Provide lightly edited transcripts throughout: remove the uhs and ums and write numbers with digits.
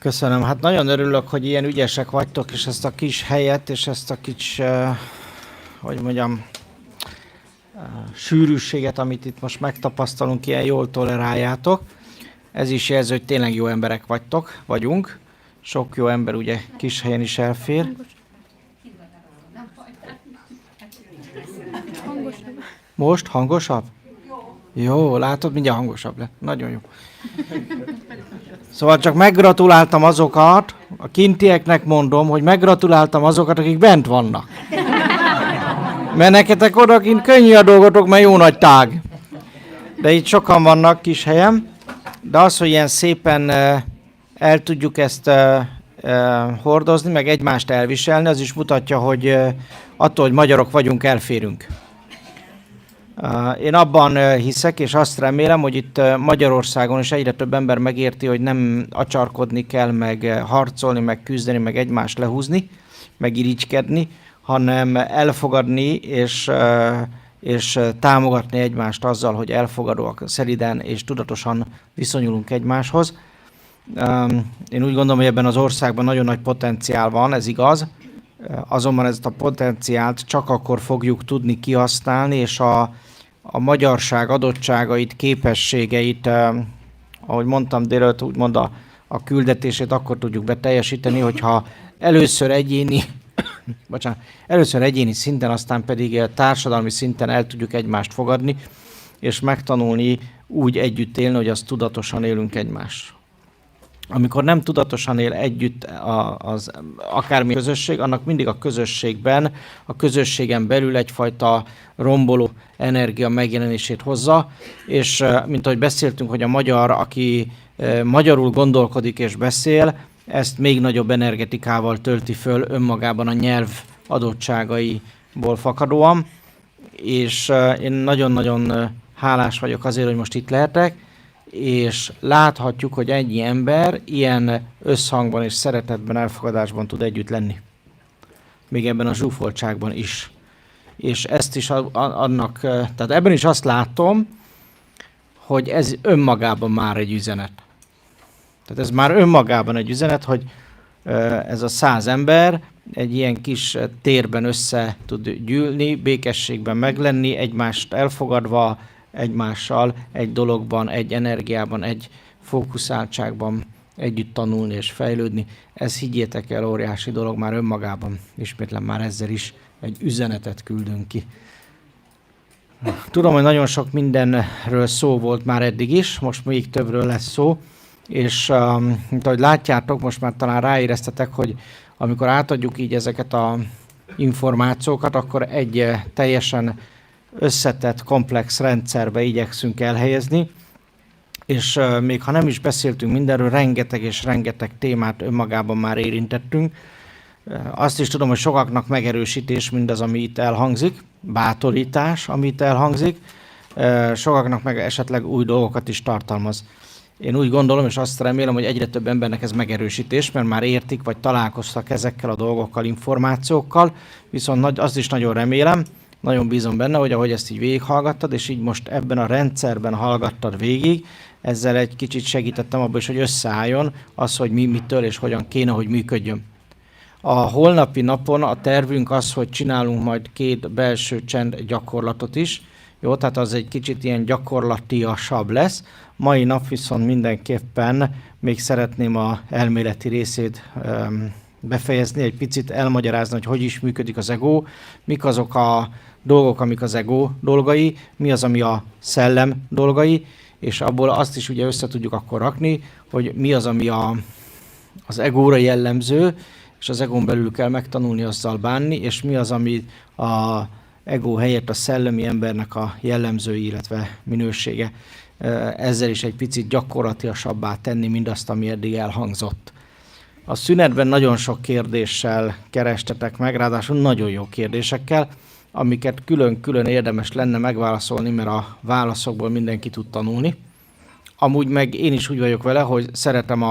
Köszönöm. Hát nagyon örülök, hogy ilyen ügyesek vagytok, és ezt a kis helyet, és ezt a kis, hogy mondjam, sűrűséget, amit itt most megtapasztalunk, ilyen jól toleráljátok. Ez is jelző, hogy tényleg jó emberek vagyunk. Sok jó ember ugye kis helyen is elfér. Most hangosabb? Jó, látod, mindjárt hangosabb lett. Nagyon jó. Szóval csak meggratuláltam azokat, a kintieknek mondom, hogy meggratuláltam azokat, akik bent vannak. Mert neketek odakint könnyű a dolgotok, mert jó nagy tág. De itt sokan vannak kis helyem, de az, hogy ilyen szépen el tudjuk ezt hordozni, meg egymást elviselni, az is mutatja, hogy attól, hogy magyarok vagyunk, elférünk. Én abban hiszek, és azt remélem, hogy itt Magyarországon is egyre több ember megérti, hogy nem acsarkodni kell, meg harcolni, meg küzdeni, meg egymást lehúzni, meg irigykedni, hanem elfogadni és támogatni egymást azzal, hogy elfogadóak, szeliden és tudatosan viszonyulunk egymáshoz. Én úgy gondolom, hogy ebben az országban nagyon nagy potenciál van, ez igaz, azonban ezt a potenciált csak akkor fogjuk tudni kihasználni, és a magyarság adottságait, képességeit, ahogy mondtam délelőtt, úgymond a küldetését akkor tudjuk beteljesíteni, hogyha először egyéni szinten, aztán pedig társadalmi szinten el tudjuk egymást fogadni, és megtanulni úgy együtt élni, hogy azt tudatosan élünk egymást. Amikor nem tudatosan él együtt az akármi közösség, annak mindig a közösségen belül egyfajta romboló energia megjelenését hozza, és mint ahogy beszéltünk, hogy a magyar, aki magyarul gondolkodik és beszél, ezt még nagyobb energetikával tölti föl önmagában a nyelv adottságaiból fakadóan, és én nagyon-nagyon hálás vagyok azért, hogy most itt lehetek, és láthatjuk, hogy ennyi ember ilyen összhangban és szeretetben, elfogadásban tud együtt lenni. Még ebben a zsúfoltságban is. És ezt is tehát ebben is azt látom, hogy ez önmagában már egy üzenet. Tehát ez már önmagában egy üzenet, hogy ez a 100 ember egy ilyen kis térben össze tud gyűlni, békességben meglenni, egymást elfogadva, egymással, egy dologban, egy energiában, egy fókuszáltságban együtt tanulni és fejlődni. Ez, higgyétek el, óriási dolog már önmagában. Ismétlem, már ezzel is egy üzenetet küldünk ki. Tudom, hogy nagyon sok mindenről szó volt már eddig is, most még többről lesz szó, és mint ahogy látjátok, most már talán ráéreztetek, hogy amikor átadjuk így ezeket az információkat, akkor egy teljesen összetett, komplex rendszerbe igyekszünk elhelyezni, és még ha nem is beszéltünk mindenről, rengeteg és rengeteg témát önmagában már érintettünk. Azt is tudom, hogy sokaknak megerősítés mindaz, ami itt elhangzik, bátorítás, ami itt elhangzik, sokaknak meg esetleg új dolgokat is tartalmaz. Én úgy gondolom, és azt remélem, hogy egyre több embernek ez megerősítés, mert már értik, vagy találkoztak ezekkel a dolgokkal, információkkal, viszont azt is nagyon remélem, nagyon bízom benne, hogy ahogy ezt így végighallgattad, és így most ebben a rendszerben hallgattad végig, ezzel egy kicsit segítettem abban is, hogy összeálljon az, hogy mi mitől és hogyan kéne, hogy működjön. A holnapi napon a tervünk az, hogy csinálunk majd 2 belső csend gyakorlatot is. Jó, tehát az egy kicsit ilyen gyakorlatiasabb lesz. Mai nap viszont mindenképpen még szeretném az elméleti részét befejezni, egy picit elmagyarázni, hogy is működik az ego, mik azok a dolgok, amik az ego dolgai, mi az, ami a szellem dolgai, és abból azt is ugye össze tudjuk akkor rakni, hogy mi az, ami az egóra jellemző, és az egón belül kell megtanulni azzal bánni, és mi az, ami a ego helyett a szellemi embernek a jellemzői, illetve minősége. Ezzel is egy picit gyakorlatilasabbá tenni mindazt, ami eddig elhangzott. A szünetben nagyon sok kérdéssel kerestetek meg, ráadásul nagyon jó kérdésekkel, amiket külön-külön érdemes lenne megválaszolni, mert a válaszokból mindenki tud tanulni. Amúgy meg én is úgy vagyok vele, hogy szeretem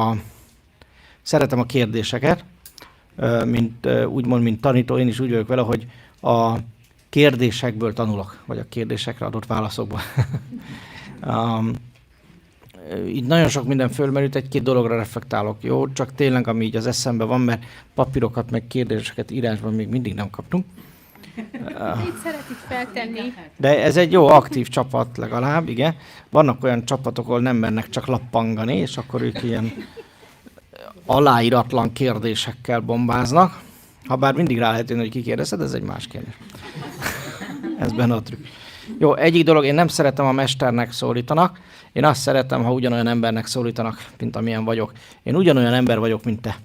a kérdéseket, mint tanító, én is úgy vagyok vele, hogy a kérdésekből tanulok, vagy a kérdésekre adott válaszokból. így nagyon sok minden fölmerült, egy-két dologra reflektálok, jó? Csak tényleg, ami így az eszembe van, mert papírokat, meg kérdéseket írásban még mindig nem kaptunk. Így szeretik feltenni. De ez egy jó aktív csapat legalább, igen. Vannak olyan csapatok, ahol nem mennek csak lappangani, és akkor ők ilyen aláíratlan kérdésekkel bombáznak. Habár mindig rá lehet jönni, hogy kikérdezed, ez egy más kérdés. Ez benne a trükk. Jó, egyik dolog, én nem szeretem, ha mesternek szólítanak. Én azt szeretem, ha ugyanolyan embernek szólítanak, mint amilyen vagyok. Én ugyanolyan ember vagyok, mint te.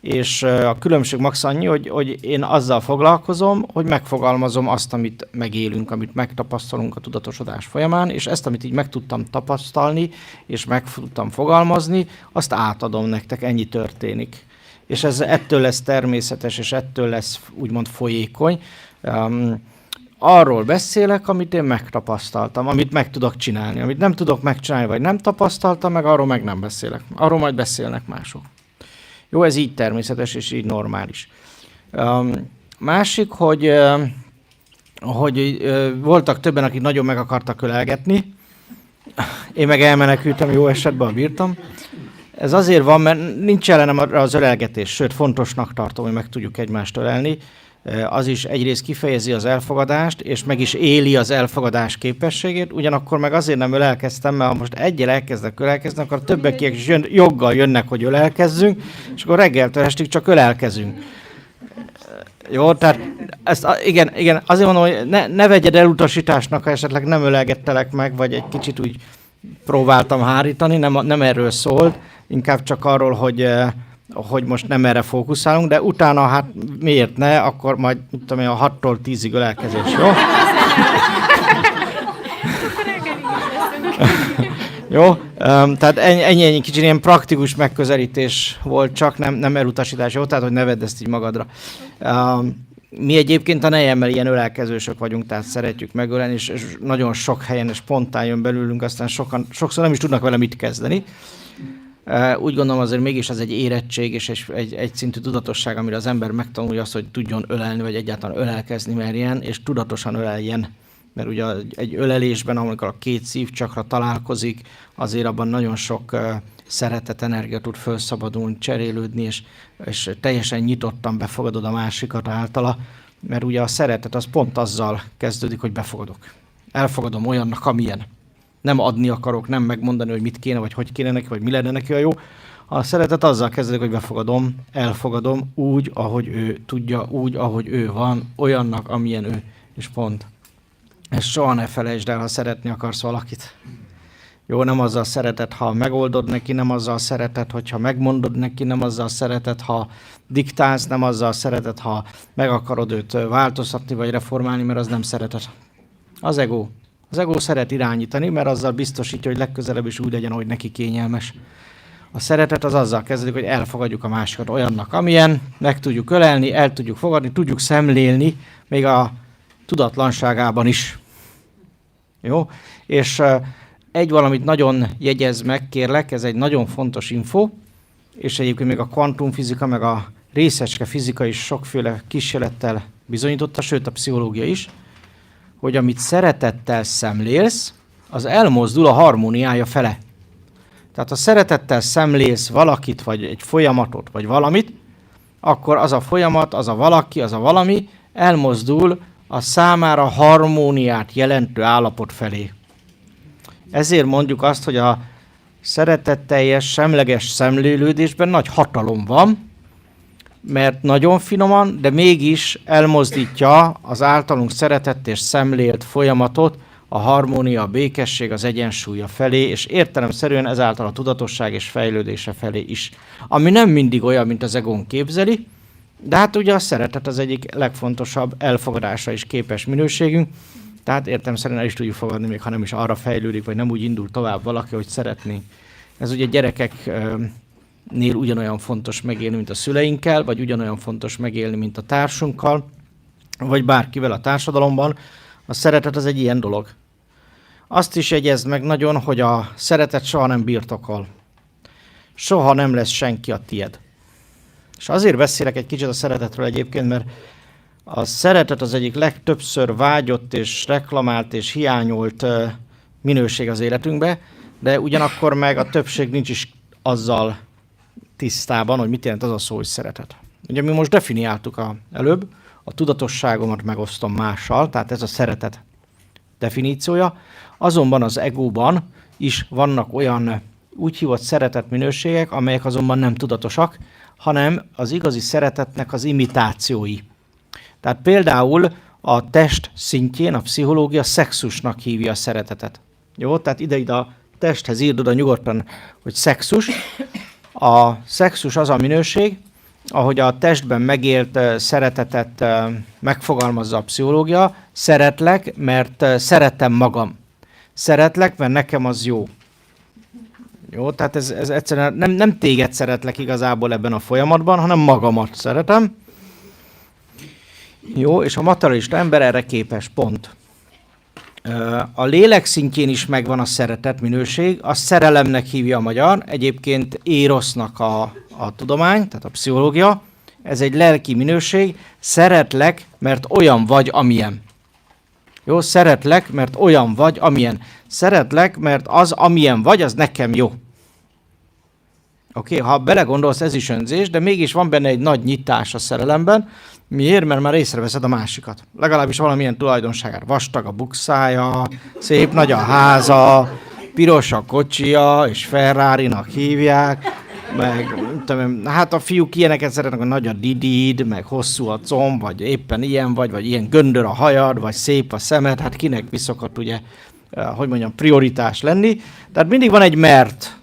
És a különbség max annyi, hogy én azzal foglalkozom, hogy megfogalmazom azt, amit megélünk, amit megtapasztalunk a tudatosodás folyamán, és ezt, amit így meg tudtam tapasztalni, és meg tudtam fogalmazni, azt átadom nektek, ennyi történik. És ez ettől lesz természetes, és ettől lesz úgymond folyékony. Arról beszélek, amit én megtapasztaltam, amit meg tudok csinálni. Amit nem tudok megcsinálni, vagy nem tapasztaltam, meg arról meg nem beszélek. Arról majd beszélnek mások. Jó, ez így természetes, és így normális. Másik, hogy voltak többen, akik nagyon meg akartak ölelgetni. Én meg elmenekültem, jó esetben bírtam. Ez azért van, mert nincs ellenem az ölelgetés, sőt fontosnak tartom, hogy meg tudjuk egymást ölelni. Az is egyrészt kifejezi az elfogadást, és meg is éli az elfogadás képességét, ugyanakkor meg azért nem ölelkeztem, mert ha most egyel elkezdek ölelkezni, akkor a többekiek is joggal jönnek, hogy ölelkezzünk, és akkor reggeltől estig csak ölelkezünk. Jó, tehát ezt, igen, azért mondom, hogy ne vegyed elutasításnak, ha esetleg nem ölelgettelek meg, vagy egy kicsit úgy próbáltam hárítani, nem erről szólt, inkább csak arról, hogy most nem erre fókuszálunk, de utána hát miért ne, akkor majd tudom én, a 6-tól 10-ig ölelkezés, jó? Jó, tehát ennyi kicsit ilyen praktikus megközelítés volt, csak nem elutasítás, jó? Tehát, hogy ne vedd ezt így magadra. Mi egyébként a nejemmel ilyen ölelkezősök vagyunk, tehát szeretjük megölelni, és nagyon sok helyen és spontán jön belőlünk, aztán sokszor nem is tudnak vele mit kezdeni. Úgy gondolom azért mégis az egy érettség és egy szintű tudatosság, amire az ember megtanulja azt, hogy tudjon ölelni, vagy egyáltalán ölelkezni merjen, és tudatosan öleljen. Mert ugye egy ölelésben, amikor a két szívcsakra találkozik, azért abban nagyon sok szeretet, energia tud felszabadulni, cserélődni, és teljesen nyitottan befogadod a másikat általa, mert ugye a szeretet az pont azzal kezdődik, hogy befogadok. Elfogadom olyannak, amilyen. Nem adni akarok, nem megmondani, hogy mit kéne, vagy hogy kéne neki, vagy mi lenne neki a jó. A szeretet azzal kezdődik, hogy befogadom, elfogadom úgy, ahogy ő tudja, úgy, ahogy ő van, olyannak, amilyen ő, és pont. Ezt soha ne felejtsd el, ha szeretni akarsz valakit. Jó, nem azzal szeretet, ha megoldod neki, nem azzal szeretet, hogyha megmondod neki, nem azzal szeretet, ha diktálsz, nem azzal szeretet, ha meg akarod őt változtatni, vagy reformálni, mert az nem szeretet. Az ego. Az ego szeret irányítani, mert azzal biztosítja, hogy legközelebb is úgy legyen, hogy neki kényelmes. A szeretet az azzal kezdődik, hogy elfogadjuk a másikat olyannak, amilyen, meg tudjuk ölelni, el tudjuk fogadni, tudjuk szemlélni, még a tudatlanságában is. Jó? És egy valamit nagyon jegyezz meg, kérlek, ez egy nagyon fontos info, és egyébként még a kvantumfizika, meg a részecske fizika is sokféle kísérlettel bizonyította, sőt a pszichológia is, hogy amit szeretettel szemlélsz, az elmozdul a harmóniája fele. Tehát ha szeretettel szemlélsz valakit, vagy egy folyamatot, vagy valamit, akkor az a folyamat, az a valaki, az a valami elmozdul a számára harmóniát jelentő állapot felé. Ezért mondjuk azt, hogy a szeretetteljes, semleges szemlélődésben nagy hatalom van, mert nagyon finoman, de mégis elmozdítja az általunk szeretett és szemlélt folyamatot a harmónia, a békesség, az egyensúlya felé, és értelemszerűen ezáltal a tudatosság és fejlődése felé is. Ami nem mindig olyan, mint az egón képzeli, de hát ugye a szeretet az egyik legfontosabb elfogadásra is képes minőségünk, tehát értelemszerűen el is tudjuk fogadni, még ha nem is arra fejlődik, vagy nem úgy indul tovább valaki, hogy szeretnénk. Ez ugye gyerekeknél ugyanolyan fontos megélni, mint a szüleinkkel, vagy ugyanolyan fontos megélni, mint a társunkkal, vagy bárkivel a társadalomban. A szeretet az egy ilyen dolog. Azt is jegyezd meg nagyon, hogy a szeretet soha nem birtokol. Soha nem lesz senki a tied. És azért beszélek egy kicsit a szeretetről egyébként, mert a szeretet az egyik legtöbbször vágyott és reklamált és hiányolt minőség az életünkbe, de ugyanakkor meg a többség nincs is azzal tisztában, hogy mit jelent az a szó, hogy szeretet. Ugye mi most definiáltuk előbb, a tudatosságomat megosztom mással, tehát ez a szeretet definíciója, azonban az egóban is vannak olyan úgy hívott szeretet minőségek, amelyek azonban nem tudatosak, hanem az igazi szeretetnek az imitációi. Tehát például a test szintjén a pszichológia szexusnak hívja a szeretetet. Jó, tehát ide a testhez írd oda nyugodtan, hogy szexus. A szexus az a minőség, ahogy a testben megélt szeretetet megfogalmazza a pszichológia, szeretlek, mert szeretem magam. Szeretlek, mert nekem az jó. Jó, tehát ez egyszerűen nem téged szeretlek igazából ebben a folyamatban, hanem magamat szeretem. Jó, és a materialista ember erre képes, pont. A lélek szintjén is megvan a szeretet minőség, a szerelemnek hívja a magyar, egyébként érosznak a tudomány, tehát a pszichológia, ez egy lelki minőség, szeretlek, mert olyan vagy, amilyen. Jó, szeretlek, mert olyan vagy, amilyen. Szeretlek, mert az, amilyen vagy, az nekem jó. Oké, ha belegondolsz, ez is önzés, de mégis van benne egy nagy nyitás a szerelemben. Miért? Mert már észreveszed a másikat. Legalábbis valamilyen tulajdonságát. Vastag a bukszája, szép nagy a háza, piros a kocsija, és Ferrari-nak hívják, meg hát a fiúk ilyeneket szeretnek, hogy nagy a didid, meg hosszú a comb, vagy éppen ilyen vagy ilyen göndör a hajad, vagy szép a szemed, hát kinek mi szokott ugye, hogy mondjam, prioritás lenni. Tehát mindig van egy mert.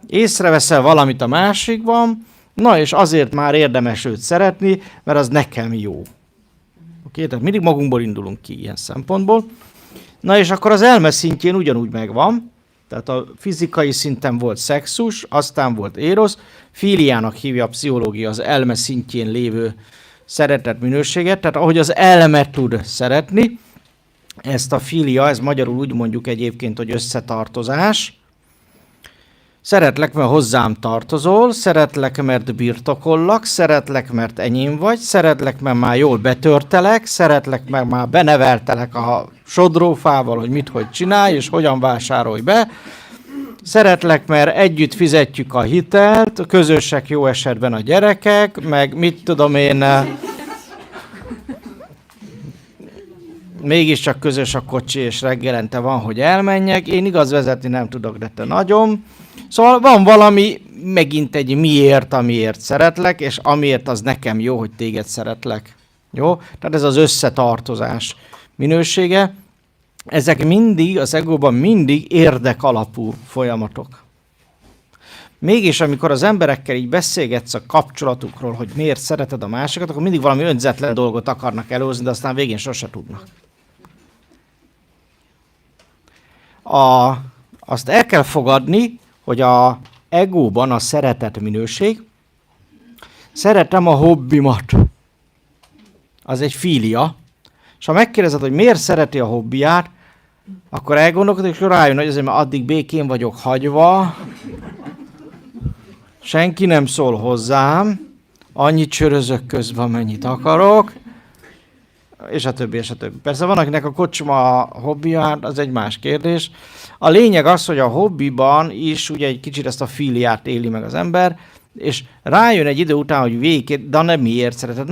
Észreveszel valamit a másikban, na és azért már érdemes őt szeretni, mert az nekem jó. Oké, tehát mindig magunkból indulunk ki ilyen szempontból. Na és akkor az elme szintjén ugyanúgy megvan, tehát a fizikai szinten volt szexus, aztán volt érosz, filiának hívja a pszichológia az elme szintjén lévő szeretet minőséget, tehát ahogy az elme tud szeretni, ezt a filia, ez magyarul úgy mondjuk egyébként, hogy összetartozás. Szeretlek, mert hozzám tartozol, szeretlek, mert birtokollak, szeretlek, mert enyém vagy, szeretlek, mert már jól betörtelek, szeretlek, mert már beneveltelek a sodrófával, hogy mit, hogy csinálj, és hogyan vásárolj be. Szeretlek, mert együtt fizetjük a hitelt, közösek jó esetben a gyerekek, meg mit tudom én, mégiscsak közös a kocsi, és reggelente van, hogy elmenjek. Én igaz vezetni nem tudok, de te nagyon. Szóval van valami, megint egy miért, amiért szeretlek, és amiért az nekem jó, hogy téged szeretlek. Jó? Tehát ez az összetartozás minősége. Ezek mindig, az egóban mindig érdek alapú folyamatok. Mégis, amikor az emberekkel így beszélgetsz a kapcsolatukról, hogy miért szereted a másikat, akkor mindig valami önzetlen dolgot akarnak előhozni, de aztán végén sose tudnak. Azt el kell fogadni, hogy a egóban a szeretet minőség. Szeretem a hobbimat. Az egy filia. És ha megkérdezed, hogy miért szereti a hobbiját, akkor elgondolkodik, és rájön, hogy azért, mert addig békén vagyok hagyva, senki nem szól hozzám, annyit sörözök közben, amennyit akarok, és a többi, és a többi. Persze van, akinek a kocsma a hobbija, az egy más kérdés. A lényeg az, hogy a hobbiban is ugye egy kicsit ezt a filiát éli meg az ember, és rájön egy idő után, hogy végig, de nem miért szereted,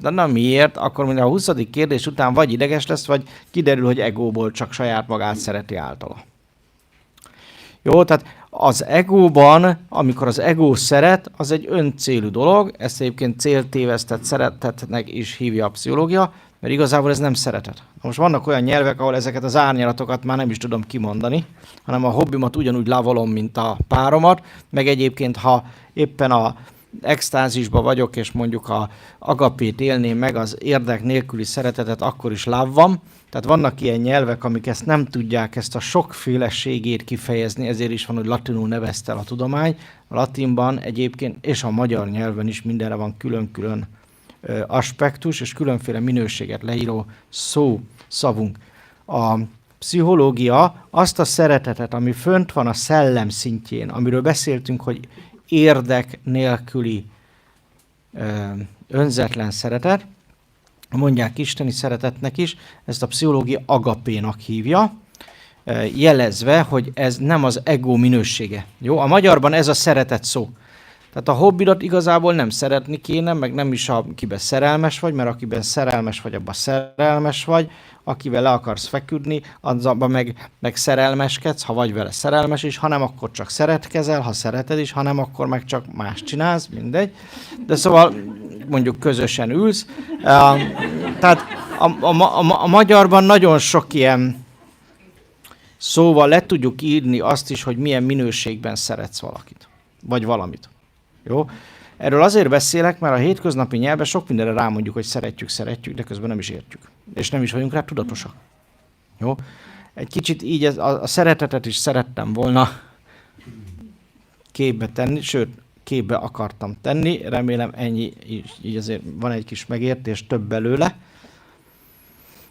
na miért, akkor minden a 20. kérdés után vagy ideges lesz, vagy kiderül, hogy egóból csak saját magát szereti általa. Jó, tehát az egóban, amikor az egó szeret, az egy öncélű dolog, ezt egyébként céltévesztett szeretetnek is hívja a pszichológia, mert igazából ez nem szeretet. Most vannak olyan nyelvek, ahol ezeket az árnyalatokat már nem is tudom kimondani, hanem a hobbimat ugyanúgy lavalom, mint a páromat, meg egyébként, ha éppen a extázisba vagyok, és mondjuk a agapét élném meg, az érdek nélküli szeretetet, akkor is lávvam. Tehát vannak ilyen nyelvek, amik ezt nem tudják, ezt a sokféleségét kifejezni, ezért is van, hogy latinul nevezte el a tudomány. A latinban egyébként, és a magyar nyelven is mindenre van külön-külön aspektus, és különféle minőséget leíró szavunk. A pszichológia azt a szeretetet, ami fönt van a szellem szintjén, amiről beszéltünk, hogy érdek nélküli önzetlen szeretet, mondják isteni szeretetnek is, ezt a pszichológia agapénak hívja. jelezve, hogy ez nem az ego minősége. Jó? A magyarban ez a szeretet szó. Tehát a hobbidat igazából nem szeretni kéne, meg nem is akiben szerelmes vagy, mert akiben szerelmes vagy, abban szerelmes vagy, akivel le akarsz feküdni, abban meg szerelmeskedsz, ha vagy vele szerelmes is, ha nem, akkor csak szeretkezel, ha szereted is, ha nem, akkor meg csak más csinálsz, mindegy. De szóval mondjuk közösen ülsz. Tehát a magyarban nagyon sok ilyen szóval le tudjuk írni azt is, hogy milyen minőségben szeretsz valakit, vagy valamit. Jó? Erről azért beszélek, mert a hétköznapi nyelvben sok mindenre rámondjuk, hogy szeretjük, de közben nem is értjük. És nem is vagyunk rá tudatosak. Jó? Egy kicsit így a szeretetet is szerettem volna képbe tenni, sőt, képbe akartam tenni. Remélem ennyi, így azért van egy kis megértés, több belőle.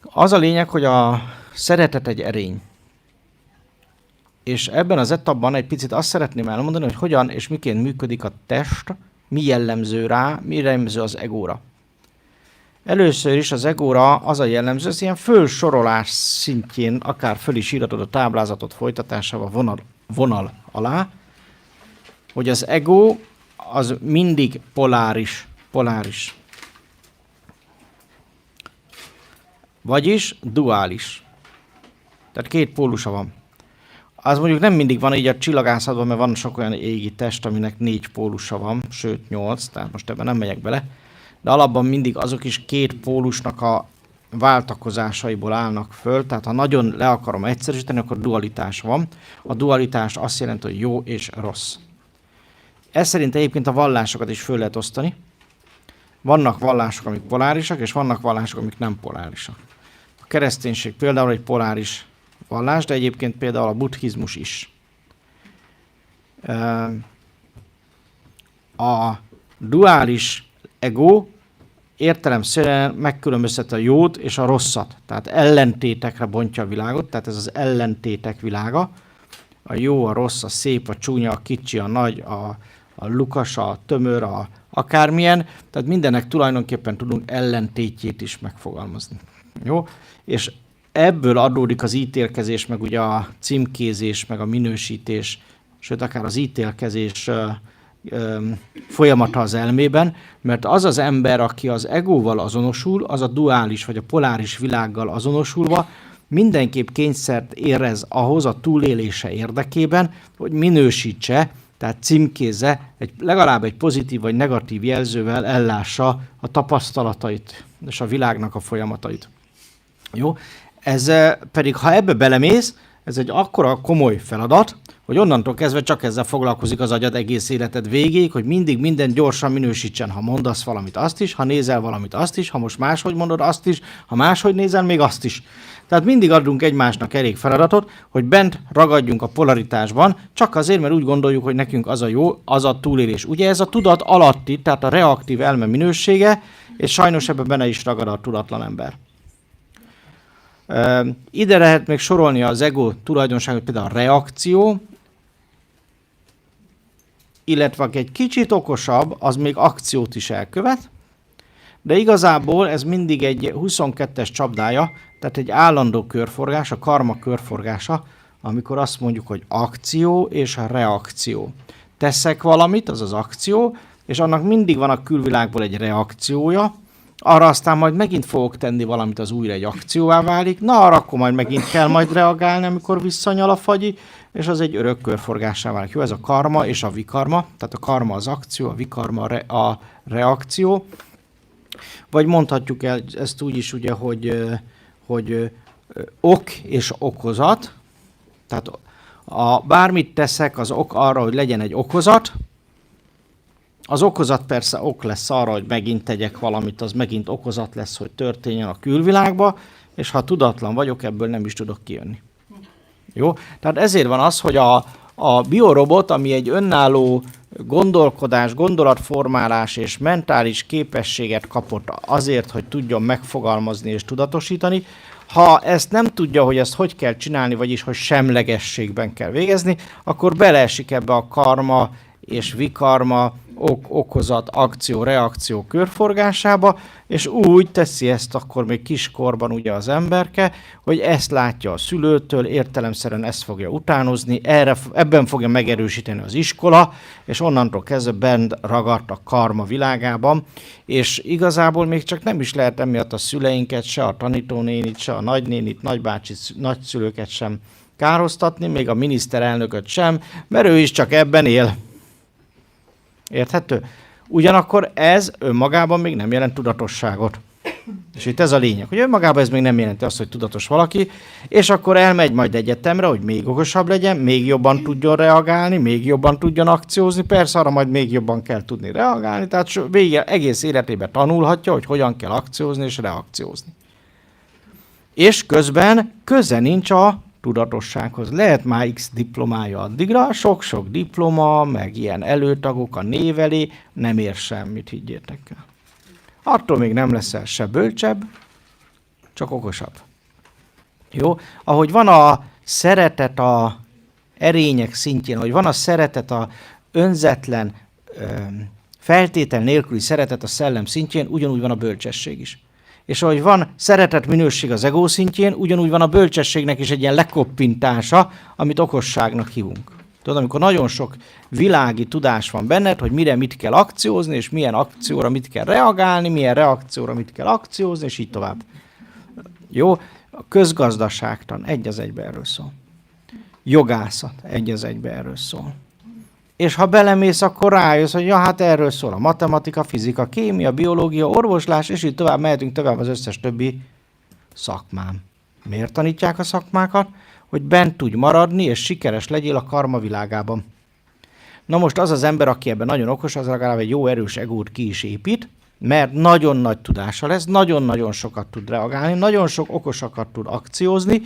Az a lényeg, hogy a szeretet egy erény. És ebben az etapban egy picit azt szeretném elmondani, hogy hogyan és miként működik a test, mi jellemző rá, mi jellemző az egóra. Először is az egóra az a jellemző, ez ilyen fölsorolás szintjén, akár föl is írhatod a táblázatot folytatásával vonal alá, hogy az ego az mindig poláris. Vagyis duális. Tehát két pólusa van. Az mondjuk nem mindig van így a csillagászatban, mert van sok olyan égi test, aminek 4 pólusa van, sőt 8, tehát most ebben nem megyek bele. De alapban mindig azok is két pólusnak a váltakozásaiból állnak föl, tehát ha nagyon le akarom egyszerűsíteni, akkor dualitás van. A dualitás azt jelenti, hogy jó és rossz. Ez szerint egyébként a vallásokat is föl lehet osztani. Vannak vallások, amik polárisak, és vannak vallások, amik nem polárisak. A kereszténység például egy poláris vallás, de egyébként például a buddhizmus is. A duális ego értelemszerűen megkülönbözteti a jót és a rosszat. Tehát ellentétekre bontja a világot, tehát ez az ellentétek világa. A jó, a rossz, a szép, a csúnya, a kicsi, a nagy, a lukas, a tömör, a akármilyen. Tehát mindennek tulajdonképpen tudunk ellentétjét is megfogalmazni. Jó? És ebből adódik az ítélkezés, meg ugye a címkézés, meg a minősítés, sőt akár az ítélkezés folyamata az elmében, mert az az ember, aki az egóval azonosul, az a duális vagy a poláris világgal azonosulva mindenképp kényszert érez ahhoz a túlélése érdekében, hogy minősítse, tehát címkézze, legalább egy pozitív vagy negatív jelzővel ellássa a tapasztalatait és a világnak a folyamatait. Jó? Ez pedig, ha ebbe belemész, ez egy akkora komoly feladat, hogy onnantól kezdve csak ezzel foglalkozik az agyad egész életed végéig, hogy mindig minden gyorsan minősítsen, ha mondasz valamit, azt is, ha nézel valamit, azt is, ha most máshogy mondod, azt is, ha máshogy nézel, még azt is. Tehát mindig adunk egymásnak elég feladatot, hogy bent ragadjunk a polaritásban, csak azért, mert úgy gondoljuk, hogy nekünk az a jó, az a túlélés. Ugye ez a tudat alatti, tehát a reaktív elme minősége, és sajnos ebben benne is ragad a tudatlan ember. Ide lehet még sorolni az ego tulajdonságot, például a reakció, illetve aki egy kicsit okosabb, az még akciót is elkövet, de igazából ez mindig egy 22-es csapdája, tehát egy állandó körforgás, a karma körforgása, amikor azt mondjuk, hogy akció és a reakció. Teszek valamit, az az akció, és annak mindig van a külvilágból egy reakciója, arra aztán majd megint fogok tenni valamit, az újra egy akcióvá válik, na arra akkor majd megint kell majd reagálni, amikor visszanyal a fagyi, és az egy örök körforgássá válik. Jó, ez a karma és a vikarma, tehát a karma az akció, a vikarma a reakció. Vagy mondhatjuk el ezt úgy is, ugye, hogy ok és okozat, tehát bármit teszek, az ok arra, hogy legyen egy okozat. Az okozat persze ok lesz arra, hogy megint tegyek valamit, az megint okozat lesz, hogy történjen a külvilágba, és ha tudatlan vagyok, ebből nem is tudok kijönni. Jó? Tehát ezért van az, hogy a biorobot, ami egy önálló gondolkodás, gondolatformálás és mentális képességet kapott azért, hogy tudjon megfogalmazni és tudatosítani, ha ezt nem tudja, hogy ezt hogy kell csinálni, vagyis hogy semlegességben kell végezni, akkor beleesik ebbe a karma és vikarma, okozat, akció, reakció körforgásába, és úgy teszi ezt akkor még kiskorban ugye az emberke, hogy ezt látja a szülőtől, értelemszerűen ezt fogja utánozni, ebben fogja megerősíteni az iskola, és onnantól kezdve bent ragadt a karma világában, és igazából még csak nem is lehet emiatt a szüleinket, se a tanítónénit, se a nagynénit, nagybácsit, nagyszülőket sem károztatni, még a miniszterelnököt sem, mert ő is csak ebben él. Érthető? Ugyanakkor ez önmagában még nem jelent tudatosságot. És itt ez a lényeg, hogy önmagában ez még nem jelenti azt, hogy tudatos valaki, és akkor elmegy majd egyetemre, hogy még okosabb legyen, még jobban tudjon reagálni, még jobban tudjon akciózni, persze arra majd még jobban kell tudni reagálni, tehát egész életében tanulhatja, hogy hogyan kell akciózni és reakciózni. És közben köze nincs a tudatossághoz. Lehet már X diplomája addigra, sok-sok diploma, meg ilyen előtagok a név elé, nem ér semmit, higgyétek el. Attól még nem leszel se bölcsebb, csak okosabb. Jó? Ahogy van a szeretet a erények szintjén, ahogy van a szeretet a önzetlen, feltétel nélküli szeretet a szellem szintjén, ugyanúgy van a bölcsesség is. És ahogy van szeretet minőség az ego szintjén, ugyanúgy van a bölcsességnek is egy ilyen lekoppintása, amit okosságnak hívunk. Tudod, amikor nagyon sok világi tudás van benned, hogy mire mit kell akciózni, és milyen akcióra mit kell reagálni, milyen reakcióra mit kell akciózni, és így tovább. Jó? A közgazdaságtan egy az egybe erről szól. Jogászat egy az egybe erről szól. És ha belemész, akkor rájössz, hogy ja, hát erről szól a matematika, fizika, kémia, biológia, orvoslás, és így tovább mehetünk tovább az összes többi szakmám. Miért tanítják a szakmákat? Hogy bent tudj maradni, és sikeres legyél a karma világában. Na most az az ember, aki ebben nagyon okos, az legalább egy jó erős egót ki is épít, mert nagyon nagy tudása lesz, nagyon-nagyon sokat tud reagálni, nagyon sok okosakat tud akciózni,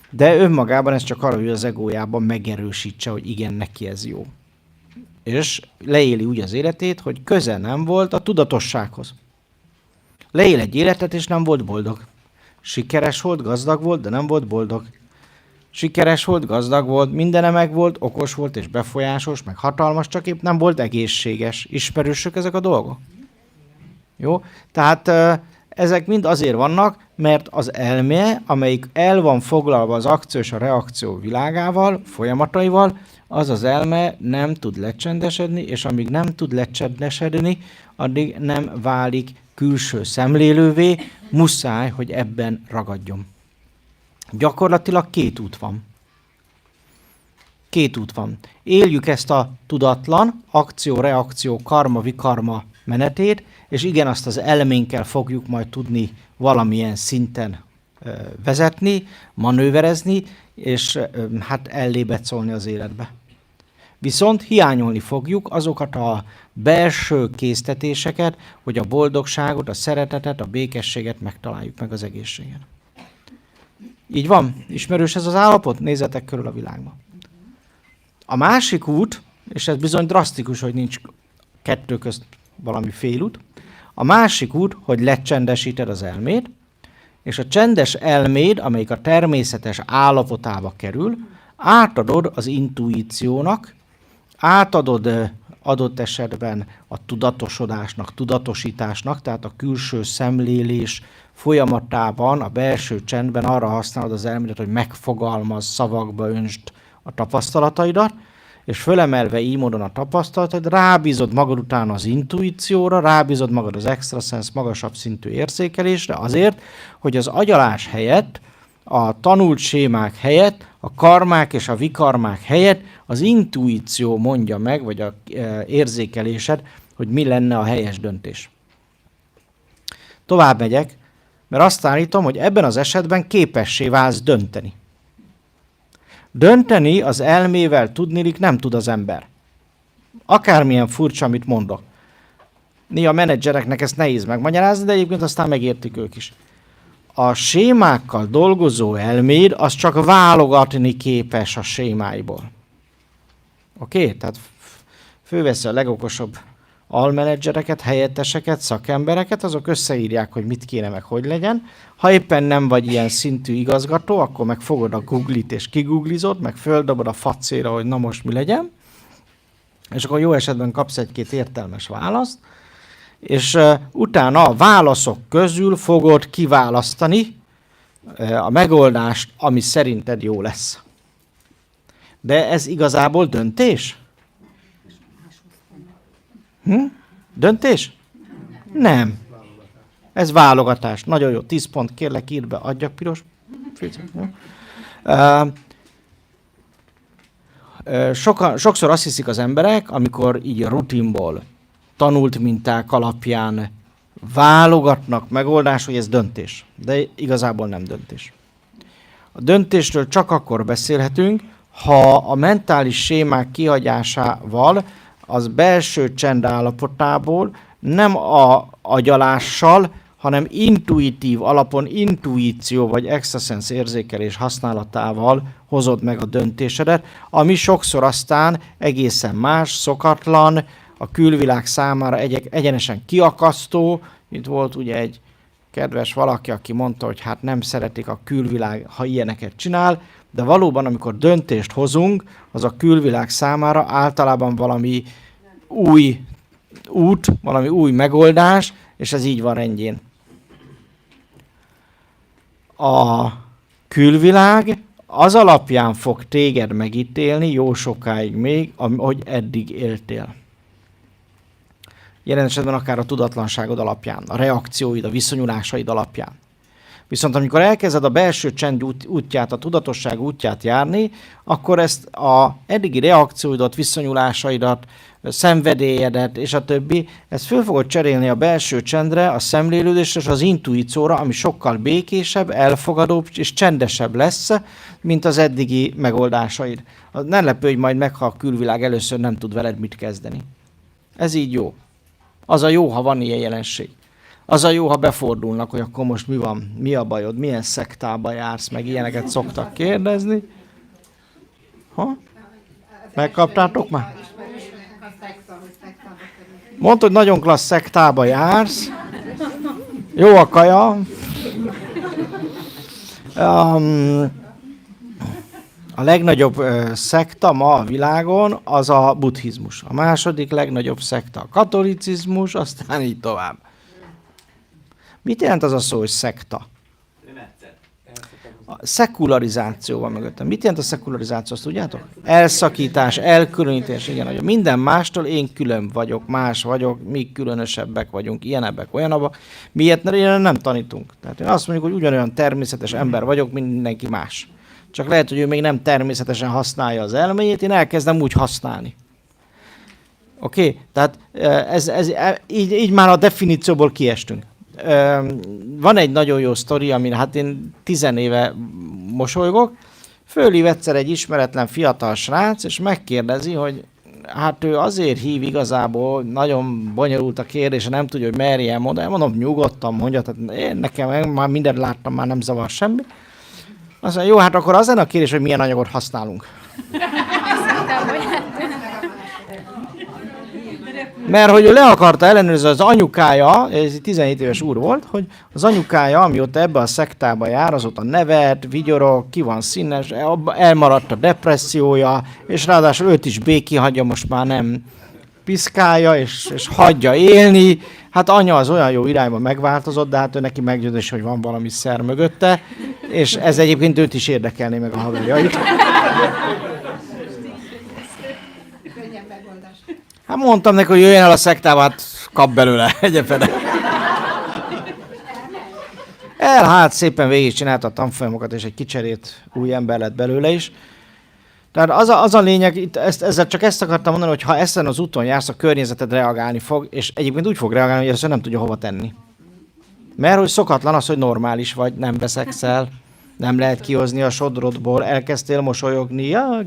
de önmagában ez csak arra, hogy az egójában megerősítse, hogy igen, neki ez jó. És leéli úgy az életét, hogy köze nem volt a tudatossághoz. Leél egy életet, és nem volt boldog. Sikeres volt, gazdag volt, de nem volt boldog. Sikeres volt, gazdag volt, mindene meg volt, okos volt és befolyásos, meg hatalmas, csak épp nem volt egészséges. Ismerősök ezek a dolgok? Jó? Tehát ezek mind azért vannak, mert az elme, amelyik el van foglalva az akció és a reakció világával, folyamataival, az az elme nem tud lecsendesedni, és amíg nem tud lecsendesedni, addig nem válik külső szemlélővé, muszáj, hogy ebben ragadjon. Gyakorlatilag két út van. Két út van. Éljük ezt a tudatlan akció-reakció, karma-vikarma menetét, és igen, azt az elménkkel fogjuk majd tudni valamilyen szinten vezetni, manőverezni, és hát ellébecolni az életbe. Viszont hiányolni fogjuk azokat a belső késztetéseket, hogy a boldogságot, a szeretetet, a békességet megtaláljuk, meg az egészséget. Így van? Ismerős ez az állapot? Nézzetek körül a világban. A másik út, és ez bizony drasztikus, hogy nincs kettő közt valami félút, a másik út, hogy lecsendesíted az elméd, és a csendes elméd, amelyik a természetes állapotába kerül, átadod az intuíciónak, átadod adott esetben a tudatosodásnak, tudatosításnak, tehát a külső szemlélés folyamatában, a belső csendben arra használod az elmédet, hogy megfogalmazz, szavakba öntsd a tapasztalataidat, és fölemelve így módon a tapasztalatod, rábízod magad után az intuícióra, rábízod magad az extrasens magasabb szintű érzékelésre azért, hogy az agyalás helyett, a tanult sémák helyett, a karmák és a vikarmák helyett az intuíció mondja meg, vagy az érzékelésed, hogy mi lenne a helyes döntés. Tovább megyek, mert azt állítom, hogy ebben az esetben képessé válsz dönteni. Dönteni az elmével tudnilik nem tud az ember. Akármilyen furcsa, amit mondok. Néha a menedzsereknek ezt nehéz megmagyarázni, de egyébként aztán megértik ők is. A sémákkal dolgozó elméd az csak válogatni képes a sémáiból. Oké? Tehát fölveszi a legokosabb almenedzsereket, helyetteseket, szakembereket, azok összeírják, hogy mit kéne meg, hogy legyen. Ha éppen nem vagy ilyen szintű igazgató, akkor meg fogod a Google-it és kigooglizod, meg földobod a facéra, hogy na most mi legyen. és akkor jó esetben kapsz egy-két értelmes választ, és utána a válaszok közül fogod kiválasztani a megoldást, ami szerinted jó lesz. De ez igazából döntés? Döntés? Nem. Ez válogatás. Nagyon jó. 10 pont, kérlek, írd be. Adjak piros. Sokszor azt hiszik az emberek, amikor így a rutinból, tanult minták alapján válogatnak megoldást, hogy ez döntés. De igazából nem döntés. A döntésről csak akkor beszélhetünk, ha a mentális sémák kihagyásával az belső csend állapotából nem a agyalással, hanem intuitív alapon, intuíció vagy extraszensz érzékelés használatával hozod meg a döntésedet, ami sokszor aztán egészen más, szokatlan, a külvilág számára egyenesen kiakasztó. Itt volt ugye egy kedves valaki, aki mondta, hogy hát nem szeretik a külvilág, ha ilyeneket csinál, de valóban, amikor döntést hozunk, az a külvilág számára általában valami új út, valami új megoldás, és ez így van rendjén. A külvilág az alapján fog téged megítélni jó sokáig még, ahogy eddig éltél. Jelen esetben akár a tudatlanságod alapján, a reakcióid, a viszonyulásaid alapján. Viszont amikor elkezded a belső csend útját, a tudatosság útját járni, akkor ezt a eddigi reakcióidat, viszonyulásaidat, szenvedélyedet és a többi, ezt föl fogod cserélni a belső csendre, a szemlélődésre és az intuícióra, ami sokkal békésebb, elfogadóbb és csendesebb lesz, mint az eddigi megoldásaid. Ne lepődj majd meg, ha a külvilág először nem tud veled mit kezdeni. Ez így jó. Az a jó, ha van ilyen jelenség. Az a jó, ha befordulnak, hogy akkor most mi van, mi a bajod, milyen szektába jársz, meg ilyeneket szoktak kérdezni. Ha? Megkaptátok már? Mondta, hogy nagyon klassz szektába jársz. Jó a kaja. A legnagyobb szekta ma a világon az a buddhizmus. A második legnagyobb szekta a katolicizmus, aztán így tovább. Mit jelent az a szó, hogy szekta? A szekularizáció van mögöttem. Mit jelent a szekularizáció, azt tudjátok? Elszakítás, elkülönítés, igen, hogy minden mástól én külön vagyok, más vagyok, mi különösebbek vagyunk, ilyenebbek, olyanabbak. Mi ilyet nem tanítunk. Tehát én azt mondjuk, hogy ugyanolyan természetes ember vagyok, mint mindenki más. Csak lehet, hogy ő még nem természetesen használja az elméjét, én elkezdem úgy használni. Oké? Tehát így már a definícióból kiestünk. Van egy nagyon jó sztori, amin hát én 10 éve mosolygok. Fölhív egyszer egy ismeretlen fiatal srác, és megkérdezi, hogy hát ő azért hív igazából, nagyon bonyolult a kérdés, nem tudja, hogy merjen mondani. Mondom, nyugodtan mondja, tehát én nekem már mindent láttam, már nem zavar semmi. Azt mondja, jó, hát akkor az lenne a kérdés, hogy milyen anyagot használunk. Mert hogy ő le akarta ellenőrizni az anyukája, ez 17 éves úr volt, hogy az anyukája, amióta ebbe a szektába jár, azóta nevet, vigyorog, ki van színes, elmaradt a depressziója, és ráadásul őt is békén hagyja, most már nem piszkálja, és hagyja élni. Hát anya az olyan jó irányba megváltozott, de hát ő neki meggyőzés, hogy van valami szer mögötte, és ez egyébként őt is érdekelné meg a haverjait. Hát mondtam neki, hogy jöjjön el a szektába, hát kap belőle, egyébként. Hát szépen végigcsinálta a tanfolyamokat, és egy kicserét új ember lett belőle is. Tehát az a lényeg, ezzel csak ezt akartam mondani, hogy ha ezen az úton jársz, a környezeted reagálni fog, és egyébként úgy fog reagálni, hogy ezt nem tudja hova tenni. Mert hogy szokatlan az, hogy normális vagy, nem veszekszel, nem lehet kihozni a sodrodból, elkezdtél mosolyogni, ja,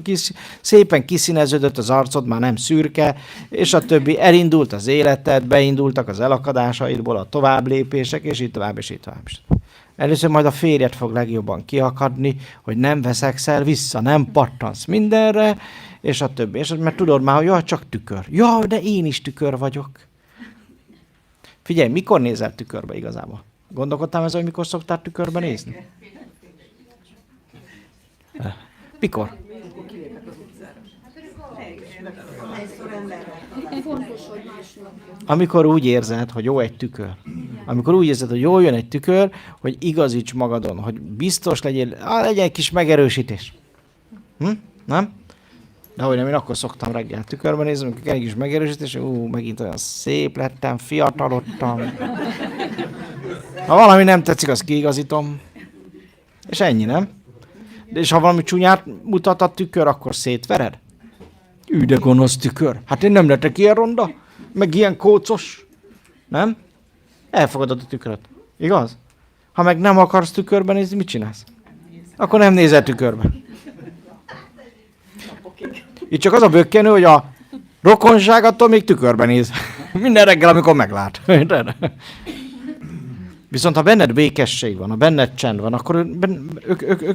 szépen kiszíneződött az arcod, már nem szürke, és a többi, elindult az életed, beindultak az elakadásaidból a továbblépések, és így tovább, és így tovább. Először majd a férjed fog legjobban kiakadni, hogy nem veszekszel vissza, nem pattansz mindenre, és a többi. És mert tudod már, hogy jaj, csak tükör. Ja, de én is tükör vagyok. Figyelj, mikor nézel tükörbe igazából? Gondolkodtál ezzel, hogy mikor szoktál tükörbe nézni? Mikor? Amikor úgy érzed, hogy jó egy tükör. Amikor úgy érzed, hogy jól jön egy tükör, hogy igazíts magadon, hogy biztos legyél, legyen egy kis megerősítés. Nem? De hogy nem, én akkor szoktam reggel tükörben nézni, amikor egy kis megerősítés, megint olyan szép lettem, fiatalodtam. Ha valami nem tetszik, azt kiigazítom. És ennyi, nem? És ha valami csúnyát mutat a tükör, akkor szétvered? De gonosz tükör. Hát én nem lettek ilyen ronda, meg ilyen kócos. Nem? Elfogadod a tükröt. Igaz? Ha meg nem akarsz tükörben nézni, mit csinálsz? Akkor nem nézel tükörbe. Itt csak az a bökkenő, hogy a rokonság attól még tükörben néz. Minden reggel, amikor meglát. Viszont ha benned békesség van, ha benned csend van, akkor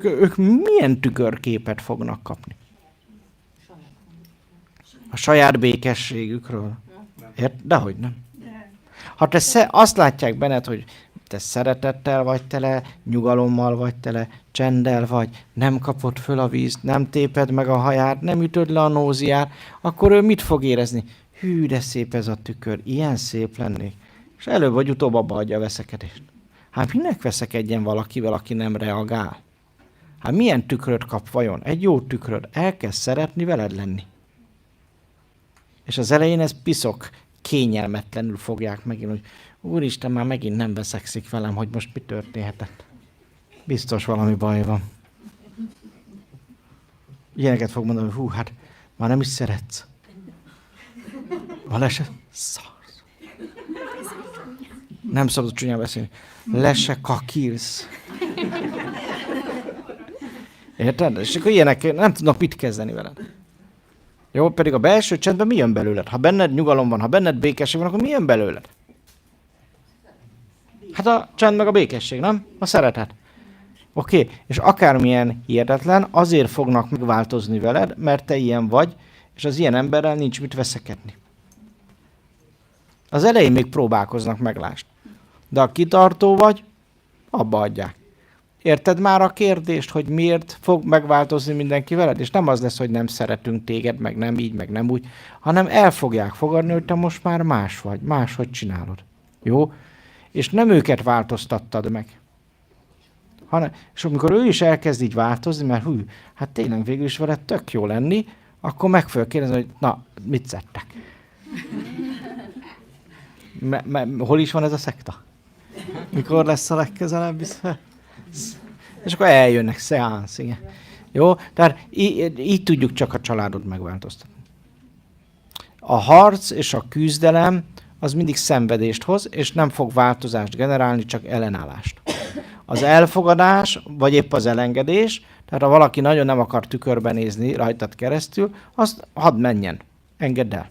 ők milyen tükörképet fognak kapni? A saját békességükről. Dehogy nem. Ha te azt látják benned, hogy te szeretettel vagy tele, nyugalommal vagy tele, csenddel vagy, nem kapod föl a vízt, nem téped meg a haját, nem ütöd le a nóziát, akkor ő mit fog érezni? Hű, de szép ez a tükör, ilyen szép lennék. És előbb vagy utóbb abba adja a veszekedést. Hát minek veszekedjen valakivel, aki nem reagál? Hát milyen tükröt kap vajon? Egy jó tükröt. Elkezd szeretni veled lenni. És az elején ez piszok kényelmetlenül fogják megint, hogy úristen, már megint nem veszekszik velem, hogy most mi történhetett. Biztos valami baj van. Ilyeneket fog mondani, hogy hát már nem is szeretsz. Baleset? Szarsz. Nem szabad csúnyán beszélni. Le se kakírsz. Érted? És akkor ilyenek nem tudnak mit kezdeni veled. Jó, pedig a belső csendben mi jön belőled? Ha benned nyugalom van, ha benned békesség van, akkor mi jön belőled? Hát a csend meg a békesség, nem? A szeretet. Oké, és akármilyen hihetetlen, azért fognak megváltozni veled, mert te ilyen vagy, és az ilyen emberrel nincs mit veszekedni. Az elején még próbálkoznak, meglásd. De ha kitartó vagy, abba adják. Érted már a kérdést, hogy miért fog megváltozni mindenki veled? És nem az lesz, hogy nem szeretünk téged, meg nem így, meg nem úgy, hanem el fogják fogadni, hogy te most már más vagy, máshogy csinálod. Jó? És nem őket változtattad meg. És amikor ő is elkezd így változni, mert hát tényleg végül is veled tök jó lenni, akkor meg fogja kérdezni, hogy na, mit szedtek? Hol is van ez a szekta? Mikor lesz a legközelebb? És akkor eljönnek, szeánsz, igen. Jó? Tehát így tudjuk csak a családot megváltoztatni. A harc és a küzdelem az mindig szenvedést hoz, és nem fog változást generálni, csak ellenállást. Az elfogadás, vagy épp az elengedés, tehát ha valaki nagyon nem akar tükörbe nézni rajtad keresztül, azt hadd menjen, engedd el.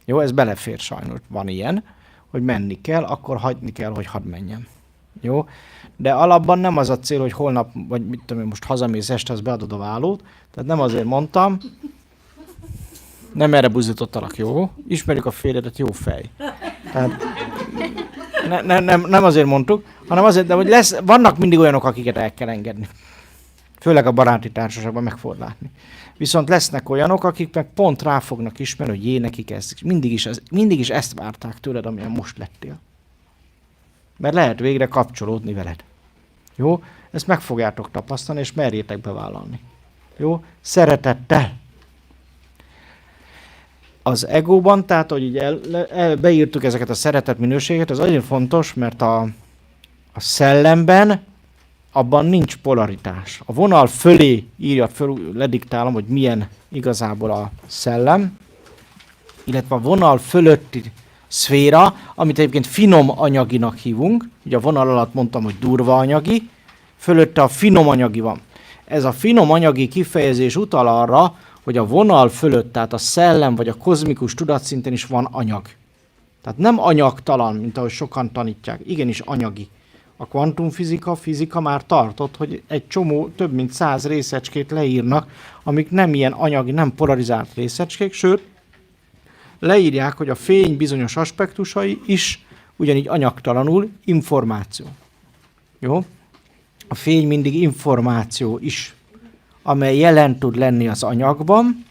Jó, ez belefér sajnos, van ilyen, hogy menni kell, akkor hagyni kell, hogy hadd menjen. Jó? De alapban nem az a cél, hogy holnap, vagy mit tudom én, most hazamész este, az beadod a vállót. Tehát nem azért mondtam, nem erre buzítottalak, jó? Ismerjük a férjedet, jó fej. Tehát nem azért mondtuk, hanem azért, de hogy vannak mindig olyanok, akiket el kell engedni. Főleg a baráti társaságban meg fogod látni. Viszont lesznek olyanok, akik meg pont rá fognak ismerni, hogy nekik ez. Mindig is ezt várták tőled, amilyen most lettél. Mert lehet végre kapcsolódni veled. Jó? Ezt meg fogjátok tapasztalni, és merjétek bevállalni. Jó? Szeretettel. Az egóban, tehát, hogy így beírtuk ezeket a szeretet minőséget, az azért fontos, mert a szellemben abban nincs polaritás. A vonal fölé írjad föl, lediktálom, hogy milyen igazából a szellem, illetve a vonal fölötti szféra, amit egyébként finom anyaginak hívunk. Ugye a vonal alatt mondtam, hogy durva anyagi, fölötte a finom anyagi van. Ez a finom anyagi kifejezés utal arra, hogy a vonal fölött, tehát a szellem vagy a kozmikus tudatszinten is van anyag. Tehát nem anyagtalan, mint ahogy sokan tanítják, igenis anyagi. A kvantumfizika már tartott, hogy egy csomó, több mint 100 részecskét leírnak, amik nem ilyen anyagi, nem polarizált részecskék, sőt, leírják, hogy a fény bizonyos aspektusai is ugyanígy anyagtalanul információ. Jó? A fény mindig információ is, amely jelen tud lenni az anyagban,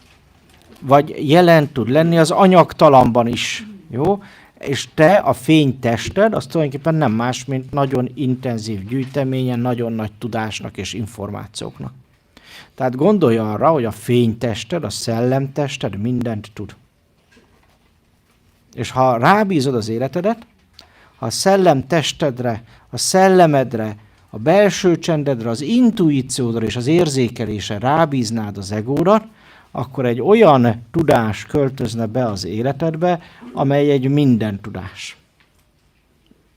vagy jelen tud lenni az anyagtalanban is. Jó? És te, a fénytested, az tulajdonképpen nem más, mint nagyon intenzív gyűjteményen, nagyon nagy tudásnak és információknak. Tehát gondolj arra, hogy a fénytested, a szellemtested mindent tud. És ha rábízod az életedet, ha a szellemtestedre, a szellemedre, a belső csendedre, az intuíciódra és az érzékelésre rábíznád az egódat, akkor egy olyan tudás költözne be az életedbe, amely egy minden tudás.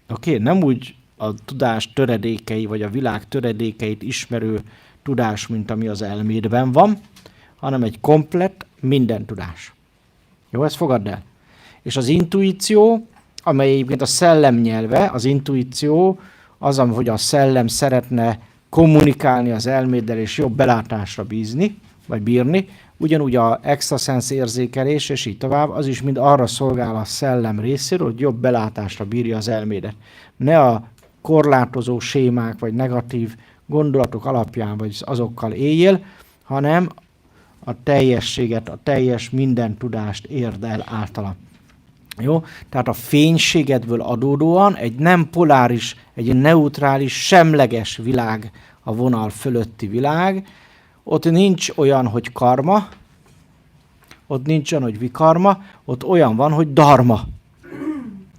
Oké? Nem úgy a tudás töredékei, vagy a világ töredékeit ismerő tudás, mint ami az elmédben van, hanem egy komplett minden tudás. Jó, ezt fogadd el. És az intuíció, amely egyébként a szellem nyelve, az intuíció az, hogy a szellem szeretne kommunikálni az elméddel és jobb belátásra bízni, vagy bírni, ugyanúgy a extraszensz érzékelés, és így tovább, az is mind arra szolgál a szellem részéről, hogy jobb belátásra bírja az elmédet. Ne a korlátozó sémák, vagy negatív gondolatok alapján, vagy azokkal éljél, hanem a teljességet, a teljes minden tudást érd el általa. Jó? Tehát a fénységedből adódóan egy nem poláris, egy neutrális, semleges világ, a vonal fölötti világ. Ott nincs olyan, hogy karma, ott nincs olyan, hogy vikarma, ott olyan van, hogy dharma.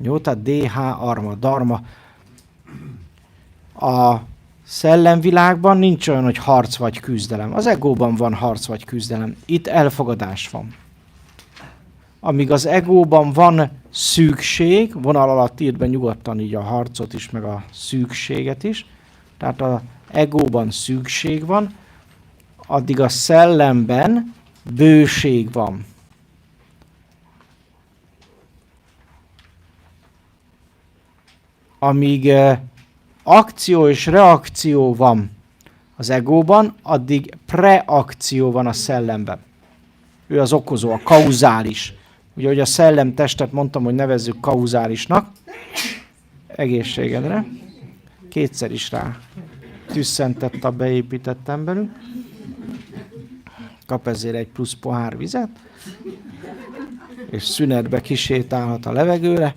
Jó? Tehát DH, arma, dharma. A szellemvilágban nincs olyan, hogy harc vagy küzdelem. Az egóban van harc vagy küzdelem. Itt elfogadás van. Amíg az egóban van szükség, vonal alatt írd be nyugodtan így a harcot is, meg a szükséget is, tehát az egóban szükség van, addig a szellemben bőség van. Amíg akció és reakció van az egóban, addig preakció van a szellemben. Ő az okozó, a kauzális. Ugye, hogy a szellemtestet mondtam, hogy nevezzük kauzálisnak. Egészségedre. Kétszer is rá tüsszentett a beépített emberünk. Kap ezért egy plusz pohár vizet. És szünetbe kisétálhat a levegőre.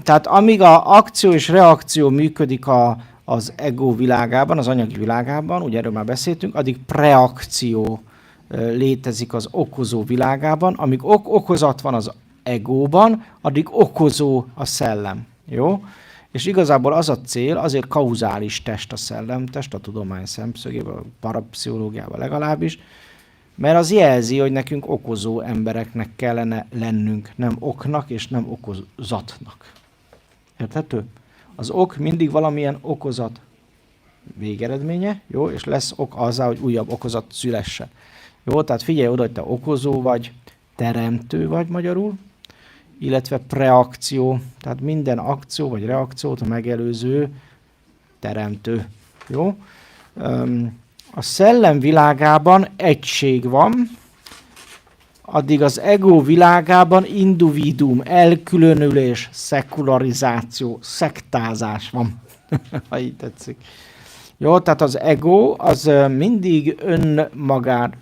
Tehát amíg az akció és reakció működik az ego világában, az anyagi világában, ugye erről már beszéltünk, addig preakció létezik az okozó világában. Amíg okozat van az egóban, addig okozó a szellem. Jó? És igazából az a cél, azért kauzális test a szellemtest, a tudomány szemszögéből, a parapszichológiában legalábbis, mert az jelzi, hogy nekünk okozó embereknek kellene lennünk, nem oknak és nem okozatnak. Érthető? Az ok mindig valamilyen okozat végeredménye, jó? És lesz ok azzá, hogy újabb okozat szülessen. Jó? Tehát figyelj oda, hogy te okozó vagy, teremtő vagy magyarul, illetve preakció, tehát minden akció vagy reakciót a megelőző teremtő. Jó? A szellem világában egység van, addig az ego világában individuum, elkülönülés, szekularizáció, szektázás van, ha így tetszik. Jó, tehát az ego az mindig önmagát,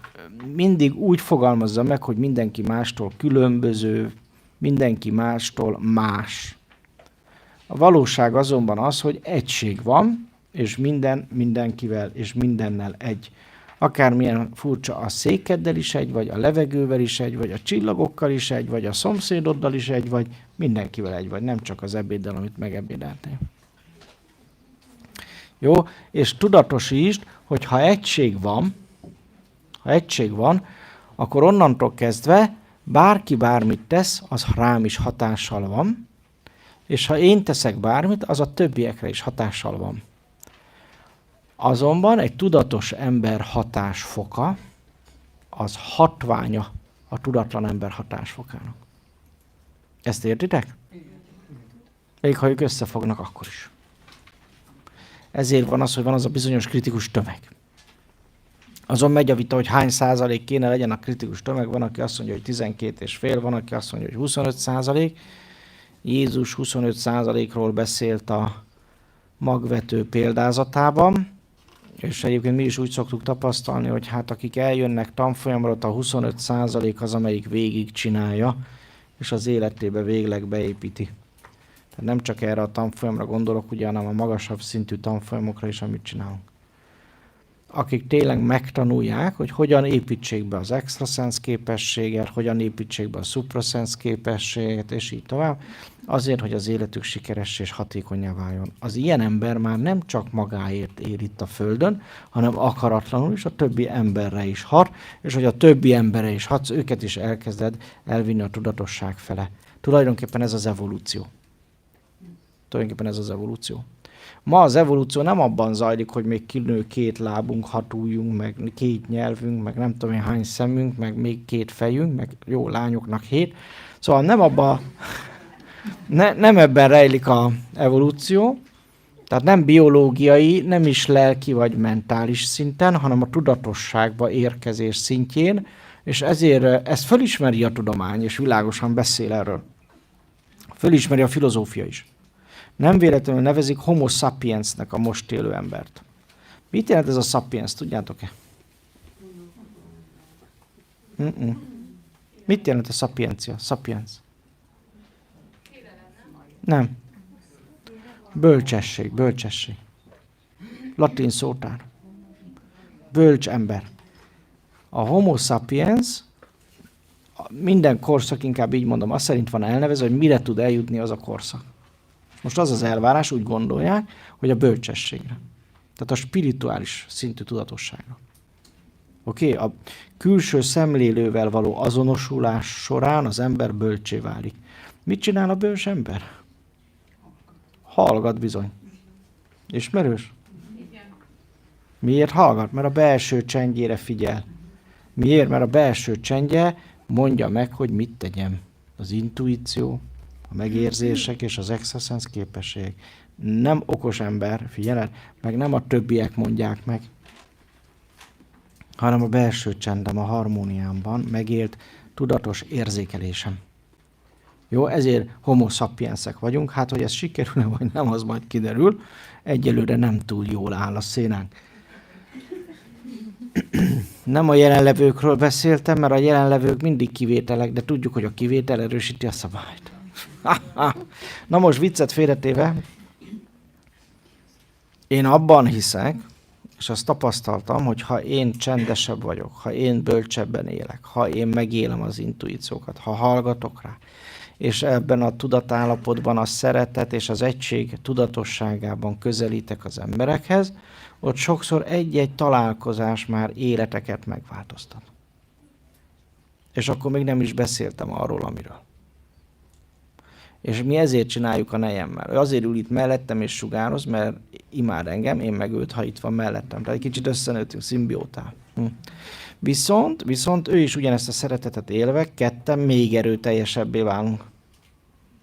mindig úgy fogalmazza meg, hogy mindenki mástól különböző, mindenki mástól más. A valóság azonban az, hogy egység van, és minden mindenkivel és mindennel egy. Akármilyen furcsa, a székeddel is egy, vagy a levegővel is egy, vagy a csillagokkal is egy, vagy a szomszédoddal is egy, vagy mindenkivel egy, vagy nem csak az ebéddel, amit megebédeltél. Jó? És tudatosítsd, hogy ha egység van, akkor onnantól kezdve bárki bármit tesz, az rám is hatással van, és ha én teszek bármit, az a többiekre is hatással van. Azonban egy tudatos ember hatásfoka, az hatványa a tudatlan ember hatásfokának. Ezt értitek? Még ha ők összefognak, akkor is. Ezért van az, hogy van az a bizonyos kritikus tömeg. Azon megy a vita, hogy hány százalék kéne legyen a kritikus tömeg. Van, aki azt mondja, hogy 12,5, van, aki azt mondja, hogy 25%. Jézus 25%-ról beszélt a magvető példázatában. És egyébként mi is úgy szoktuk tapasztalni, hogy hát akik eljönnek tanfolyamra, ott a 25% az, amelyik végig csinálja, és az életébe végleg beépíti. Tehát nem csak erre a tanfolyamra gondolok, ugye, hanem a magasabb szintű tanfolyamokra is, amit csinálunk. Akik tényleg megtanulják, hogy hogyan építsék be az extrasens képességet, hogyan építsék be a suprasens képességet, és így tovább, azért, hogy az életük sikeres és hatékonyá váljon. Az ilyen ember már nem csak magáért él itt a Földön, hanem akaratlanul is a többi emberre is hat, és hogy a többi emberre is hatsz, őket is elkezded elvinni a tudatosság fele. Tulajdonképpen ez az evolúció. Ma az evolúció nem abban zajlik, hogy még kinő 2 lábunk, 6 ujjunk, meg 2 nyelvünk, meg nem tudom én hány szemünk, meg még 2 fejünk, meg jó, lányoknak 7. Szóval nem ebben rejlik az evolúció, tehát nem biológiai, nem is lelki vagy mentális szinten, hanem a tudatosságba érkezés szintjén, és ezért ezt fölismeri a tudomány, és világosan beszél erről. Fölismeri a filozófia is. Nem véletlenül nevezik homo sapiensnek a most élő embert. Mit jelent ez a sapiens, tudjátok-e? Mit jelent a sapiencia? Sapiens. Nem. Bölcsesség. Latin szótár. Bölcs ember. A homo sapiens, minden korszak, inkább így mondom, azt szerint van elnevezve, hogy mire tud eljutni az a korszak. Most az az elvárás, úgy gondolják, hogy a bölcsességre. Tehát a spirituális szintű tudatosságra. Oké? A külső szemlélővel való azonosulás során az ember bölcsé válik. Mit csinál a bölcs ember? Hallgat bizony. Ismerős? Igen. Miért hallgat? Mert a belső csendjére figyel. Miért? Mert a belső csendje mondja meg, hogy mit tegyem. Az intuíció, a megérzések és az extrasens képesség. Nem okos ember, figyeled, meg nem a többiek mondják meg, hanem a belső csendem, a harmóniámban megélt tudatos érzékelésem. Jó, ezért homo sapiensek vagyunk, hát hogy ez sikerül-e vagy nem, az majd kiderül. Egyelőre nem túl jól áll a szénánk. Nem a jelenlevőkről beszéltem, mert a jelenlevők mindig kivételek, de tudjuk, hogy a kivétel erősíti a szabályt. Na most viccet félretéve, én abban hiszek, és azt tapasztaltam, hogy ha én csendesebb vagyok, ha én bölcsebben élek, ha én megélem az intuíciókat, ha hallgatok rá, és ebben a tudatállapotban a szeretet és az egység tudatosságában közelítek az emberekhez, ott sokszor egy-egy találkozás már életeket megváltoztat. És akkor még nem is beszéltem arról, amiről. És mi ezért csináljuk a nejemmel. Ő azért ül itt mellettem és sugároz, mert imád engem, én meg őt, ha itt van mellettem. Tehát egy kicsit összenőttünk, szimbiótál. Viszont ő is ugyanezt a szeretetet élve, ketten még erőteljesebbé válunk.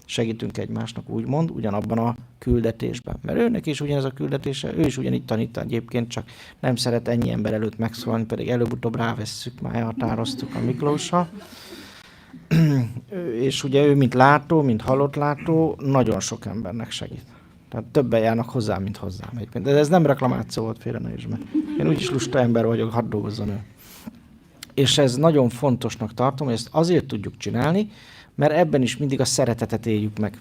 Segítünk egymásnak, úgymond, ugyanabban a küldetésben. Mert őnek is ugyanez a küldetése, ő is ugyanígy tanít egyébként, csak nem szeret ennyi ember előtt megszólalni, pedig előbb-utóbb rávesszük, már elhatároztuk a Miklóssal. És ugye ő, mint látó, mint halott látó, nagyon sok embernek segít. Tehát többen járnak hozzá, mint hozzám egyébként. De ez nem reklamáció volt, félre ne értsd meg. Én úgyis lusta ember vagyok, hadd dolgozzon ő. És ez nagyon fontosnak tartom, hogy ezt azért tudjuk csinálni, mert ebben is mindig a szeretetet éljük meg.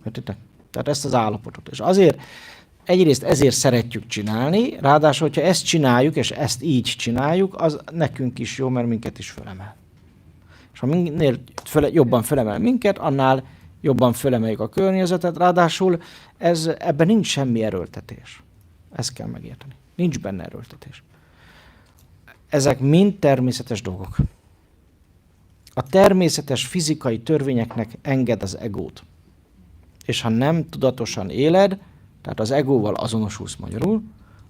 Értitek? Tehát ezt az állapotot. És azért, egyrészt ezért szeretjük csinálni, ráadásul, hogyha ezt csináljuk, és ezt így csináljuk, az nekünk is jó, mert minket is fölemel. És ha minél jobban fölemel minket, annál jobban fölemeljük a környezetet, ráadásul ebben nincs semmi erőltetés. Ezt kell megérteni. Nincs benne erőltetés. Ezek mind természetes dolgok. A természetes fizikai törvényeknek enged az egót. És ha nem tudatosan éled, tehát az egóval azonosulsz magyarul,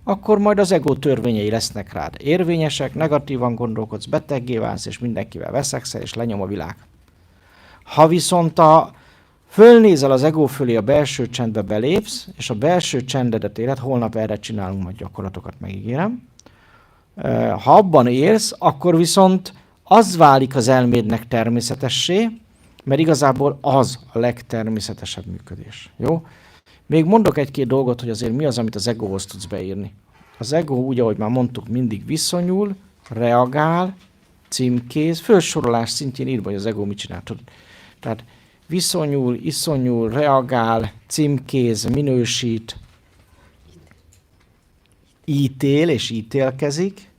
akkor majd az ego törvényei lesznek rád érvényesek, negatívan gondolkodsz, beteggé válsz, és mindenkivel veszekszel, és lenyom a világ. Ha viszont fölnézel az ego fölé, a belső csendbe belépsz, és a belső csendedet éled, holnap erre csinálunk majd gyakorlatokat, megígérem. Ha abban élsz, akkor viszont az válik az elmédnek természetessé, mert igazából az a legtermészetesebb működés. Jó? Még mondok egy-két dolgot, hogy azért mi az, amit az egóhoz tudsz beírni. Az ego, úgy, ahogy már mondtuk, mindig viszonyul, reagál, címkéz, felsorolás szintjén írva, hogy az ego mit csinál. Tehát viszonyul, iszonyul, reagál, címkéz, minősít, ítél és ítélkezik,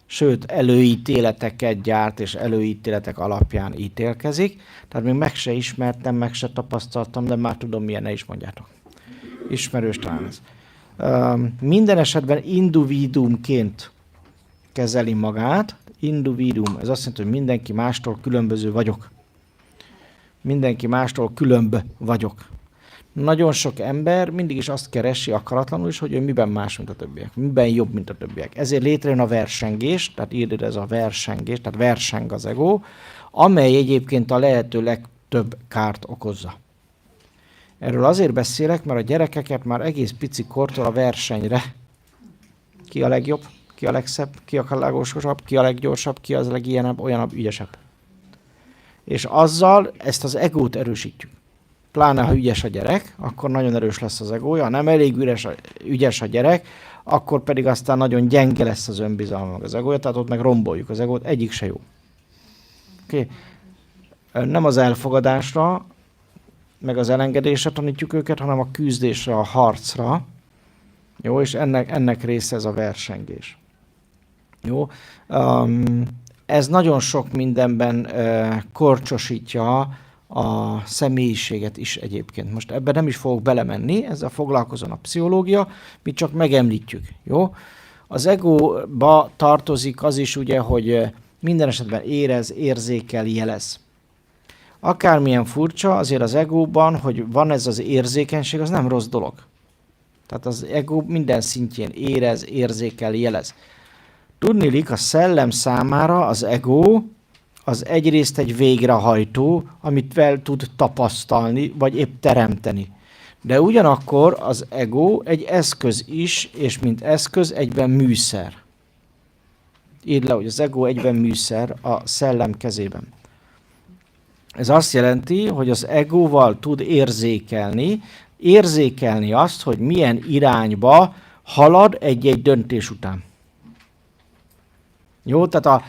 sőt, előítéleteket gyárt, és előítéletek alapján ítélkezik. Tehát még meg se ismertem, meg se tapasztaltam, de már tudom, milyen, ne is mondjátok. Ismerős talán ez. Minden esetben individuumként kezeli magát. Individuum, ez azt jelenti, hogy mindenki mástól különböző vagyok. Mindenki mástól különb vagyok. Nagyon sok ember mindig is azt keresi akaratlanul is, hogy ő miben más, mint a többiek. Miben jobb, mint a többiek. Ezért létrejön a versengés, tehát írd ez a versengés, tehát verseng az ego, amely egyébként a lehető legtöbb kárt okozza. Erről azért beszélek, mert a gyerekeket már egész pici kortól a versenyre. Ki a legjobb, ki a legszebb, ki a legokosabb, ki a leggyorsabb, ki az legilyenebb, olyanabb, ügyesebb. És azzal ezt az egót erősítjük. Pláne, ha ügyes a gyerek, akkor nagyon erős lesz az egója. Ha nem elég ügyes a gyerek, akkor pedig aztán nagyon gyenge lesz az önbizalma meg az egója, tehát ott meg romboljuk az egót, egyik se jó. Okay. Nem az elfogadásra, meg az elengedésre tanítjuk őket, hanem a küzdésre, a harcra. Jó, és ennek része ez a versengés. Jó. Ez nagyon sok mindenben korcsosítja a személyiséget is egyébként. Most ebben nem is fogok belemenni, ezzel foglalkozom a pszichológia, mi csak megemlítjük. Jó? Az egóba tartozik az is ugye, hogy minden esetben érez, érzékel, jelez. Akármilyen furcsa, azért az egóban, hogy van ez az érzékenység, az nem rossz dolog. Tehát az ego minden szintjén érez, érzékel, jelez. Tudniillik, a szellem számára az ego az egyrészt egy végrehajtó, amit vel tud tapasztalni, vagy épp teremteni. De ugyanakkor az ego egy eszköz is, és mint eszköz egyben műszer. Írd le, hogy az ego egyben műszer a szellem kezében. Ez azt jelenti, hogy az egóval tud érzékelni azt, hogy milyen irányba halad egy-egy döntés után. Jó, tehát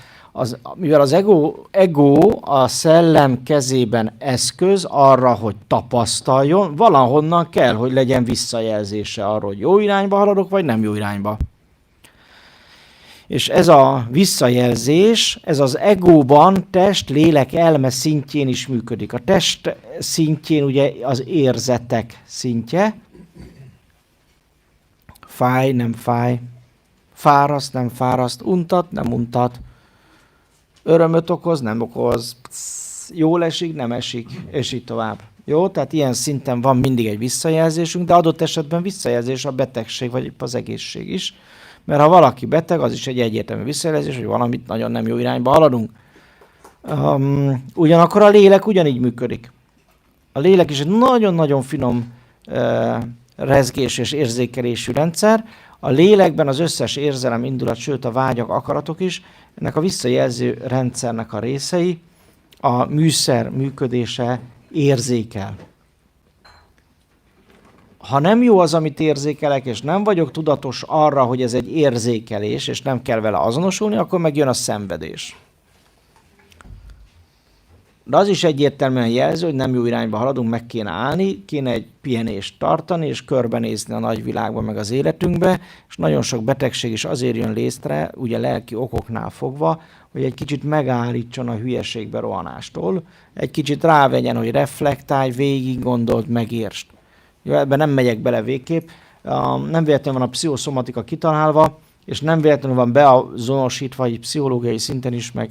mivel az ego a szellem kezében eszköz arra, hogy tapasztaljon, valahonnan kell, hogy legyen visszajelzése arról, hogy jó irányba haladok, vagy nem jó irányba. És ez a visszajelzés, ez az egóban test, lélek, elme szintjén is működik. A test szintjén ugye az érzetek szintje. Fáj, nem fáj. Fáraszt, nem fáraszt. Untat, nem untat. Örömöt okoz, nem okoz. Jól esik, nem esik. És így tovább. Jó, tehát ilyen szinten van mindig egy visszajelzésünk, de adott esetben visszajelzés a betegség, vagy az egészség is. Mert ha valaki beteg, az is egy egyértelmű visszajelzés, hogy valamit nagyon nem jó irányba haladunk. Ugyanakkor a lélek ugyanígy működik. A lélek is egy nagyon-nagyon finom rezgés és érzékelésű rendszer. A lélekben az összes érzelem, indulat, sőt a vágyak, akaratok is, ennek a visszajelző rendszernek a részei, a műszer működése érzékel. Ha nem jó az, amit érzékelek, és nem vagyok tudatos arra, hogy ez egy érzékelés, és nem kell vele azonosulni, akkor megjön a szenvedés. De az is egyértelműen jelző, hogy nem jó irányba haladunk, meg kéne állni, kéne egy pihenést tartani, és körbenézni a nagyvilágba, meg az életünkbe, és nagyon sok betegség is azért jön létre, ugye lelki okoknál fogva, hogy egy kicsit megállítson a hülyeségbe rohanástól, egy kicsit rávegyen, hogy reflektálj, végig gondold, megértsd. Jó, ebben nem megyek bele végképp. Nem véletlenül van a pszichoszomatika kitalálva, és nem véletlenül van beazonosítva egy pszichológiai szinten is, meg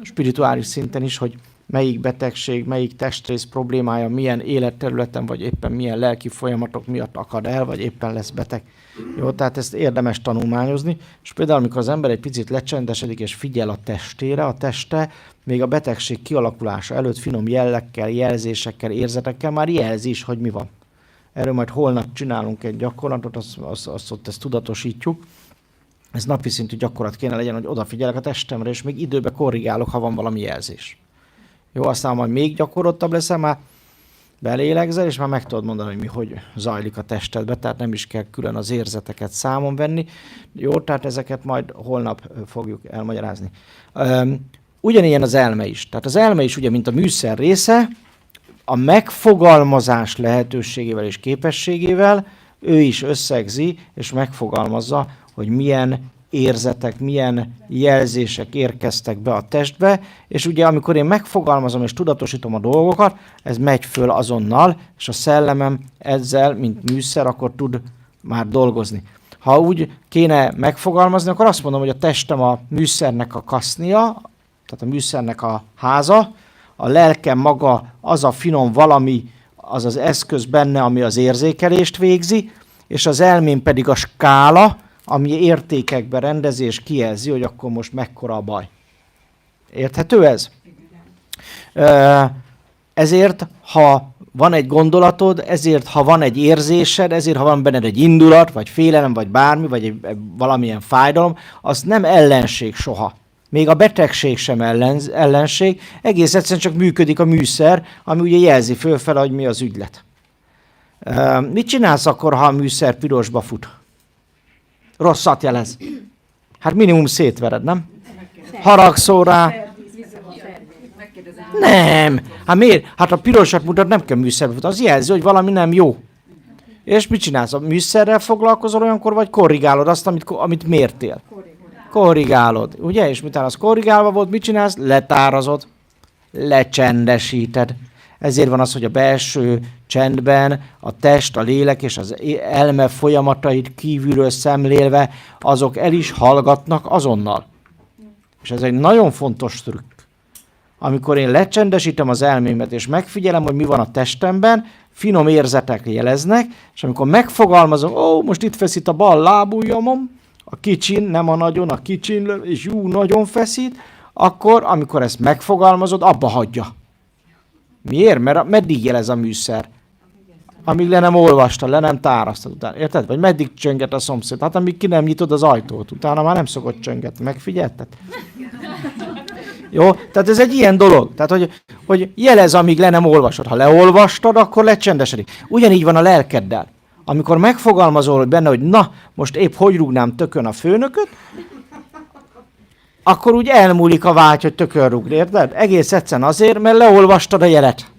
spirituális szinten is, hogy melyik betegség, melyik testrész problémája, milyen életterületen, vagy éppen milyen lelki folyamatok miatt akad el, vagy éppen lesz beteg. Jó, tehát ezt érdemes tanulmányozni. És például, amikor az ember egy picit lecsendesedik, és figyel a testére, a teste még a betegség kialakulása előtt finom jellekkel, jelzésekkel, érzetekkel már jelzi is, hogy mi van. Erről majd holnap csinálunk egy gyakorlatot, azt ezt tudatosítjuk. Ez napi szintű gyakorlat kéne legyen, hogy odafigyelek a testemre, és még időben korrigálok, ha van valami jelzés. Jó, aztán majd még gyakorlottabb leszel, már belélegzel, és már meg tudod mondani, hogy hogy zajlik a testedbe, tehát nem is kell külön az érzeteket számon venni. Jó, tehát ezeket majd holnap fogjuk elmagyarázni. Ugyanilyen az elme is. Tehát az elme is ugye, mint a műszer része, a megfogalmazás lehetőségével és képességével ő is összegzi és megfogalmazza, hogy milyen érzetek, milyen jelzések érkeztek be a testbe, és ugye amikor én megfogalmazom és tudatosítom a dolgokat, ez megy föl azonnal, és a szellemem ezzel, mint műszer, akkor tud már dolgozni. Ha úgy kéne megfogalmazni, akkor azt mondom, hogy a testem a műszernek a kasznia, tehát a műszernek a háza, a lelkem maga az a finom valami, az az eszköz benne, ami az érzékelést végzi, és az elmém pedig a skála, ami értékekbe rendezi és kijelzi, hogy akkor most mekkora a baj. Érthető ez? Ezért, ha van egy gondolatod, ezért, ha van egy érzésed, ezért, ha van benned egy indulat, vagy félelem, vagy bármi, vagy valamilyen fájdalom, az nem ellenség soha. Még a betegség sem ellenség, egész egyszerűen csak működik a műszer, ami ugye jelzi fölfele, hogy mi az ügylet. Mit csinálsz akkor, ha a műszer pirosba fut? Rosszat jelez. Hát minimum szétvered, nem? Haragszol rá. Nem. Hát miért? Hát a pirosat mutat, nem kell műszerbe futni. Az jelzi, hogy valami nem jó. És mit csinálsz? A műszerrel foglalkozol olyankor, vagy korrigálod azt, amit mértél? Korrigálod. Ugye? És miután az korrigálva volt, mit csinálsz? Letárazod. Lecsendesíted. Ezért van az, hogy a belső csendben a test, a lélek és az elme folyamatait kívülről szemlélve, azok el is hallgatnak azonnal. És ez egy nagyon fontos trükk. Amikor én lecsendesítem az elmémet, és megfigyelem, hogy mi van a testemben, finom érzetek jeleznek, és amikor megfogalmazom, most itt feszít a bal lábujjamom, a kicsin, nem a nagyon, a kicsin, és nagyon feszít, akkor, amikor ezt megfogalmazod, abba hagyja. Miért? Mert meddig jelez a műszer? Amíg le nem olvastad, le nem tárasztad utána. Érted? Vagy meddig csönget a szomszéd? Hát amíg ki nem nyitod az ajtót, utána már nem szokott csöngetni. Megfigyelted? Jó? Tehát ez egy ilyen dolog. Tehát, hogy jelez, amíg le nem olvasod. Ha leolvastad, akkor lecsendesedik. Ugyanígy van a lelkeddel. Amikor megfogalmazol benne, hogy na, most épp hogy rúgnám tökön a főnököt, akkor úgy elmúlik a vágy, hogy tökön rúgd, érted? Egész egyszerűen azért, mert leolvastad a jelet.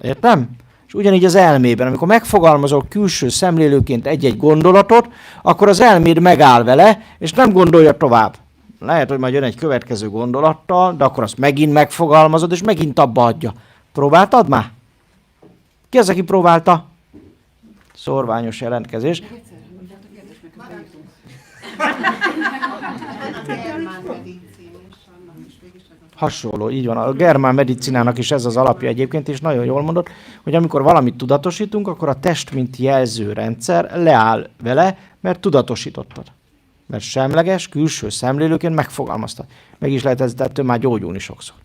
Értem? És ugyanígy az elmében, amikor megfogalmazol külső szemlélőként egy-egy gondolatot, akkor az elméd megáll vele, és nem gondolja tovább. Lehet, hogy majd jön egy következő gondolattal, de akkor azt megint megfogalmazod, és megint abba adja. Próbáltad már? Ki az, aki próbálta? Szorványos jelentkezés. Hasonló, így van. A germán medicinának is ez az alapja egyébként, és nagyon jól mondod, hogy amikor valamit tudatosítunk, akkor a test, mint jelzőrendszer leáll vele, mert tudatosítottad. Mert semleges, külső szemlélőként megfogalmaztad. Meg is lehet ettől már gyógyulni sokszor.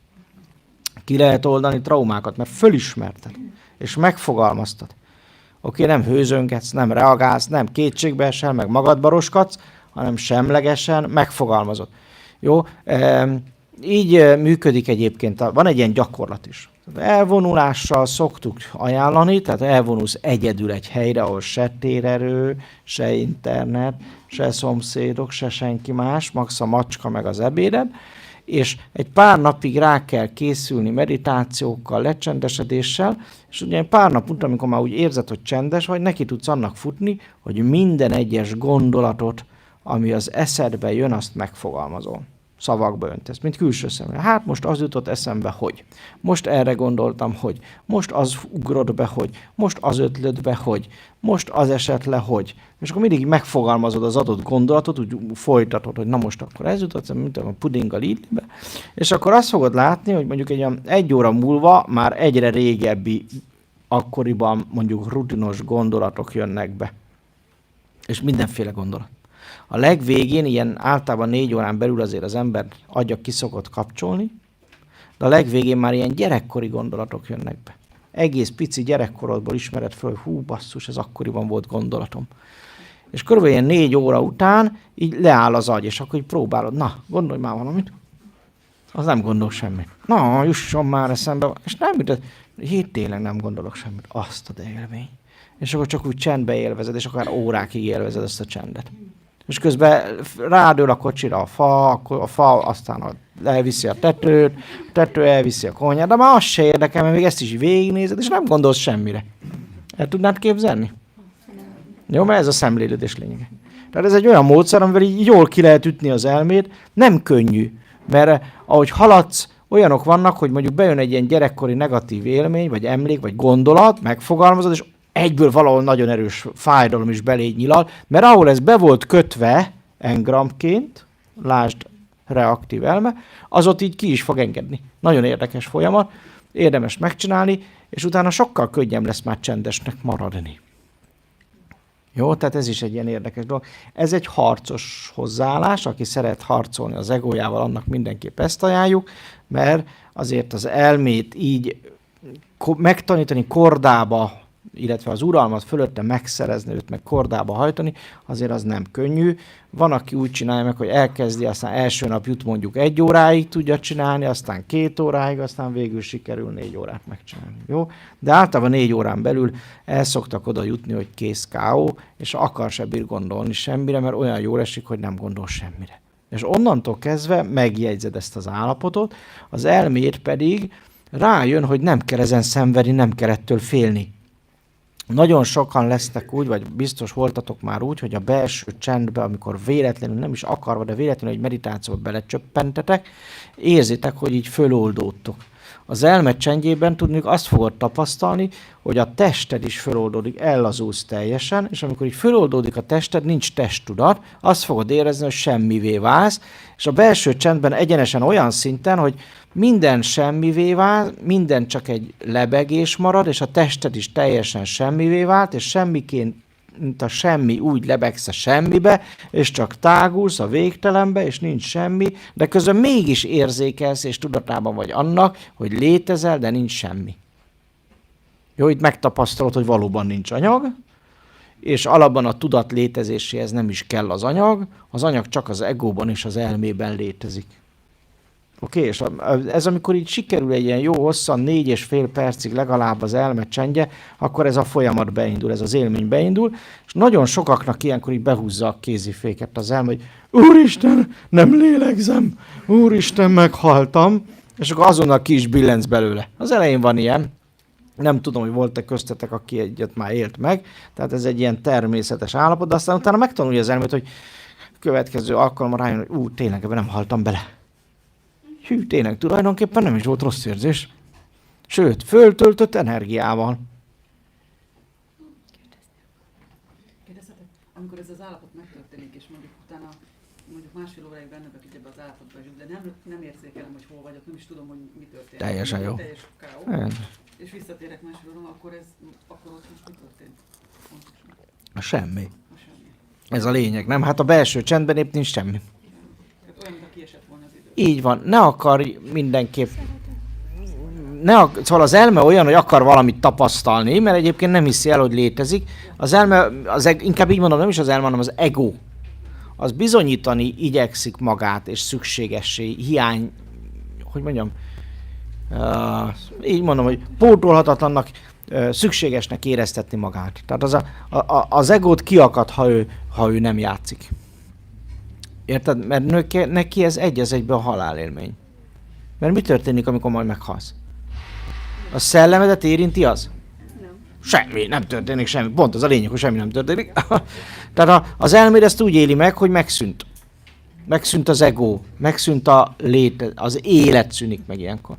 Ki lehet oldani traumákat, mert fölismerted, és megfogalmaztad. Oké, nem hőzöngetsz, nem reagálsz, nem kétségbe esel, meg magadba roskadsz, hanem semlegesen megfogalmazod. Jó? Így működik egyébként, van egy ilyen gyakorlat is. Elvonulással szoktuk ajánlani, tehát elvonulsz egyedül egy helyre, ahol se térerő, se internet, se szomszédok, se senki más, max a macska meg az ebéded, és egy pár napig rá kell készülni meditációkkal, lecsendesedéssel, és ugye pár nap után, amikor már úgy érzed, hogy csendes vagy, neki tudsz annak futni, hogy minden egyes gondolatot, ami az eszedbe jön, azt megfogalmazol. Szavakba öntesz, mint külső szemre. Hát most az jutott eszembe, hogy. Most erre gondoltam, hogy. Most az ugrott be, hogy. Most az ötlött be, hogy. Most az esett le, hogy. És akkor mindig megfogalmazod az adott gondolatot, úgy folytatod, hogy na most akkor ez jutott, mint a puding a Lidlbe. És akkor azt fogod látni, hogy mondjuk egy óra múlva már egyre régebbi, akkoriban mondjuk rutinos gondolatok jönnek be. És mindenféle gondolat. A legvégén, ilyen általában 4 órán belül azért az ember agya ki szokott kapcsolni, de a legvégén már ilyen gyerekkori gondolatok jönnek be. Egész pici gyerekkorodból ismered föl, hú basszus, ez akkoriban volt gondolatom. És körülbelül ilyen 4 óra után így leáll az agy, és akkor így próbálod, na, gondolj már valamit. Az nem gondol semmit. Na, jusson már eszembe. És nem, Hét tényleg nem gondolok semmit. Azt a élmény. És akkor csak úgy csendbe élvezed, és akár órákig élvezed ezt a csendet. És közben rádől a kocsira a fa, akkor a fa aztán elviszi a tetőt, a tető elviszi a konyhát, de már az se érdekel, mert még ezt is végignézed, és nem gondolsz semmire. El tudnád képzelni? Jó, mert ez a szemlélődés lényege. Tehát ez egy olyan módszer, amivel így jól ki lehet ütni az elmét, nem könnyű, mert ahogy haladsz, olyanok vannak, hogy mondjuk bejön egy ilyen gyerekkori negatív élmény, vagy emlék, vagy gondolat, megfogalmazod, és egyből valahol nagyon erős fájdalom is beléd nyilal, mert ahol ez be volt kötve engramként, lásd reaktív elme, az ott így ki is fog engedni. Nagyon érdekes folyamat, érdemes megcsinálni, és utána sokkal könnyebb lesz már csendesnek maradni. Jó, tehát ez is egy ilyen érdekes dolog. Ez egy harcos hozzáállás, aki szeret harcolni az egójával, annak mindenképp ezt ajánljuk, mert azért az elmét így megtanítani kordába, illetve az uralmat fölötte megszerezni, őt meg kordába hajtani, azért az nem könnyű. Van, aki úgy csinálja meg, hogy elkezdi, aztán első nap jut mondjuk 1 óráig tudja csinálni, aztán 2 óráig, aztán végül sikerül 4 órát megcsinálni. Jó? De általában 4 órán belül el szoktak oda jutni, hogy kész K.O., és akar se bír gondolni semmire, mert olyan jól esik, hogy nem gondol semmire. És onnantól kezdve megjegyzed ezt az állapotot, az elméd pedig rájön, hogy nem kell ezen szenvedni, nem kell ettől félni. Nagyon sokan lesznek úgy, vagy biztos voltatok már úgy, hogy a belső csendbe, amikor véletlenül, nem is akarva, de véletlenül egy meditációba belecsöppentetek, érzitek, hogy így föloldódtok. Az elme csendjében tudnék azt fogod tapasztalni, hogy a tested is föloldódik, ellazulsz teljesen, és amikor így föloldódik a tested, nincs testtudat, azt fogod érezni, hogy semmivé válsz, és a belső csendben egyenesen olyan szinten, hogy minden semmivé vált, minden csak egy lebegés marad, és a tested is teljesen semmivé vált, és semmiként, mint a semmi, úgy lebegsz a semmibe, és csak tágulsz a végtelenbe, és nincs semmi, de közben mégis érzékelsz, és tudatában vagy annak, hogy létezel, de nincs semmi. Jó, itt megtapasztalod, hogy valóban nincs anyag, és alapban a tudat létezéséhez nem is kell az anyag csak az egóban és az elmében létezik. Oké, és ez amikor így sikerül egy ilyen jó hosszan, 4,5 percig legalább az elme csendje, akkor ez a folyamat beindul, ez az élmény beindul, és nagyon sokaknak ilyenkor így behúzza a kéziféket az elme, hogy Úristen, nem lélegzem, Úristen, meghaltam, és akkor azonnal ki is billenc belőle. Az elején van ilyen, nem tudom, hogy volt-e köztetek, aki egyet már élt meg, tehát ez egy ilyen természetes állapot, de aztán utána megtanulja az elmét, hogy következő alkalommal rájön, hogy tényleg ebben nem haltam bele. Hű, tényleg, tulajdonképpen nem is volt rossz érzés. Sőt, föltöltött energiával. Kérdezhetek, amikor ez az állapot megtörténik, és mondjuk másfél óráig benne vagyok ebbe az állapotba, de nem érzékelem, hogy hol vagyok, nem is tudom, hogy mi történt. Teljesen jó. Teljes káó. És visszatérek másfél óra, akkor ott most mi történt? Semmi. Ez a lényeg, nem? Hát a belső csendben épp nincs semmi. Olyan, mintha kiesett volna az idő. Így van, ne akarj mindenképp. Szóval az elme olyan, hogy akar valamit tapasztalni, mert egyébként nem hiszi el, hogy létezik. Az elme, inkább így mondom, nem is az elme, hanem az ego. Az bizonyítani igyekszik magát, és szükségessé, így mondom, hogy pótolhatatlannak, szükségesnek éreztetni magát. Tehát az egót kiakad, ha ő nem játszik. Érted? Mert neki ez egy az egyben a halálélmény. Mert mi történik, amikor majd meghalsz? A szellemedet érinti az? Nem. Semmi, nem történik semmi. Pont az a lényeg, hogy semmi nem történik. Tehát az elméd ezt úgy éli meg, hogy megszűnt. Megszűnt az ego, megszűnt az élet szűnik meg ilyenkor.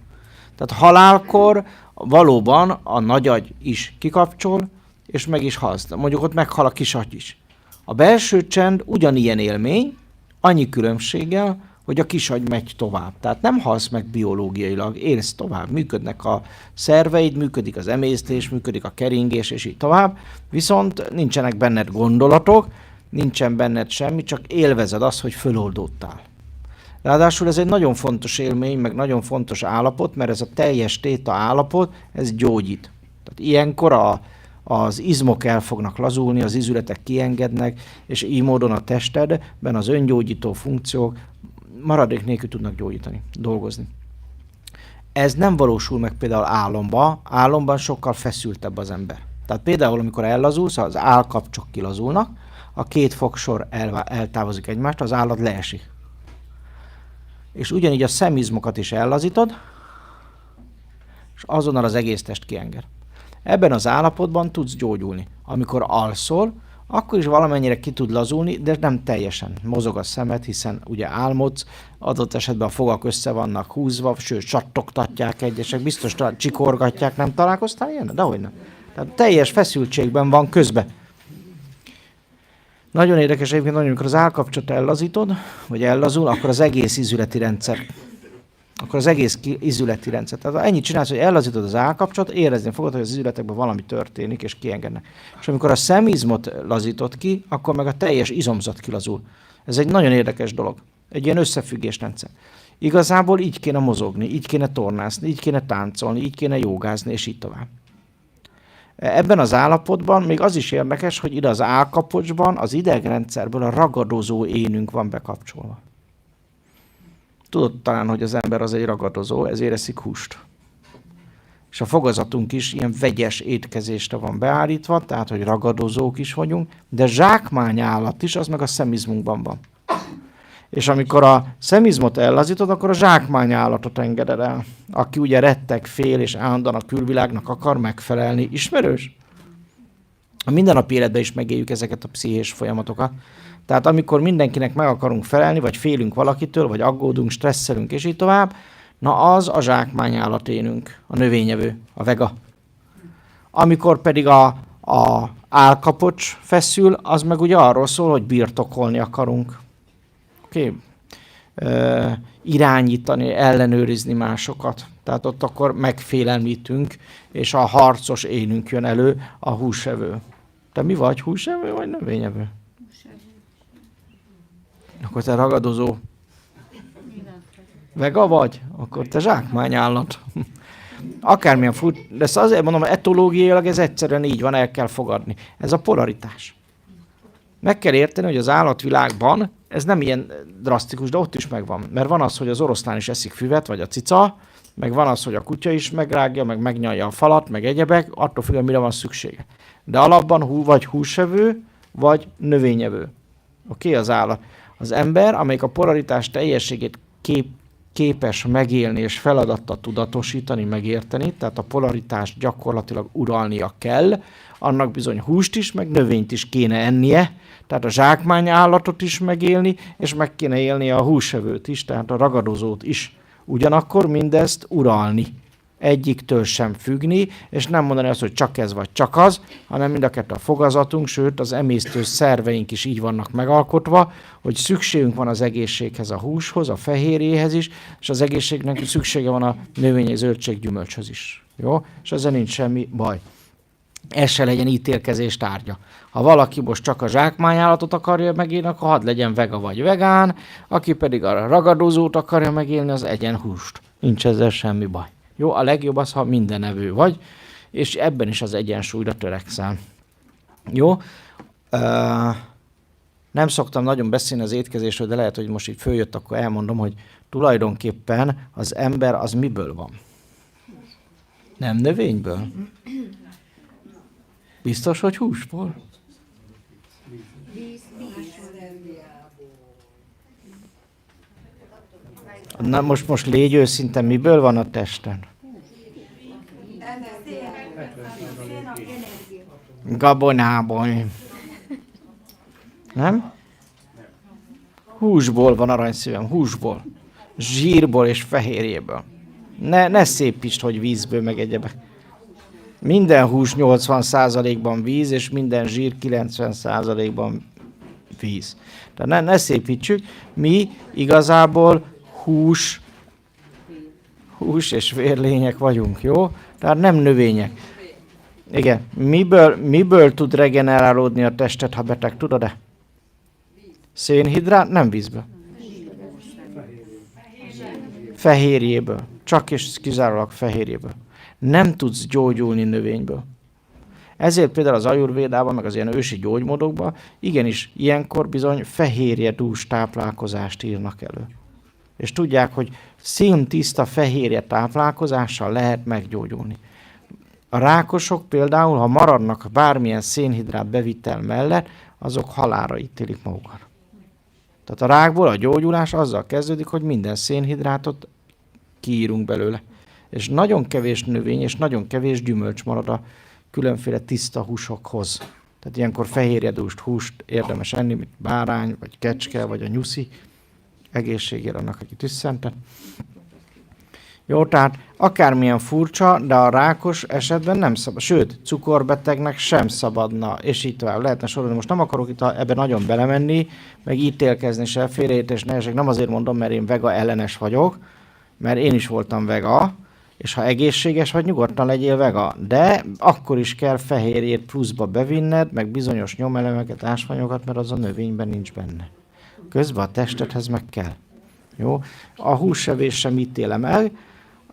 Tehát halálkor valóban a nagyagy is kikapcsol, és meg is halsz. Mondjuk ott meghal a kisagy is. A belső csend ugyanilyen élmény, annyi különbséggel, hogy a kisagy megy tovább. Tehát nem halsz meg biológiailag, élsz tovább. Működnek a szerveid, működik az emésztés, működik a keringés, és így tovább. Viszont nincsenek benned gondolatok, nincsen benned semmi, csak élvezed azt, hogy föloldódtál. Ráadásul ez egy nagyon fontos élmény, meg nagyon fontos állapot, mert ez a teljes téta állapot, ez gyógyít. Tehát ilyenkor az izmok el fognak lazulni, az izületek kiengednek, és így módon a testedben az öngyógyító funkciók maradék nélkül tudnak gyógyítani, dolgozni. Ez nem valósul meg például álomban. Álomban sokkal feszültebb az ember. Tehát például, amikor ellazulsz, az állkapcsok kilazulnak, a két fogsor eltávozik egymást, az állat leesik. És ugyanígy a szemizmokat is ellazítod, és azonnal az egész test kienged. Ebben az állapotban tudsz gyógyulni. Amikor alszol, akkor is valamennyire ki tud lazulni, de nem teljesen. Mozog a szemed, hiszen ugye álmodsz, adott esetben a fogak össze vannak húzva, sőt, csattogtatják egyesek, biztos csikorgatják, nem találkoztál ilyen? Dehogy nem. Tehát teljes feszültségben van közben. Nagyon érdekes egyébként, amikor az állkapcsot ellazítod, vagy ellazul, akkor az egész izületi rendszer. Tehát ennyit csinálsz, hogy ellazítod az állkapcsot, érezni fogod, hogy az izületekben valami történik, és kiengednek. És amikor a szemizmot lazítod ki, akkor meg a teljes izomzat kilazul. Ez egy nagyon érdekes dolog. Egy ilyen összefüggésrendszer. Igazából így kéne mozogni, így kéne tornászni, így kéne táncolni, így kéne jogázni, és így tovább. Ebben az állapotban még az is érdekes, hogy ide az állkapocsban, az idegrendszerből a ragadozó énünk van bekapcsolva. Tudod talán, hogy az ember az egy ragadozó, ezért eszik húst. És a fogazatunk is ilyen vegyes étkezésre van beállítva, tehát, hogy ragadozók is vagyunk, de zsákmány állat is, az meg a szemizmunkban van. És amikor a szemizmot ellazítod, akkor a zsákmány állatot engeded el, aki ugye retteg, fél és állandóan a külvilágnak akar megfelelni. Ismerős? A mindennapi életben is megéljük ezeket a pszichés folyamatokat. Tehát amikor mindenkinek meg akarunk felelni, vagy félünk valakitől, vagy aggódunk, stresszelünk, és így tovább, na az a zsákmány állaténünk, a növényevő, a vega. Amikor pedig a állkapocs feszül, az meg ugye arról szól, hogy birtokolni akarunk. Irányítani, ellenőrizni másokat. Tehát ott akkor megfélemlítünk, és a harcos énünk jön elő, a húsevő. Te mi vagy, húsevő vagy növényevő? Akkor te ragadozó. Vega vagy? Akkor te zsákmányállat. Akármilyen fut, de ezt azért mondom, hogy etológiailag ez egyszerűen így van, el kell fogadni. Ez a polaritás. Meg kell érteni, hogy az állatvilágban ez nem ilyen drasztikus, de ott is megvan. Mert van az, hogy az oroszlán is eszik füvet, vagy a cica, meg van az, hogy a kutya is megrágja, meg megnyalja a falat, meg egyebek, attól függően mire van szüksége. De alapban vagy húsevő, vagy növényevő. Oké, az állat. Az ember, amelyik a polaritás teljességét képes megélni és feladatta tudatosítani, megérteni, tehát a polaritást gyakorlatilag uralnia kell, annak bizony húst is, meg növényt is kéne ennie, tehát a zsákmány állatot is megélni, és meg kéne élnie a húsevőt is, tehát a ragadozót is. Ugyanakkor mindezt uralni. Egyiktől sem függni, és nem mondani azt, hogy csak ez vagy csak az, hanem mind a kettő a fogazatunk, sőt az emésztő szerveink is így vannak megalkotva, hogy szükségünk van az egészséghez, a húshoz, a fehérjéhez is, és az egészségnek szüksége van a növényi zöldség gyümölcshöz is. Jó? És ezzel nincs semmi baj. Ez se legyen ítélkezés tárgya. Ha valaki most csak a zsákmányállatot akarja megélni, akkor hadd legyen vega vagy vegán, aki pedig a ragadozót akarja megélni, az egyen húst. Nincs ezzel semmi baj. Jó, a legjobb az, ha mindenevő vagy, és ebben is az egyensúlyra törekszel. Jó? Nem szoktam nagyon beszélni az étkezésről, de lehet, hogy most így följött, akkor elmondom, hogy tulajdonképpen az ember az miből van? Nem növényből? Biztos, hogy húsból? Na most légy őszinte, miből van a testen? Gabonából. Nem? Húsból van, aranyszívem, húsból. Zsírból és fehérjéből. Ne szépítsd, hogy vízből meg egyebek. Minden hús 80%-ban víz, és minden zsír 90%-ban víz. Tehát ne szépítsük, mi igazából hús és vérlények vagyunk, jó? Tehát nem növények. Igen. Miből tud regenerálódni a testet, ha beteg, tudod-e? Szénhidrát? Nem vízből. Fehérjéből. Csak és kizárólag fehérjéből. Nem tudsz gyógyulni növényből. Ezért például az ajurvédában, meg az ilyen ősi gyógymódokban igenis ilyenkor bizony fehérjedús táplálkozást írnak elő. És tudják, hogy színtiszta fehérje táplálkozással lehet meggyógyulni. A rákosok például, ha maradnak bármilyen szénhidrát bevitel mellett, azok halálra ítélik magukat. Tehát a rákból a gyógyulás azzal kezdődik, hogy minden szénhidrátot kiírunk belőle. És nagyon kevés növény és nagyon kevés gyümölcs marad a különféle tiszta húsokhoz. Tehát ilyenkor fehérjedúst, húst érdemes enni, mint bárány, vagy kecske, vagy a nyuszi. Egészségére annak, aki tüsszentett. Jó, tehát akármilyen furcsa, de a rákos esetben nem szabad. Sőt, cukorbetegnek sem szabadna, és így tovább lehetne sorolni. Most nem akarok itt ebben nagyon belemenni, meg ítélkezni se, félreértés ne esik. Nem azért mondom, mert én vega ellenes vagyok, mert én is voltam vega, és ha egészséges vagy, nyugodtan legyél vega. De akkor is kell fehérjét pluszba bevinned, meg bizonyos nyomelemeket, ásványokat, mert az a növényben nincs benne. Közben a testedhez meg kell. Jó? A húsevés sem ítélem el,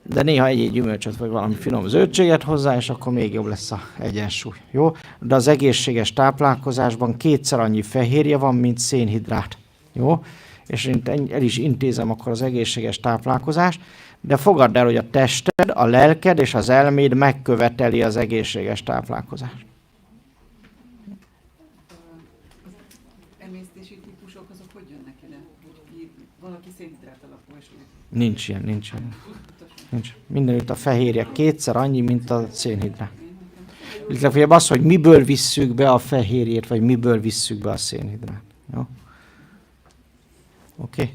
de néha egy gyümölcsöt vagy valami finom zöldséget hozzá, és akkor még jobb lesz a egyensúly. Jó? De az egészséges táplálkozásban 2-szer annyi fehérje van, mint szénhidrát. Jó? És én el is intézem akkor az egészséges táplálkozást, de fogadd el, hogy a tested, a lelked és az elméd megköveteli az egészséges táplálkozást. Emésztési típusok azok hogy jönnek ide? Valaki szénhidrát alapú, és úgy... Nincs ilyen. Nincs. Mindenütt a fehérje 2-szer annyi, mint a szénhidrát. Legfeljebb az, hogy miből visszük be a fehérjét, vagy miből visszük be a szénhidrát. Jó? Oké.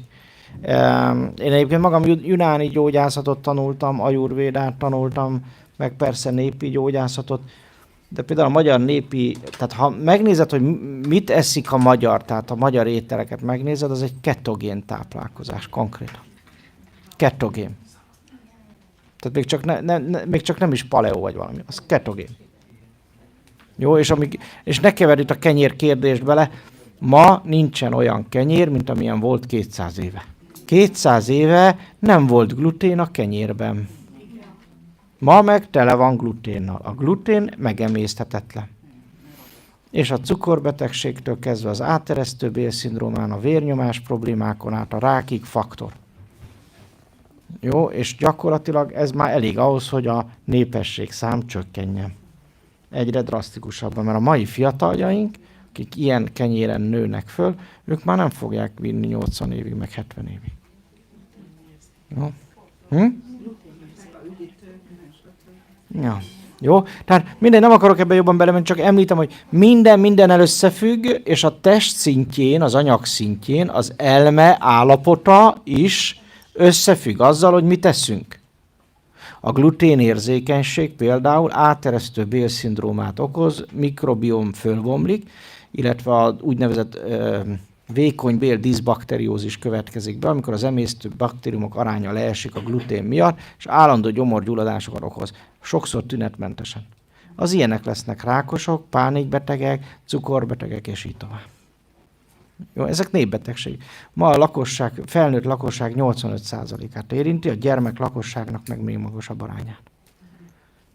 Én egyébként magam junáni gyógyászatot tanultam, ajurvédát tanultam, meg persze népi gyógyászatot, de például a magyar népi, tehát ha megnézed, hogy mit eszik a magyar, tehát a magyar ételeket megnézed, az egy ketogén táplálkozás konkrétan. Ketogén. Tehát még csak nem is paleo vagy valami, az ketogén. Jó, és ne keverj itt a kenyér kérdést bele, ma nincsen olyan kenyér, mint amilyen volt 200 éve. 200 éve nem volt glutén a kenyérben. Ma meg tele van gluténnal. A glutén megemészthetetlen. És a cukorbetegségtől kezdve az áteresztő bélszindrómán, a vérnyomás problémákon át a rákig faktor. Jó, és gyakorlatilag ez már elég ahhoz, hogy a népesség szám csökkenjen. Egyre drasztikusabban, mert a mai fiataljaink, akik ilyen kenyéren nőnek föl, ők már nem fogják vinni 80 évig, meg 70 évig. Jó? Ja. Jó? Tehát minden, nem akarok ebben jobban belemenni, csak említem, hogy mindennel összefügg, és a test szintjén, az anyag szintjén az elme állapota is összefügg azzal, hogy mit teszünk. A gluténérzékenység például áteresztő bélszindrómát okoz, mikrobiom fölbomlik, illetve a úgynevezett vékony bél diszbakteriózis következik be, amikor az emésztő baktériumok aránya leesik a glutén miatt, és állandó gyomorgyulladásokat okoz. Sokszor tünetmentesen. Az ilyenek lesznek rákosok, pánikbetegek, cukorbetegek, és így tovább. Jó, ezek népbetegség. Ma a lakosság, felnőtt lakosság 85%-át érinti, a gyermek lakosságnak meg még magasabb arányát.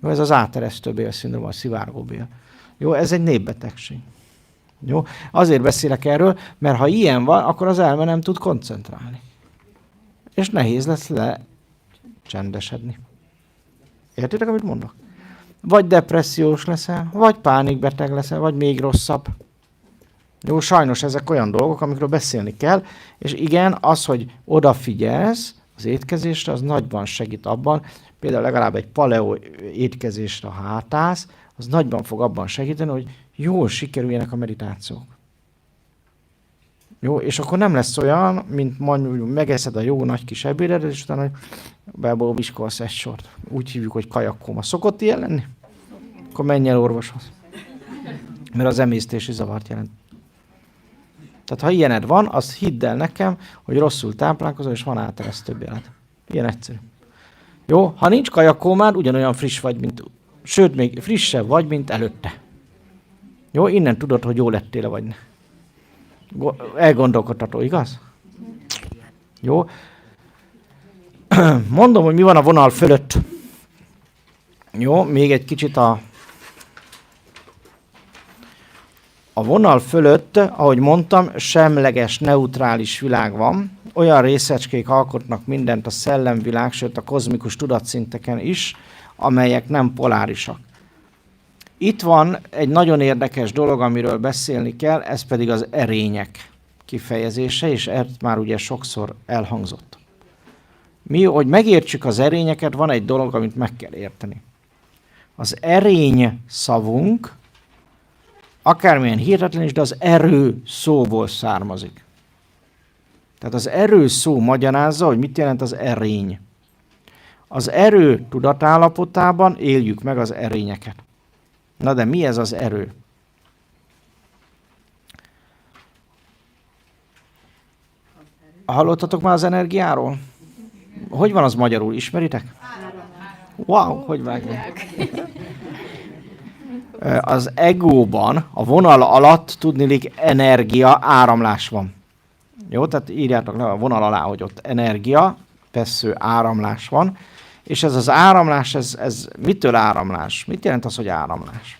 Jó, ez az áteresztő bélszindróma, a szivárgó bél. Jó, ez egy népbetegség. Jó, azért beszélek erről, mert ha ilyen van, akkor az elme nem tud koncentrálni. És nehéz lesz lecsendesedni. Értitek, amit mondok? Vagy depressziós leszel, vagy pánikbeteg leszel, vagy még rosszabb. Jó, sajnos ezek olyan dolgok, amikről beszélni kell, és igen, az, hogy odafigyelsz az étkezésre, az nagyban segít abban, például legalább egy paleo étkezésre hátálsz, az nagyban fog abban segíteni, hogy jól sikerüljenek a meditációk. Jó, és akkor nem lesz olyan, mint mondjuk megeszed a jó nagy kis ebédet, és utána, hogy belból viskolsz egy sort. Úgy hívjuk, hogy kajakkóma. Szokott ilyen lenni? Akkor menj el orvoshoz. Mert az emésztési zavart jelent. Tehát ha ilyened van, az hidd el nekem, hogy rosszul táplálkozol, és van áteresztő béled. Ilyen egyszerű. Jó, ha nincs kajakkómád, ugyanolyan friss vagy, mint, sőt, még frissebb vagy, mint előtte. Jó, innen tudod, hogy jó lettél vagy ne. Elgondolkodtató, igaz? Jó. Mondom, hogy mi van a vonal fölött. Jó, még egy kicsit A vonal fölött, ahogy mondtam, semleges, neutrális világ van. Olyan részecskék alkotnak mindent a szellemvilág, sőt a kozmikus tudatszinteken is, amelyek nem polárisak. Itt van egy nagyon érdekes dolog, amiről beszélni kell, ez pedig az erények kifejezése, és ez már ugye sokszor elhangzott. Mi, hogy megértsük az erényeket, van egy dolog, amit meg kell érteni. Az erény szavunk, akármilyen hihetetlen is, de az erő szóból származik. Tehát az erő szó magyarázza, hogy mit jelent az erény. Az erő tudatállapotában éljük meg az erényeket. Na de mi ez az erő? Hallottatok már az energiáról? Hogy van az magyarul? Ismeritek? Wow, hogy vágják? Az egóban, a vonal alatt tudniillik energia, áramlás van. Jó, tehát írjátok le a vonal alá, hogy ott energia, vesző áramlás van. És ez az áramlás, ez mitől áramlás? Mit jelent az, hogy áramlás?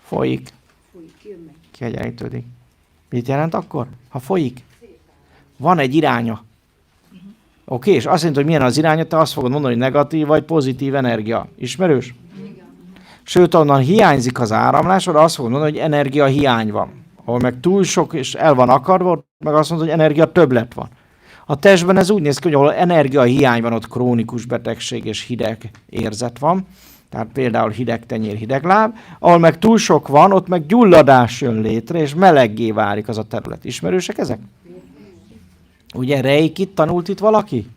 Folyik. Kiegyenlítődik. Mit jelent akkor? Ha folyik? Van egy iránya. Oké, és azt jelenti, hogy milyen az iránya, te azt fogod mondani, hogy negatív vagy pozitív energia. Ismerős? Sőt, onnan hiányzik az áramlás, oda azt fogod mondani, hogy energia hiány van. Ahol meg túl sok és el van akarva, meg azt mondod, hogy energia többlet van. A testben ez úgy néz ki, hogy ahol energia hiány van, ott krónikus betegség és hideg érzet van. Tehát például hideg tenyér, hideg láb. Ahol meg túl sok van, ott meg gyulladás jön létre, és meleggé válik az a terület. Ismerősek ezek? Ugye reikit tanult itt valaki?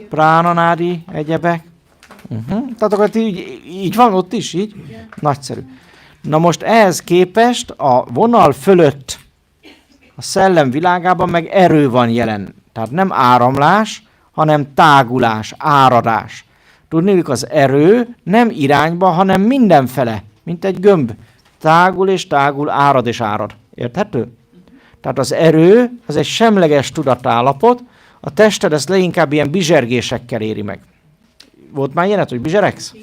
Pránanádi, egyebek? Tehát akkor így van ott is, így? Nagyszerű. Na most ehhez képest a vonal fölött a szellem világában meg erő van jelen. Tehát nem áramlás, hanem tágulás, áradás. Tudnélik, az erő nem irányba, hanem mindenfele, mint egy gömb. Tágul és tágul, árad és árad. Érthető? Tehát az erő, az egy semleges tudatállapot, a tested ezt leginkább ilyen bizsergésekkel éri meg. Volt már ilyenet, hogy bizseregsz?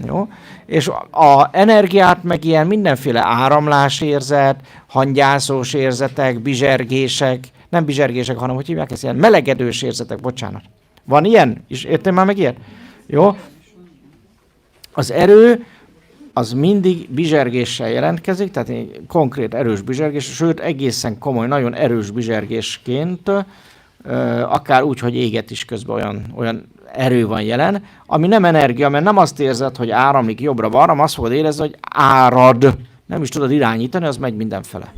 Jó. És a energiát meg ilyen mindenféle áramlásérzet, hangyászós érzetek, bizsergések, nem bizsergések, hanem hogy hívják ezt, ilyen melegedős érzetek, bocsánat. Van ilyen? És értél már meg ilyet? Jó. Az erő az mindig bizsergéssel jelentkezik, tehát egy konkrét erős bizsergés, sőt egészen komoly, nagyon erős bizsergésként, akár úgy, hogy éget is közben olyan erő van jelen, ami nem energia, mert nem azt érzed, hogy áramlik jobbra-balra, hanem azt fogod érezni, hogy árad. Nem is tudod irányítani, az megy mindenfele.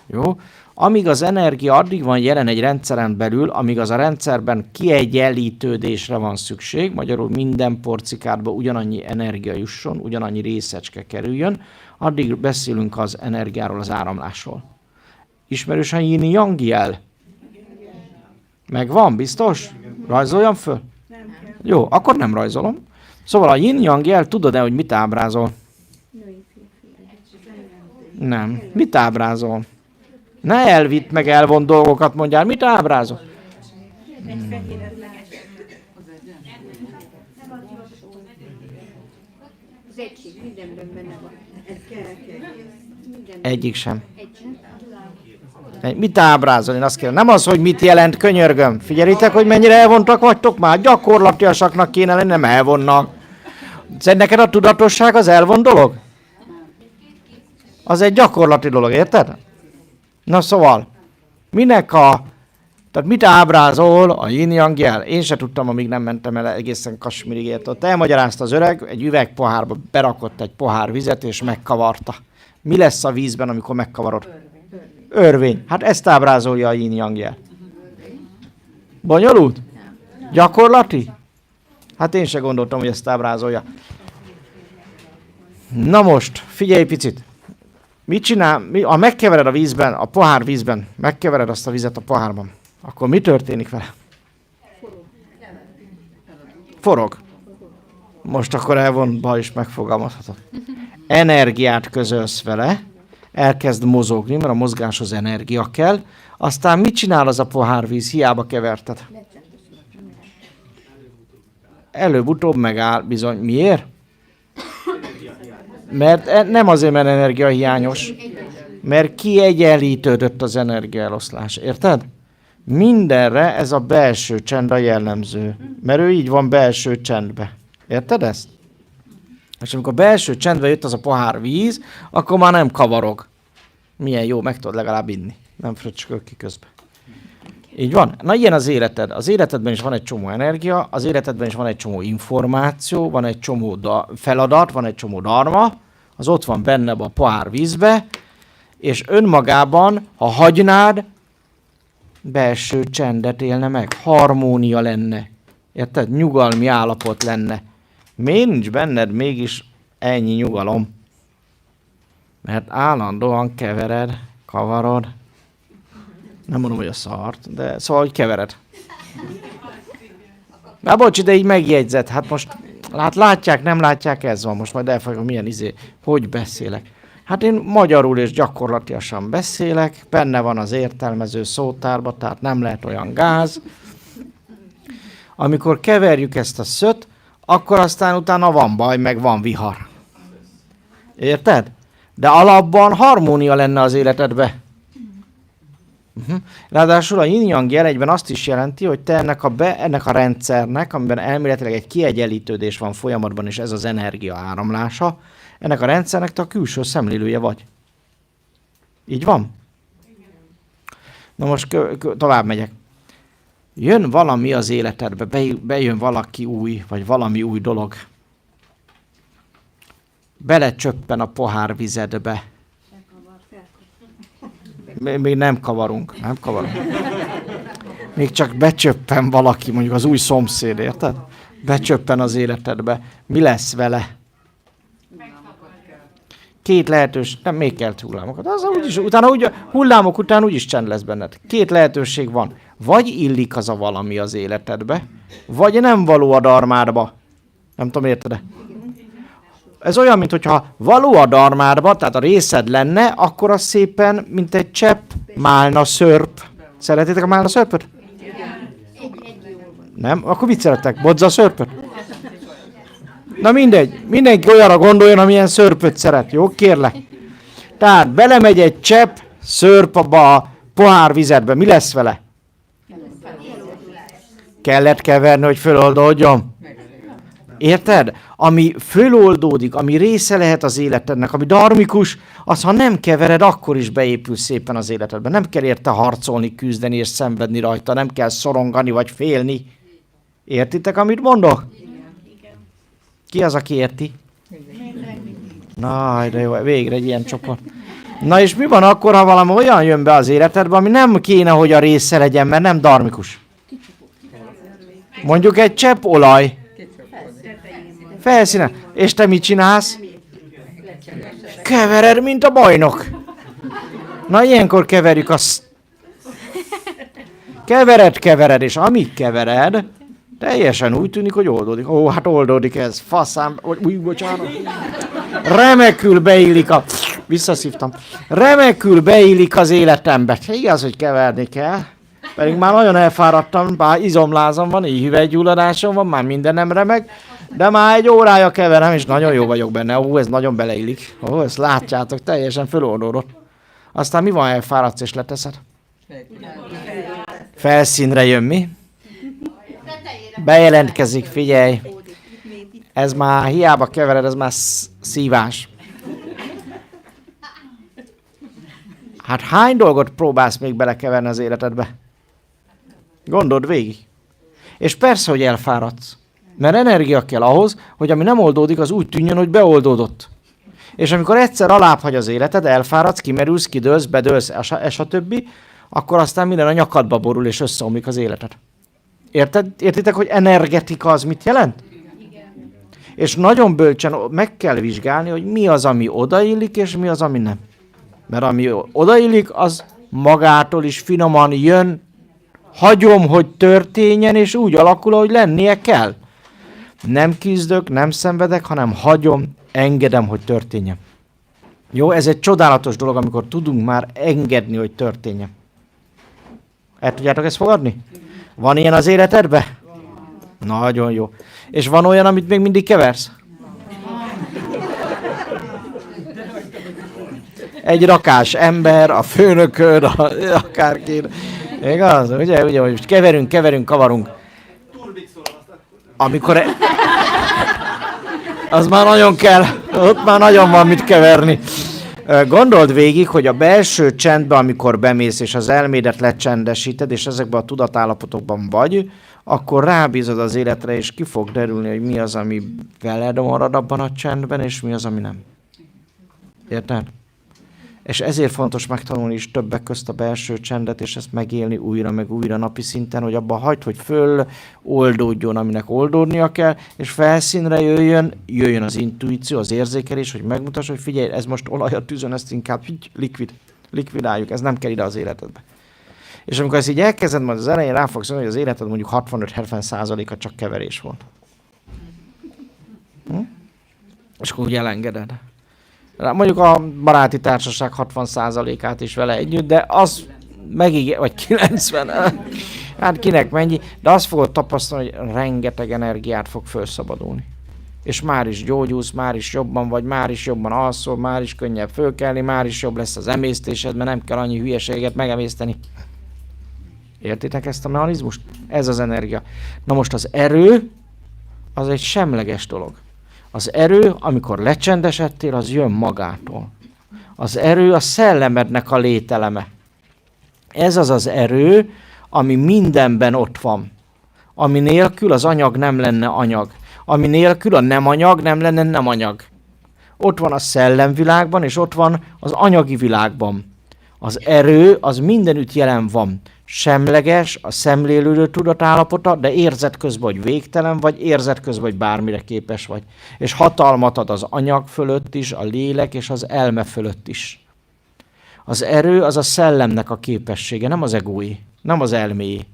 Jó? Amíg az energia addig van jelen egy rendszeren belül, amíg az a rendszerben kiegyenlítődésre van szükség, magyarul minden porcikádba ugyanannyi energia jusson, ugyanannyi részecske kerüljön, addig beszélünk az energiáról, az áramlásról. Ismerős a yin-yang jel? Megvan, biztos? Rajzoljam föl? Jó, akkor nem rajzolom. Szóval a yin-yang jel, tudod-e, hogy mit ábrázol? Nem. Mit ábrázol? Ne elvitt meg elvont dolgokat mondjál. Mit ábrázol? Az egység mindenben benne van. Egyik sem. Mit ábrázol? Én azt kérdem. Nem az, hogy mit jelent, könyörgöm. Figyelitek, hogy mennyire elvontak vagytok már? Gyakorlatiasaknak kéne lenni, nem elvonnak. Neked a tudatosság az elvon dolog? Az egy gyakorlati dolog, érted? Na szóval, tehát mit ábrázol a yin-yang jel? Én se tudtam, amíg nem mentem el egészen Kasmírig, érted? Ott elmagyarázta az öreg, egy üvegpohárba berakott egy pohár vizet, és megkavarta. Mi lesz a vízben, amikor megkavarod? Örvény. Hát ezt ábrázolja a yin-yang jel. Bonyolult? Gyakorlati? Hát én se gondoltam, hogy ezt ábrázolja. Na most, figyelj picit. Mit csinál? Ha megkevered a vízben, a pohár vízben, megkevered azt a vizet a pohárban, akkor mi történik vele? Forog. Most akkor elvontva is megfogalmazhatod. Energiát közölsz vele, elkezd mozogni, mert a mozgáshoz energia kell, aztán mit csinál az a pohárvíz, hiába keverted? Előbb-utóbb megáll, bizony. Miért? Mert nem azért, mert energiahiányos, mert kiegyenlítődött az energiaeloszlás. Érted? Mindenre ez a belső csend a jellemző. Mert ő így van belső csendbe. Érted ezt? És amikor belső csendbe jött az a pohár víz, akkor már nem kavarog. Milyen jó, meg tudod legalább inni. Nem fröccsöl ki közben. Így van? Na ilyen az életed. Az életedben is van egy csomó energia, az életedben is van egy csomó információ, van egy csomó feladat, van egy csomó dharma, az ott van benne a pohár vízbe, és önmagában, ha hagynád, belső csendet élne meg, harmónia lenne. Érted? Nyugalmi állapot lenne. Miért nincs benned mégis ennyi nyugalom? Mert állandóan kevered, kavarod. Nem mondom, hogy a szart, de szóval, hogy kevered. Na bocs, de így megjegyzett. Hát most látják, nem látják, ez van. Most majd elfogom, milyen hogy beszélek. Hát én magyarul és gyakorlatilag beszélek, benne van az értelmező szótárba, tehát nem lehet olyan gáz. Amikor keverjük ezt a szöt, akkor aztán utána van baj, meg van vihar. Érted? De alapban harmónia lenne az életedbe. Ráadásul a yin-yang jel egyben azt is jelenti, hogy te ennek a rendszernek, amiben elméletileg egy kiegyenlítődés van folyamatban, és ez az energia áramlása, ennek a rendszernek te a külső szemlélője vagy. Így van? Na most tovább megyek. Jön valami az életedbe, bejön valaki új, vagy valami új dolog. Belecsöppen a pohár vizedbe. Még nem kavarunk. Még csak becsöppen valaki, mondjuk az új szomszéd, érted? Becsöppen az életedbe. Mi lesz vele? Két lehetőség, nem még kell hullámokat. Hullámok után úgyis csend lesz benned. Két lehetőség van. Vagy illik az a valami az életedbe, vagy nem való a dharmádba. Nem tudom, érted-e? Ez olyan, mintha való a dharmádba, tehát a részed lenne, akkor az szépen, mint egy csepp málna szörp. Szeretitek a málna szörpöt? Nem? Akkor mit szerettek? Bodza szörpöt? Na mindegy. Mindenki olyanra gondoljon, amilyen szörpöt szeret. Jó? Kérlek. Tehát belemegy egy csepp szörp abba a pohár vizedbe. Mi lesz vele? Kellett keverni, hogy föloldódjon. Érted? Ami föloldódik, ami része lehet az életednek, ami dharmikus, az, ha nem kevered, akkor is beépül szépen az életedbe. Nem kell érte harcolni, küzdeni és szenvedni rajta, nem kell szorongani vagy félni. Értitek, amit mondok? Ki az, aki érti? Na, de jó, végre egy ilyen csoport. Na és mi van akkor, ha valami olyan jön be az életedbe, ami nem kéne, hogy a része legyen, mert nem dharmikus? Mondjuk egy csepp olaj. Felszínen. És te mit csinálsz? Kevered, mint a bajnok. Na, ilyenkor keverjük azt. Kevered, és amíg kevered, teljesen úgy tűnik, hogy oldódik. Ó, hát oldódik ez. Faszám. Bocsánat. Remekül beillik a... Visszaszívtam. Remekül beillik az életembe. Igaz, hogy keverni kell. Pedig már nagyon elfáradtam, bár izomlázam van, így hüvelygyulladásom van, már mindenem remeg. De már egy órája keverem, és nagyon jó vagyok benne. Ó, ez nagyon beleillik. Ó, ezt látjátok, teljesen föloldódott. Aztán mi van, elfáradsz és leteszed? Felszínre jön mi? Bejelentkezik, figyelj. Ez már hiába kevered, ez már szívás. Hát hány dolgot próbálsz még belekeverni az életedbe? Gondold végig. És persze, hogy elfáradsz. Mert energia kell ahhoz, hogy ami nem oldódik, az úgy tűnjön, hogy beoldódott. És amikor egyszer alább hagy az életed, elfáradsz, kimerülsz, kidőlsz, bedőlsz, és a többi, akkor aztán minden a nyakadba borul, és összeomlik az életed. Értitek, hogy energetika az mit jelent? Igen. És nagyon bölcsen meg kell vizsgálni, hogy mi az, ami odaillik, és mi az, ami nem. Mert ami odaillik, az magától is finoman jön, hagyom, hogy történjen, és úgy alakul, ahogy lennie kell. Nem küzdök, nem szenvedek, hanem hagyom, engedem, hogy történjen. Jó, ez egy csodálatos dolog, amikor tudunk már engedni, hogy történjen. El tudjátok ezt fogadni? Van ilyen az életedben? Nagyon jó. És van olyan, amit még mindig keversz? egy rakás ember, a főnököd, akárki. Igaz? Ugye, hogy most keverünk, kavarunk. Amikor... Az már nagyon kell, ott már nagyon van mit keverni. Gondold végig, hogy a belső csendben, amikor bemész, és az elmédet lecsendesíted, és ezekben a tudatállapotokban vagy, akkor rábízod az életre, és ki fog derülni, hogy mi az, ami veled marad abban a csendben, és mi az, ami nem. Érted? És ezért fontos megtanulni is többek közt a belső csendet, és ezt megélni újra, meg újra napi szinten, hogy abba hagyd, hogy föl oldódjon, aminek oldódnia kell, és felszínre jöjjön az intuíció, az érzékelés, hogy megmutassa, hogy figyelj, ez most olaj a tűzön, ezt inkább likvidáljuk, ez nem kell ide az életedbe. És amikor ezt így elkezded, majd az elején rá fogsz mondani, hogy az életed mondjuk 65-70%-a csak keverés volt. És akkor úgy elengeded. Mondjuk a baráti társaság 60%-át is vele együtt, de az vagy 90, hát kinek mennyi, de azt fogod tapasztalni, hogy rengeteg energiát fog felszabadulni. És már is gyógyulsz, már is jobban vagy, már is jobban alszol, már is könnyebb fölkelni, már is jobb lesz az emésztésed, mert nem kell annyi hülyeséget megemészteni. Értitek ezt a mechanizmust? Ez az energia. Na most az erő, az egy semleges dolog. Az erő, amikor lecsendesedtél, az jön magától. Az erő a szellemednek a lételeme. Ez az az erő, ami mindenben ott van. Ami nélkül az anyag nem lenne anyag. Ami nélkül a nem anyag nem lenne nem anyag. Ott van a szellemvilágban, és ott van az anyagi világban. Az erő, az mindenütt jelen van. Semleges, a szemlélődő tudatállapota, de érzet közben, hogy végtelen vagy, érzet közben, hogy bármire képes vagy. És hatalmat ad az anyag fölött is, a lélek és az elme fölött is. Az erő az a szellemnek a képessége, nem az egói, nem az elméi.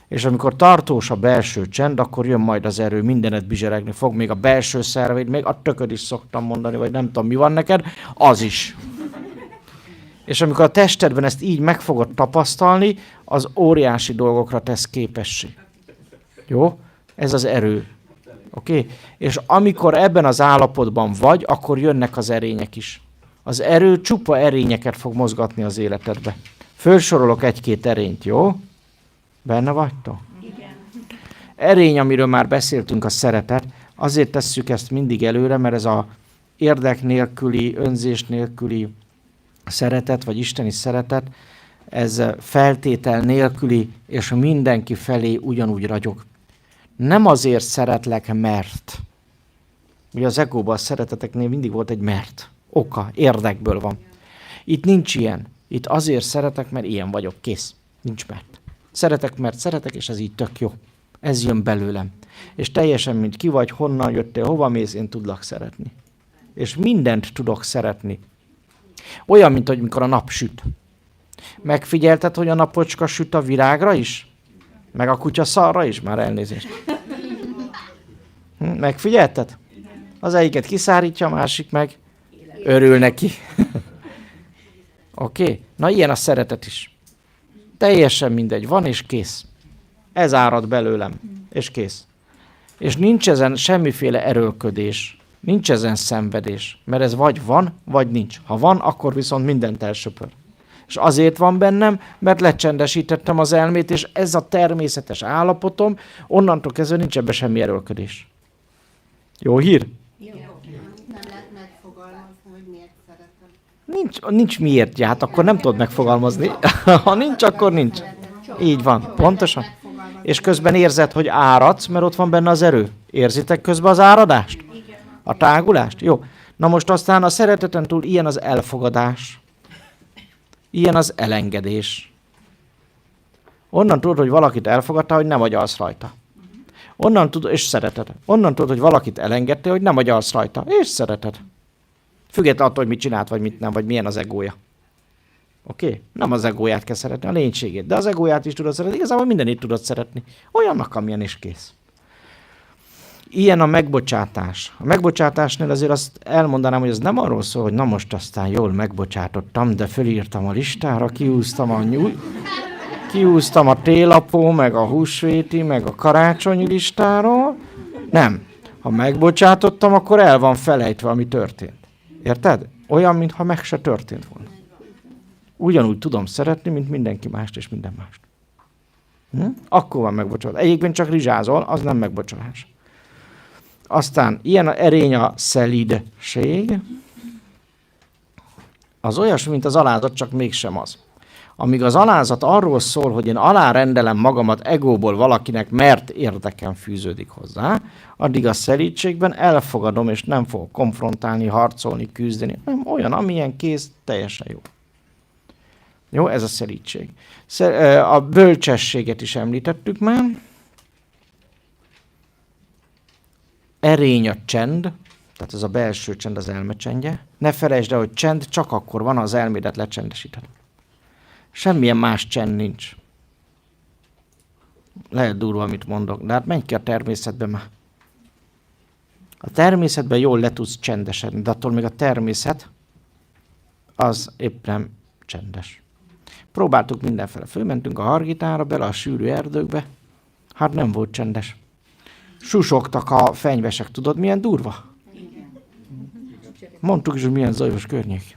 És amikor tartós a belső csend, akkor jön majd az erő, mindenet bizseregni fog, még a belső szerveid, még a tököd is szoktam mondani, vagy nem tudom mi van neked, az is. És amikor a testedben ezt így meg fogod tapasztalni, az óriási dolgokra tesz képessé. Jó? Ez az erő. Oké? És amikor ebben az állapotban vagy, akkor jönnek az erények is. Az erő csupa erényeket fog mozgatni az életedbe. Fölsorolok egy-két erényt, jó? Benne vagytok? Igen. Erény, amiről már beszéltünk, a szeretet. Azért tesszük ezt mindig előre, mert ez a érdek nélküli, önzés nélküli szeretet, vagy isteni szeretet, ez feltétel nélküli, és mindenki felé ugyanúgy ragyog. Nem azért szeretlek, mert. Ugye az egóban a szereteteknél mindig volt egy mert. Oka, érdekből van. Itt nincs ilyen. Itt azért szeretek, mert ilyen vagyok. Kész. Nincs mert. Szeretek, mert szeretek, és ez így tök jó. Ez jön belőlem. És teljesen, mint ki vagy, honnan jöttél, hova mész, én tudlak szeretni. És mindent tudok szeretni. Olyan, mint hogy mikor a nap süt. Megfigyelted, hogy a napocska süt a virágra is? Meg a kutya szarra is? Már elnézést. Megfigyelted? Az egyiket kiszárítja, a másik meg örül neki. Oké? Na ilyen a szeretet is. Teljesen mindegy. Van és kész. Ez árad belőlem. És kész. És nincs ezen semmiféle erőlködés. Nincs ezen szenvedés, mert ez vagy van, vagy nincs. Ha van, akkor viszont mindent elsöpör. És azért van bennem, mert lecsendesítettem az elmét, és ez a természetes állapotom, onnantól kezdve nincs ebben semmi erőlködés. Jó hír? Jó. Nem lehet megfogalmazni, hogy miért szeretem. Nincs miért, hát akkor nem tudod megfogalmazni. Ha nincs, akkor nincs. Így van, pontosan. És közben érzed, hogy áradsz, mert ott van benne az erő. Érzitek közben az áradást? A tágulást? Jó. Na most aztán a szereteten túl ilyen az elfogadás. Ilyen az elengedés. Onnan tudod, hogy valakit elfogadtál, hogy nem agyalsz rajta. Onnan tudod, és szereted. Onnan tudod, hogy valakit elengedtél, hogy nem agyalsz rajta, és szereted. Függetlenül attól, hogy mit csinált, vagy mit nem, vagy milyen az egója. Oké? Nem az egóját kell szeretni, a lénységét. De az egóját is tudod szeretni, igazából mindenit tudod szeretni. Olyannak, amilyen is kész. Ilyen a megbocsátás. A megbocsátásnál azért azt elmondanám, hogy ez nem arról szól, hogy na most aztán jól megbocsátottam, de fölírtam a listára, kiúztam a télapó, meg a húsvéti, meg a karácsonyi listáról. Nem. Ha megbocsátottam, akkor el van felejtve, ami történt. Érted? Olyan, mintha meg se történt volna. Ugyanúgy tudom szeretni, mint mindenki mást és minden mást. Akkor van megbocsolás. Egyébként csak rizsázol, az nem megbocsolás. Aztán ilyen erény a szelidség. Az olyasmi, mint az alázat, csak mégsem az. Amíg az alázat arról szól, hogy én alárendelem magamat egóból valakinek, mert érdekem fűződik hozzá, addig a szelídségben elfogadom, és nem fogok konfrontálni, harcolni, küzdeni. Nem, olyan, amilyen kész, teljesen jó. Jó, ez a szelídség. A bölcsességet is említettük már. Erény a csend, tehát ez a belső csend, az elme csendje. Ne felejtsd el, hogy csend csak akkor van, ha az elmédet lecsendesíted. Semmilyen más csend nincs. Lehet durva, amit mondok, de hát menj ki a természetbe már. A természetben jól le tudsz csendesedni, de attól még a természet az épp nem csendes. Próbáltuk mindenfele. Fölmentünk a Hargitára, bele a sűrű erdőkbe. Hát nem volt csendes. Susogtak a fenyvesek, tudod milyen durva? Mondtuk is, hogy milyen zajos környék.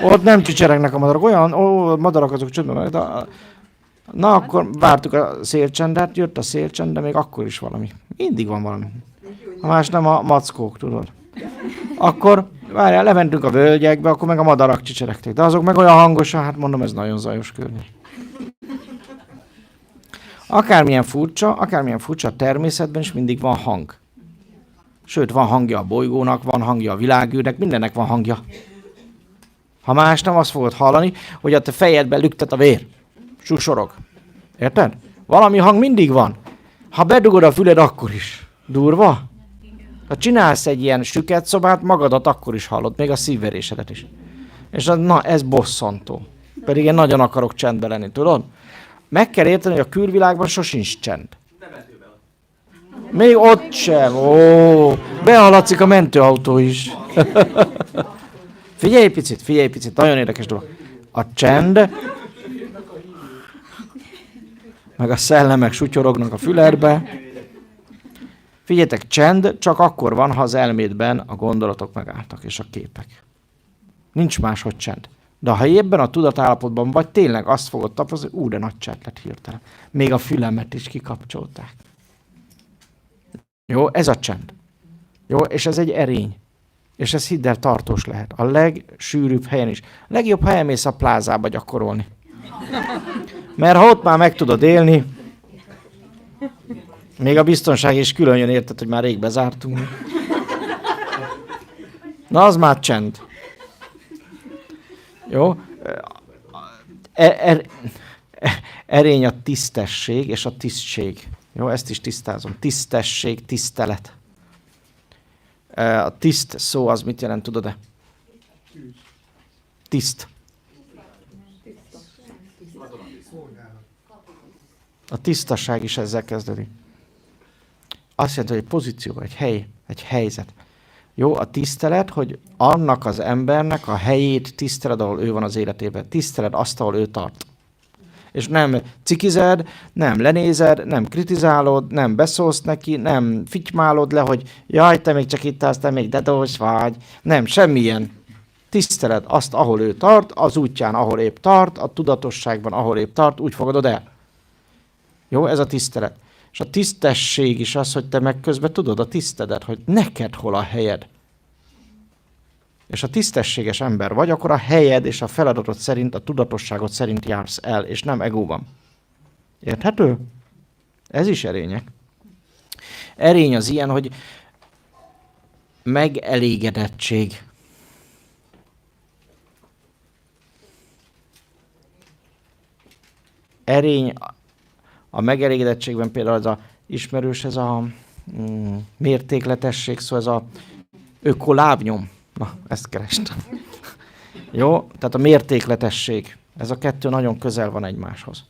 Ott nem csicseregnek a madarak. Olyan madarak azok csöndben. De... Na akkor vártuk a szélcsendet, jött a szélcsend, de még akkor is valami. Mindig van valami. Ha más nem a mackók, tudod. Akkor várjál, lementünk a völgyekbe, akkor meg a madarak csicseregtek. De azok meg olyan hangosan, hát mondom, ez nagyon zajos környék. Akármilyen furcsa a természetben is mindig van hang. Sőt, van hangja a bolygónak, van hangja a világűrnek, mindennek van hangja. Ha más nem, azt fogod hallani, hogy a te fejedben lüktet a vér. Susorog. Érted? Valami hang mindig van. Ha bedugod a füled, akkor is. Durva? Ha csinálsz egy ilyen süket szobát, magadat akkor is hallod, még a szívverésedet is. És na, ez bosszantó. Pedig én nagyon akarok csendben lenni, tudod? Meg kell érteni, hogy a külvilágban sosincs csend. Még ott sem. Ó, behaladszik a mentőautó is. Figyelj picit, nagyon érdekes dolog. A csend, meg a szellemek sutyorognak a füledbe. Figyeljetek, csend csak akkor van, ha az elmédben a gondolatok megálltak, és a képek. Nincs máshogy csend. De ha ebben a tudatállapotban vagy, tényleg azt fogod tapasztalni, hogy de nagy csend lett hirtelen. Még a fülemet is kikapcsolták. Jó, ez a csend. Jó, és ez egy erény. És ez hidd el, tartós lehet. A legsűrűbb helyen is. A legjobb helyen mész a plázába gyakorolni. Mert ha ott már meg tudod élni, még a biztonság is külön jön, érted, hogy már rég bezártunk. Na, az már csend. Jó? Erény a tisztesség és a tisztség. Jó, ezt is tisztázom. Tisztesség, tisztelet. A tiszt szó az mit jelent, tudod-e? Tiszt. A tisztaság is ezzel kezdődik. Azt jelenti, hogy egy pozíció, egy hely, egy helyzet. Jó, a tisztelet, hogy annak az embernek a helyét tiszteled, ahol ő van az életében. Tiszteled azt, ahol ő tart. És nem cikized, nem lenézed, nem kritizálod, nem beszólsz neki, nem fitymálod le, hogy jaj, te még csak itt állsz, te még dedós vagy. Nem, semmilyen. Tiszteled azt, ahol ő tart, az útján, ahol épp tart, a tudatosságban, ahol épp tart, úgy fogadod el. Jó, ez a tisztelet. És a tisztesség is az, hogy te meg közben tudod a tisztedet, hogy neked hol a helyed. És ha tisztességes ember vagy, akkor a helyed és a feladatod szerint, a tudatosságod szerint jársz el, és nem egóban. Érthető? Ez is erények. Erény az ilyen, hogy megelégedettség. Erény a megelégedettségben például ez a ismerős, ez a mértékletesség, szóval ez a ökolábnyom. Na, ezt kerestem. Jó? Tehát a mértékletesség. Ez a kettő nagyon közel van egymáshoz.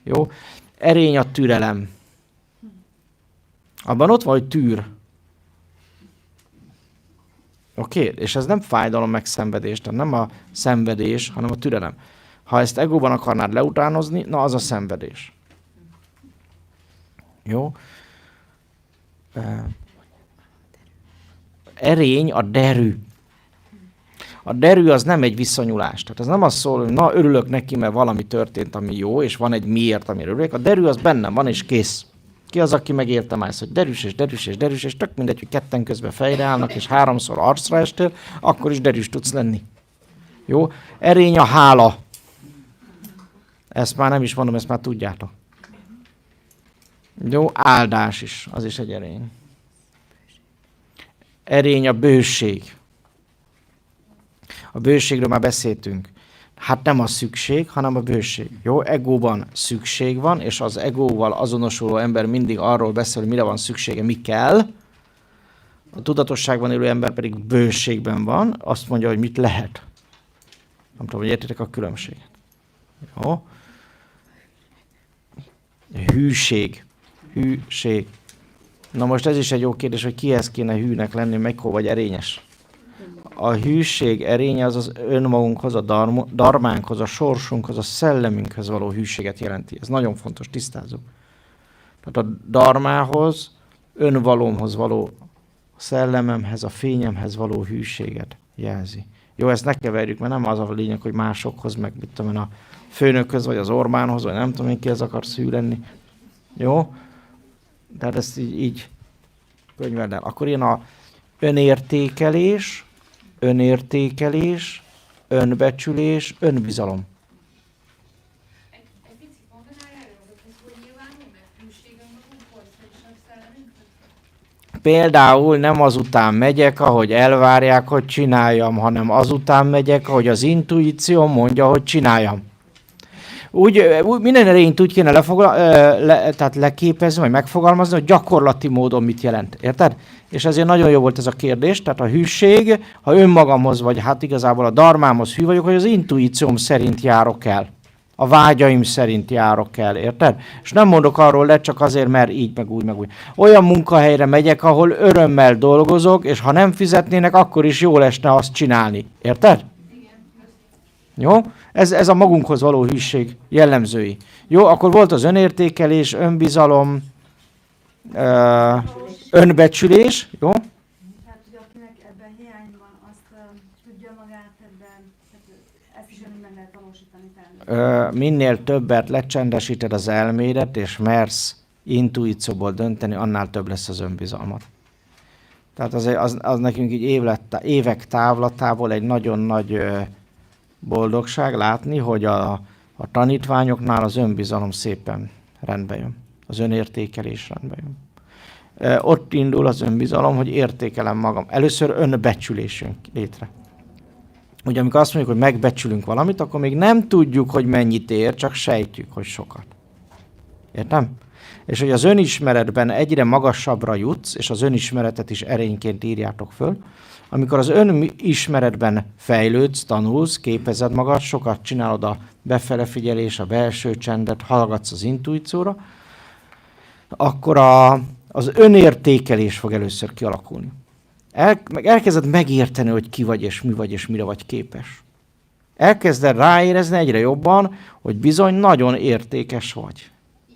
Jó? Erény a türelem. Abban ott van, hogy tűr. Oké? És ez nem fájdalom meg szenvedés, tehát nem a szenvedés, hanem a türelem. Ha ezt egóban akarnád leutánozni, na az a szenvedés. Jó? Erény a derű. A derű az nem egy viszonyulás. Tehát ez nem az szól, hogy na örülök neki, mert valami történt, ami jó, és van egy miért, amire örülök. A derű az bennem van, és kész. Ki az, aki megérte már ezt, hogy derűs, és derűs, és derűs, és tök mindegy, hogy ketten közben fejre állnak, és 3-szor arcra estél, akkor is derűs tudsz lenni. Jó? Erény a hála. Ezt már nem is mondom, ezt már tudjátok. Jó? Áldás is, az is egy erény. Erény a bőség. A bőségről már beszéltünk. Hát nem a szükség, hanem a bőség. Jó, egóban szükség van, és az egóval azonosuló ember mindig arról beszél, hogy mire van szüksége, mi kell. A tudatosságban élő ember pedig bőségben van, azt mondja, hogy mit lehet. Nem tudom, hogy értitek a különbséget. Jó. Hűség. Hűség. Na most ez is egy jó kérdés, hogy kihez kéne hűnek lenni, melyikor vagy erényes. A hűség erénye az az önmagunkhoz, a darmánkhoz, a sorsunkhoz, a szellemünkhöz való hűséget jelenti. Ez nagyon fontos, tisztázunk. Tehát a darmához, önvalómhoz való, a szellememhez, a fényemhez való hűséget jelzi. Jó, ezt ne keverjük, mert nem az a lényeg, hogy másokhoz, meg mit tudom én, a főnökhöz, vagy az Orbánhoz, vagy nem tudom én, kihez akarsz hű lenni. Jó? Tehát ezt így könyveld el. Akkor ilyen a önértékelés, önbecsülés, önbizalom. Egy picit mondanál erről, hogy ez hogy nyilvánul meg hűség önmagunkhoz, és a szellemünkhöz? Például nem azután megyek, ahogy elvárják, hogy csináljam, hanem azután megyek, ahogy az intuíció mondja, hogy csináljam. Úgy minden erényt úgy kéne tehát leképezni, vagy megfogalmazni, hogy gyakorlati módon mit jelent. Érted? És ezért nagyon jó volt ez a kérdés. Tehát a hűség, ha önmagamhoz, vagy hát igazából a darmámhoz hű vagyok, hogy az intuícióm szerint járok el. A vágyaim szerint járok el, érted? És nem mondok arról le csak azért, mert így, meg úgy, meg úgy. Olyan munkahelyre megyek, ahol örömmel dolgozok, és ha nem fizetnének, akkor is jól esne azt csinálni. Érted? Jó? Ez a magunkhoz való hűség jellemzői. Jó, akkor volt az önértékelés, önbizalom, önbecsülés. Jó? Tehát, hogy akinek ebben hiány van, azt tudja magát ebben, ezt is meg lehet valósítani. Minél többet lecsendesíted az elmédet, és mersz intuícióból dönteni, annál több lesz az önbizalmat. Tehát az nekünk így évek távlatából egy nagyon nagy boldogság látni, hogy a tanítványoknál az önbizalom szépen rendbe jön. Az önértékelés rendbe jön. Ott indul az önbizalom, hogy értékelem magam. Először önbecsülés jön létre. Ugye amikor azt mondjuk, hogy megbecsülünk valamit, akkor még nem tudjuk, hogy mennyit ér, csak sejtjük, hogy sokat. Értem? És hogy az önismeretben egyre magasabbra jutsz, és az önismeretet is erényként írjátok föl, amikor az önismeretben fejlődsz, tanulsz, képezed magad, sokat csinálod a befele figyelés, a belső csendet, hallgatsz az intuícióra, akkor az önértékelés fog először kialakulni. Elkezded megérteni, hogy ki vagy, és mire vagy képes. Elkezded ráérezni egyre jobban, hogy bizony nagyon értékes vagy.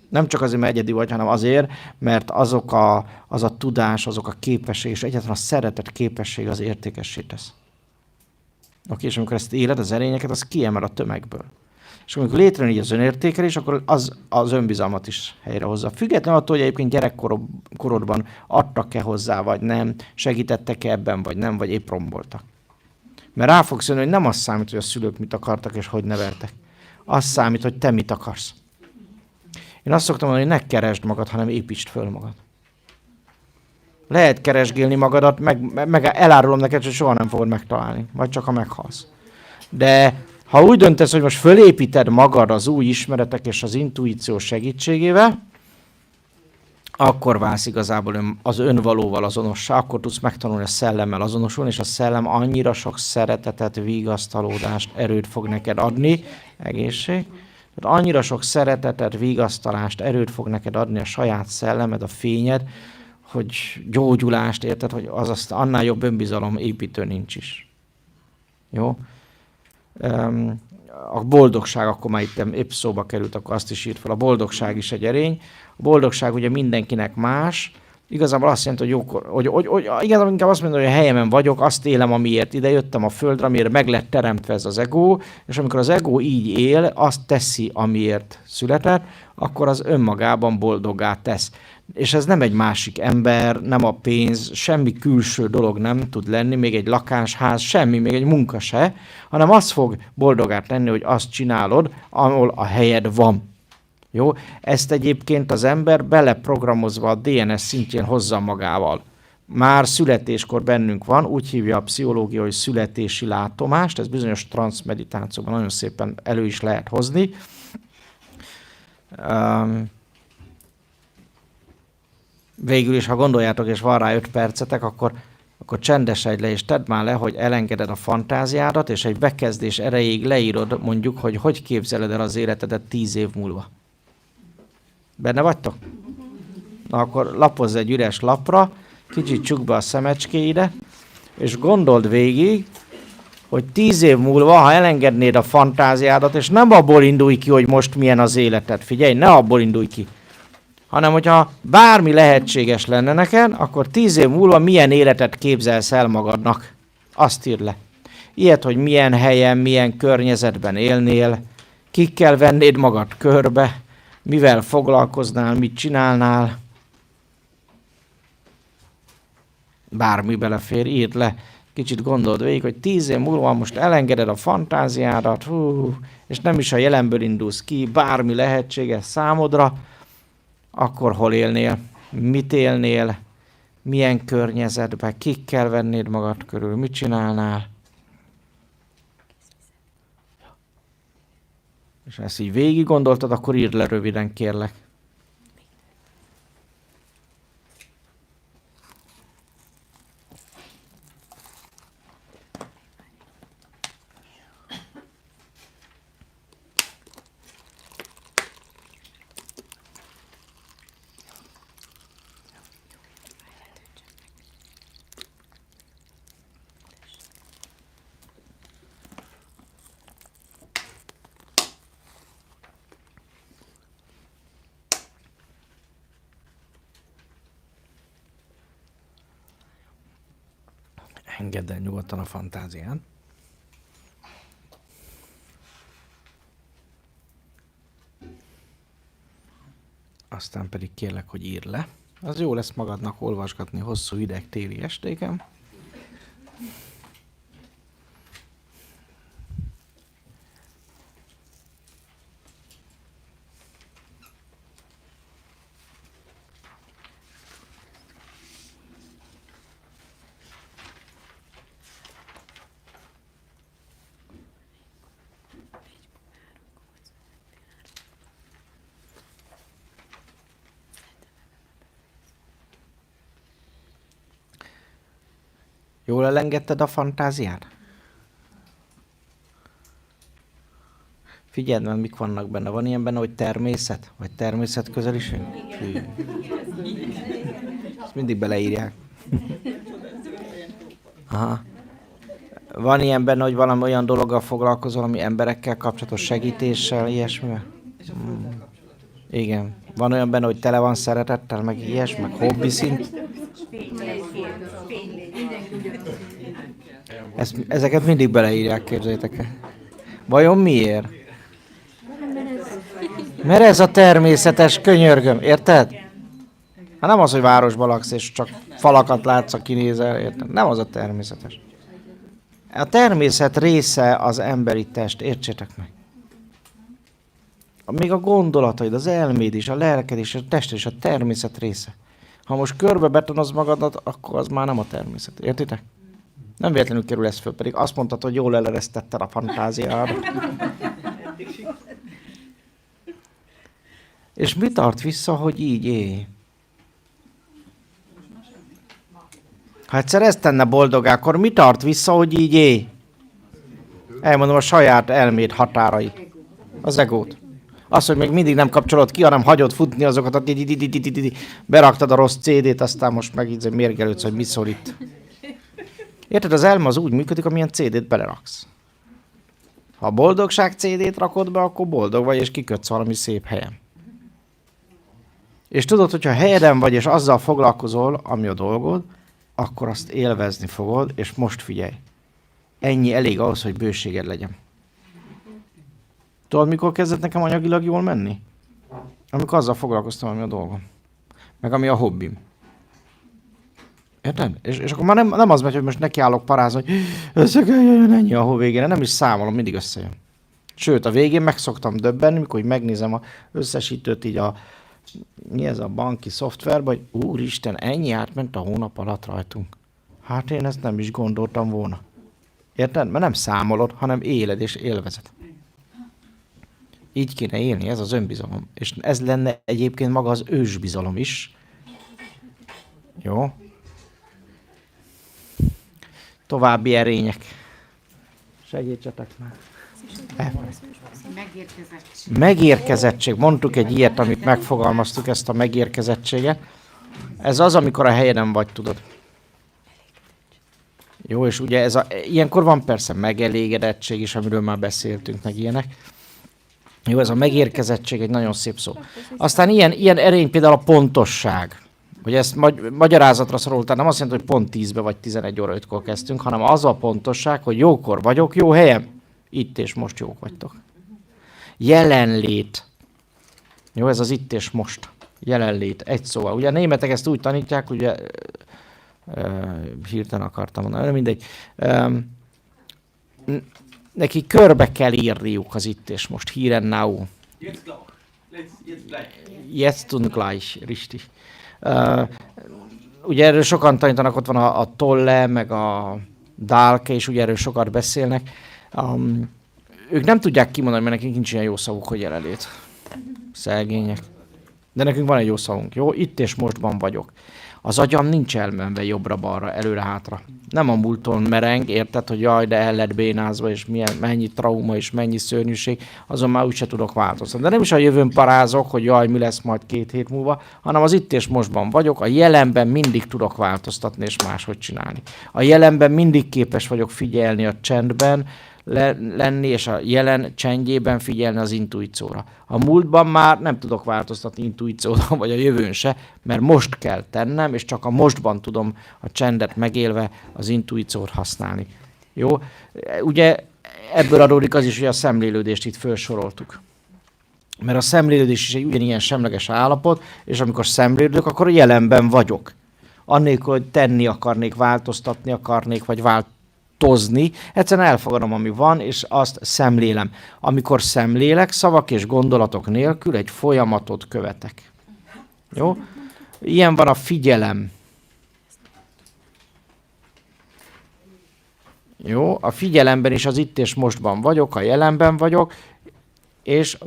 Nem csak azért, mert egyedi vagy, hanem azért, mert az a tudás, azok a képesség, és egyáltalán a szeretet képesség az értékessé tesz. Oké, és amikor ezt éled, az erényeket, az kiemel a tömegből. És amikor létrejön így az önértékelés, akkor az önbizalmat is helyrehozza. Függetlenül attól, hogy egyébként gyerekkorodban adtak-e hozzá, vagy nem, segítettek-e ebben, vagy nem, vagy épp romboltak. Mert rá fogsz jönni, hogy nem az számít, hogy a szülők mit akartak, és hogy neveltek. Az számít, hogy te mit akarsz. Én azt szoktam mondani, hogy ne keresd magad, hanem építsd föl magad. Lehet keresgélni magadat, meg elárulom neked, hogy soha nem fogod megtalálni, vagy csak ha meghalsz. De ha úgy döntesz, hogy most fölépíted magad az új ismeretek és az intuíció segítségével, akkor válsz igazából az önvalóval azonossá, akkor tudsz megtanulni a szellemmel azonosulni, és a szellem annyira sok szeretetet, vigasztalódást, erőt fog neked adni, egészség. Tehát annyira sok szeretetet, vigasztalást, erőt fog neked adni a saját szellemed, a fényed, hogy gyógyulást, érted, hogy az annál jobb önbizalom építő nincs is. Jó? A boldogság, akkor már itt épp szóba került, akkor azt is írt fel. A boldogság is egy erény. A boldogság ugye mindenkinek más, Igazából azt jelenti, hogy jókor, hogy igazából inkább azt mondom, hogy a helyemen vagyok, azt élem, amiért idejöttem a földre, amiért meg lett teremtve ez az ego, és amikor az ego így él, azt teszi, amiért született, akkor az önmagában boldoggá tesz. És ez nem egy másik ember, nem a pénz, semmi külső dolog nem tud lenni, még egy lakásház, semmi, még egy munka se, hanem az fog boldogá tenni, hogy azt csinálod, ahol a helyed van. Jó? Ezt egyébként az ember beleprogramozva a DNS szintjén hozza magával. Már születéskor bennünk van, úgy hívja a pszichológia, hogy születési látomást, ez bizonyos transzmeditációban nagyon szépen elő is lehet hozni. Végül is, ha gondoljátok, és van rá 5 percetek, akkor csendesedj le, és tedd már le, hogy elengeded a fantáziádat, és egy bekezdés erejéig leírod mondjuk, hogy képzeled el az életedet 10 év múlva. Benne vagytok? Na akkor lapozz egy üres lapra, kicsit csukd be a szemecskéide, és gondold végig, hogy 10 év múlva, ha elengednéd a fantáziádat, és nem abból indulj ki, hogy most milyen az életed, figyelj, ne abból indulj ki, hanem hogyha bármi lehetséges lenne neked, akkor 10 év múlva milyen életet képzelsz el magadnak. Azt írd le. Ilyet, hogy milyen helyen, milyen környezetben élnél, kikkel vennéd magad körbe, mivel foglalkoznál, mit csinálnál. Bármi belefér, írd le. Kicsit gondold végig, hogy 10 év múlva most elengeded a fantáziádat, és nem is a jelenből indulsz ki, bármi lehetséges számodra, akkor hol élnél, mit élnél, milyen környezetben, kikkel vennéd magad körül, mit csinálnál. És ezt így végig gondoltad, akkor írd le röviden, kérlek. Engedd el nyugodtan a fantázián. Aztán pedig kérlek, hogy írd le. Az jó lesz magadnak olvasgatni hosszú hideg téli estéken. Jól elengedted a fantáziát? Figyeld meg, mik vannak benne. Van ilyen benne, hogy természet? Vagy természetközeliség? Ezt mindig beleírják. Aha. Van ilyen benne, hogy valami olyan dologgal foglalkozol, ami emberekkel kapcsolatos, segítéssel, ilyesmivel? Igen. Van olyan benne, hogy tele van szeretettel, meg ilyesmi, meg hobbi szint? Ezeket mindig beleírják, képzeljétek el. Vajon miért? Mert ez a természetes, könyörgöm, érted? Hát nem az, hogy városban laksz, és csak falakat látsz, ha kinézel, érted? Nem az a természetes. A természet része az emberi test, értsétek meg. Még a gondolataid, az elméd is, a lelked is, a tested is a természet része. Ha most körbe betonoz magadat, akkor az már nem a természet. Értitek? Nem véletlenül kerül ez föl, pedig azt mondtad, hogy jól eleresztetted a fantáziára. És mi tart vissza, hogy így élj? Ha egyszer ezt tenne boldogá, akkor mi tart vissza, hogy így élj? Elmondom, a saját elméd határai. Az egót. Az, hogy még mindig nem kapcsolod ki, hanem hagyod futni azokat a beraktad a rossz CD-t, aztán most meg így mérgelődsz, hogy mi szól itt. Érted, az elme az úgy működik, amilyen CD-t beleraksz. Ha a boldogság CD-t rakod be, akkor boldog vagy, és kikötsz valami szép helyen. És tudod, hogyha helyeden vagy, és azzal foglalkozol, ami a dolgod, akkor azt élvezni fogod, és most figyelj. Ennyi elég ahhoz, hogy bőséged legyen. Tudod, mikor kezdett nekem anyagilag jól menni? Amikor azzal foglalkoztam, ami a dolgom. Meg ami a hobbim. Érted? És akkor már nem az megy, hogy most nekiállok parázni, hogy össze kell jöjjön ennyi a hó végére. Nem is számolom, mindig összejön. Sőt, a végén meg szoktam döbbenni, mikor így megnézem az összesítőt így mi ez a banki szoftverben, hogy úristen, ennyi átment a hónap alatt rajtunk. Hát én ezt nem is gondoltam volna. Érted? Mert nem számolod, hanem éled és élvezed. Így kéne élni, ez az önbizalom. És ez lenne egyébként maga az ősbizalom is. Jó? További erények. Segítsetek már. Megérkezettség. Megérkezettség. Mondtuk egy ilyet, amit megfogalmaztuk, ezt a megérkezettséget. Ez az, amikor a helyeden vagy, tudod. Jó, és ugye ilyenkor van persze megelégedettség is, amiről már beszéltünk, meg ilyenek. Jó, ez a megérkezettség egy nagyon szép szó. Aztán ilyen erény például a pontosság. Hogy ezt magyarázatra szorultál, nem azt jelenti, hogy pont 10-be vagy 11 óra 5-kor kezdtünk, hanem az a pontosság, hogy jókor vagyok, jó helyen. Itt és most jók vagytok. Jelenlét. Jó, ez az itt és most. Jelenlét, egy szóval. Ugye a németek ezt úgy tanítják, ugye hirtelen akartam mondani, de mindegy. Neki körbe kell írniuk az itt és most. Hier and now. Jetzt und gleich, richtig. Ugye erről sokan tanítanak, ott van a Tolle, meg a Dahlke, és ugye erről sokat beszélnek. Ők nem tudják kimondani, mert nekünk nincs ilyen jó szavuk, hogy jelenlét. Szegények. De nekünk van egy jó szavunk, jó? Itt és mostban vagyok. Az agyam nincs elmenve jobbra-balra, előre-hátra. Nem a múlton mereng, érted, hogy jaj, de el lett bénázva, és mennyi trauma, és mennyi szörnyűség, azon már úgyse tudok változtatni. De nem is a jövőn parázok, hogy jaj, mi lesz majd 2 hét múlva, hanem az itt és mostban vagyok, a jelenben mindig tudok változtatni, és máshogy csinálni. A jelenben mindig képes vagyok figyelni a csendben, lenni, és a jelen csendjében figyelni az intuícióra. A múltban már nem tudok változtatni intuícióra, vagy a jövőn se, mert most kell tennem, és csak a mostban tudom a csendet megélve az intuíciót használni. Jó? Ugye ebből adódik az is, hogy a szemlélődést itt felsoroltuk. Mert a szemlélődés is egy ugyanilyen semleges állapot, és amikor szemlélődök, akkor a jelenben vagyok. Annélkül, hogy tenni akarnék, változtatni akarnék, vagy változni, egyszerűen elfogadom, ami van, és azt szemlélem. Amikor szemlélek, szavak és gondolatok nélkül egy folyamatot követek. Jó? Ilyen van a figyelem. Jó? A figyelemben is az itt és mostban vagyok, a jelenben vagyok, és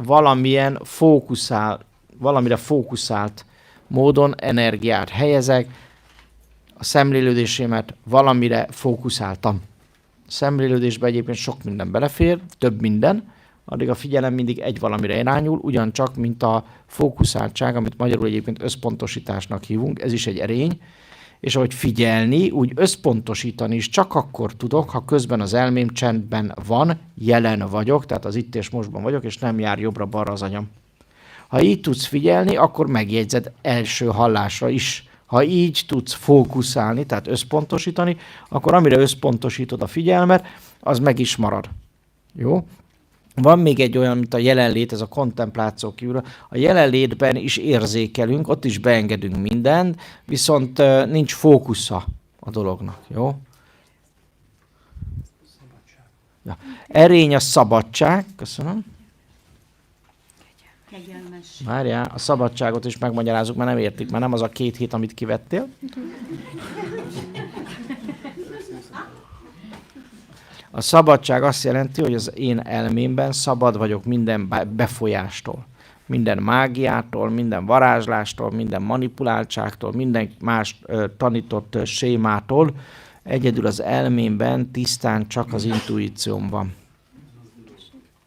valamire fókuszált módon energiát helyezek, a szemlélődésemet valamire fókuszáltam. A szemlélődésben egyébként sok minden belefér, több minden, addig a figyelem mindig egy valamire irányul, ugyancsak, mint a fókuszáltság, amit magyarul egyébként összpontosításnak hívunk, ez is egy erény, és ahogy figyelni, úgy összpontosítani is csak akkor tudok, ha közben az elmém csendben van, jelen vagyok, tehát az itt és mostban vagyok, és nem jár jobbra-balra az agyam. Ha így tudsz figyelni, akkor megjegyzed első hallásra is. Ha így tudsz fókuszálni, tehát összpontosítani, akkor amire összpontosítod a figyelmet, az meg is marad. Jó? Van még egy olyan, mint a jelenlét, ez a kontempláció kívül. A jelenlétben is érzékelünk, ott is beengedünk mindent, viszont nincs fókusza a dolognak. Jó? Ja. Erény a szabadság. Köszönöm. Kegyelmes. Várjál, a szabadságot is megmagyarázunk, mert nem értik, mert nem az a 2 hét, amit kivettél. A szabadság azt jelenti, hogy az én elmémben szabad vagyok minden befolyástól. Minden mágiától, minden varázslástól, minden manipuláltságtól, minden más tanított sémától. Egyedül az elmémben tisztán csak az intuícióm van.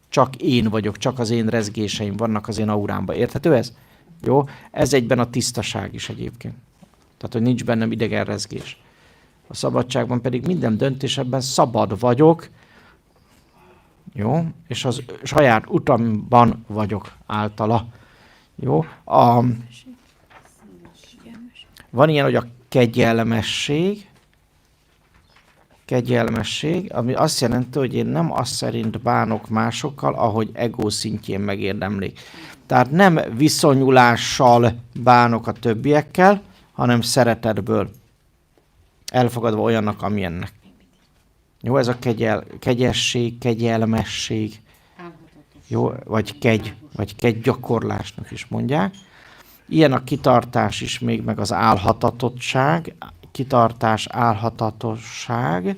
Csak én vagyok, csak az én rezgéseim vannak az én aurámban. Érthető ez? Jó? Ez egyben a tisztaság is egyébként. Tehát, hogy nincs bennem idegen rezgés. A szabadságban pedig minden döntésebben szabad vagyok, jó? És az saját utamban vagyok általa. Jó? Van ilyen, hogy a kegyelmesség, ami azt jelenti, hogy én nem azt szerint bánok másokkal, ahogy ego szintjén megérdemlik. Tehát nem viszonyulással bánok a többiekkel, hanem szeretetből. Elfogadva olyannak, amilyennek. Jó, ez a kegyesség, kegyelmesség. Jó, vagy kegy gyakorlásnak is mondják. Ilyen a kitartás is még, meg az álhatatottság. Kitartás, álhatatosság.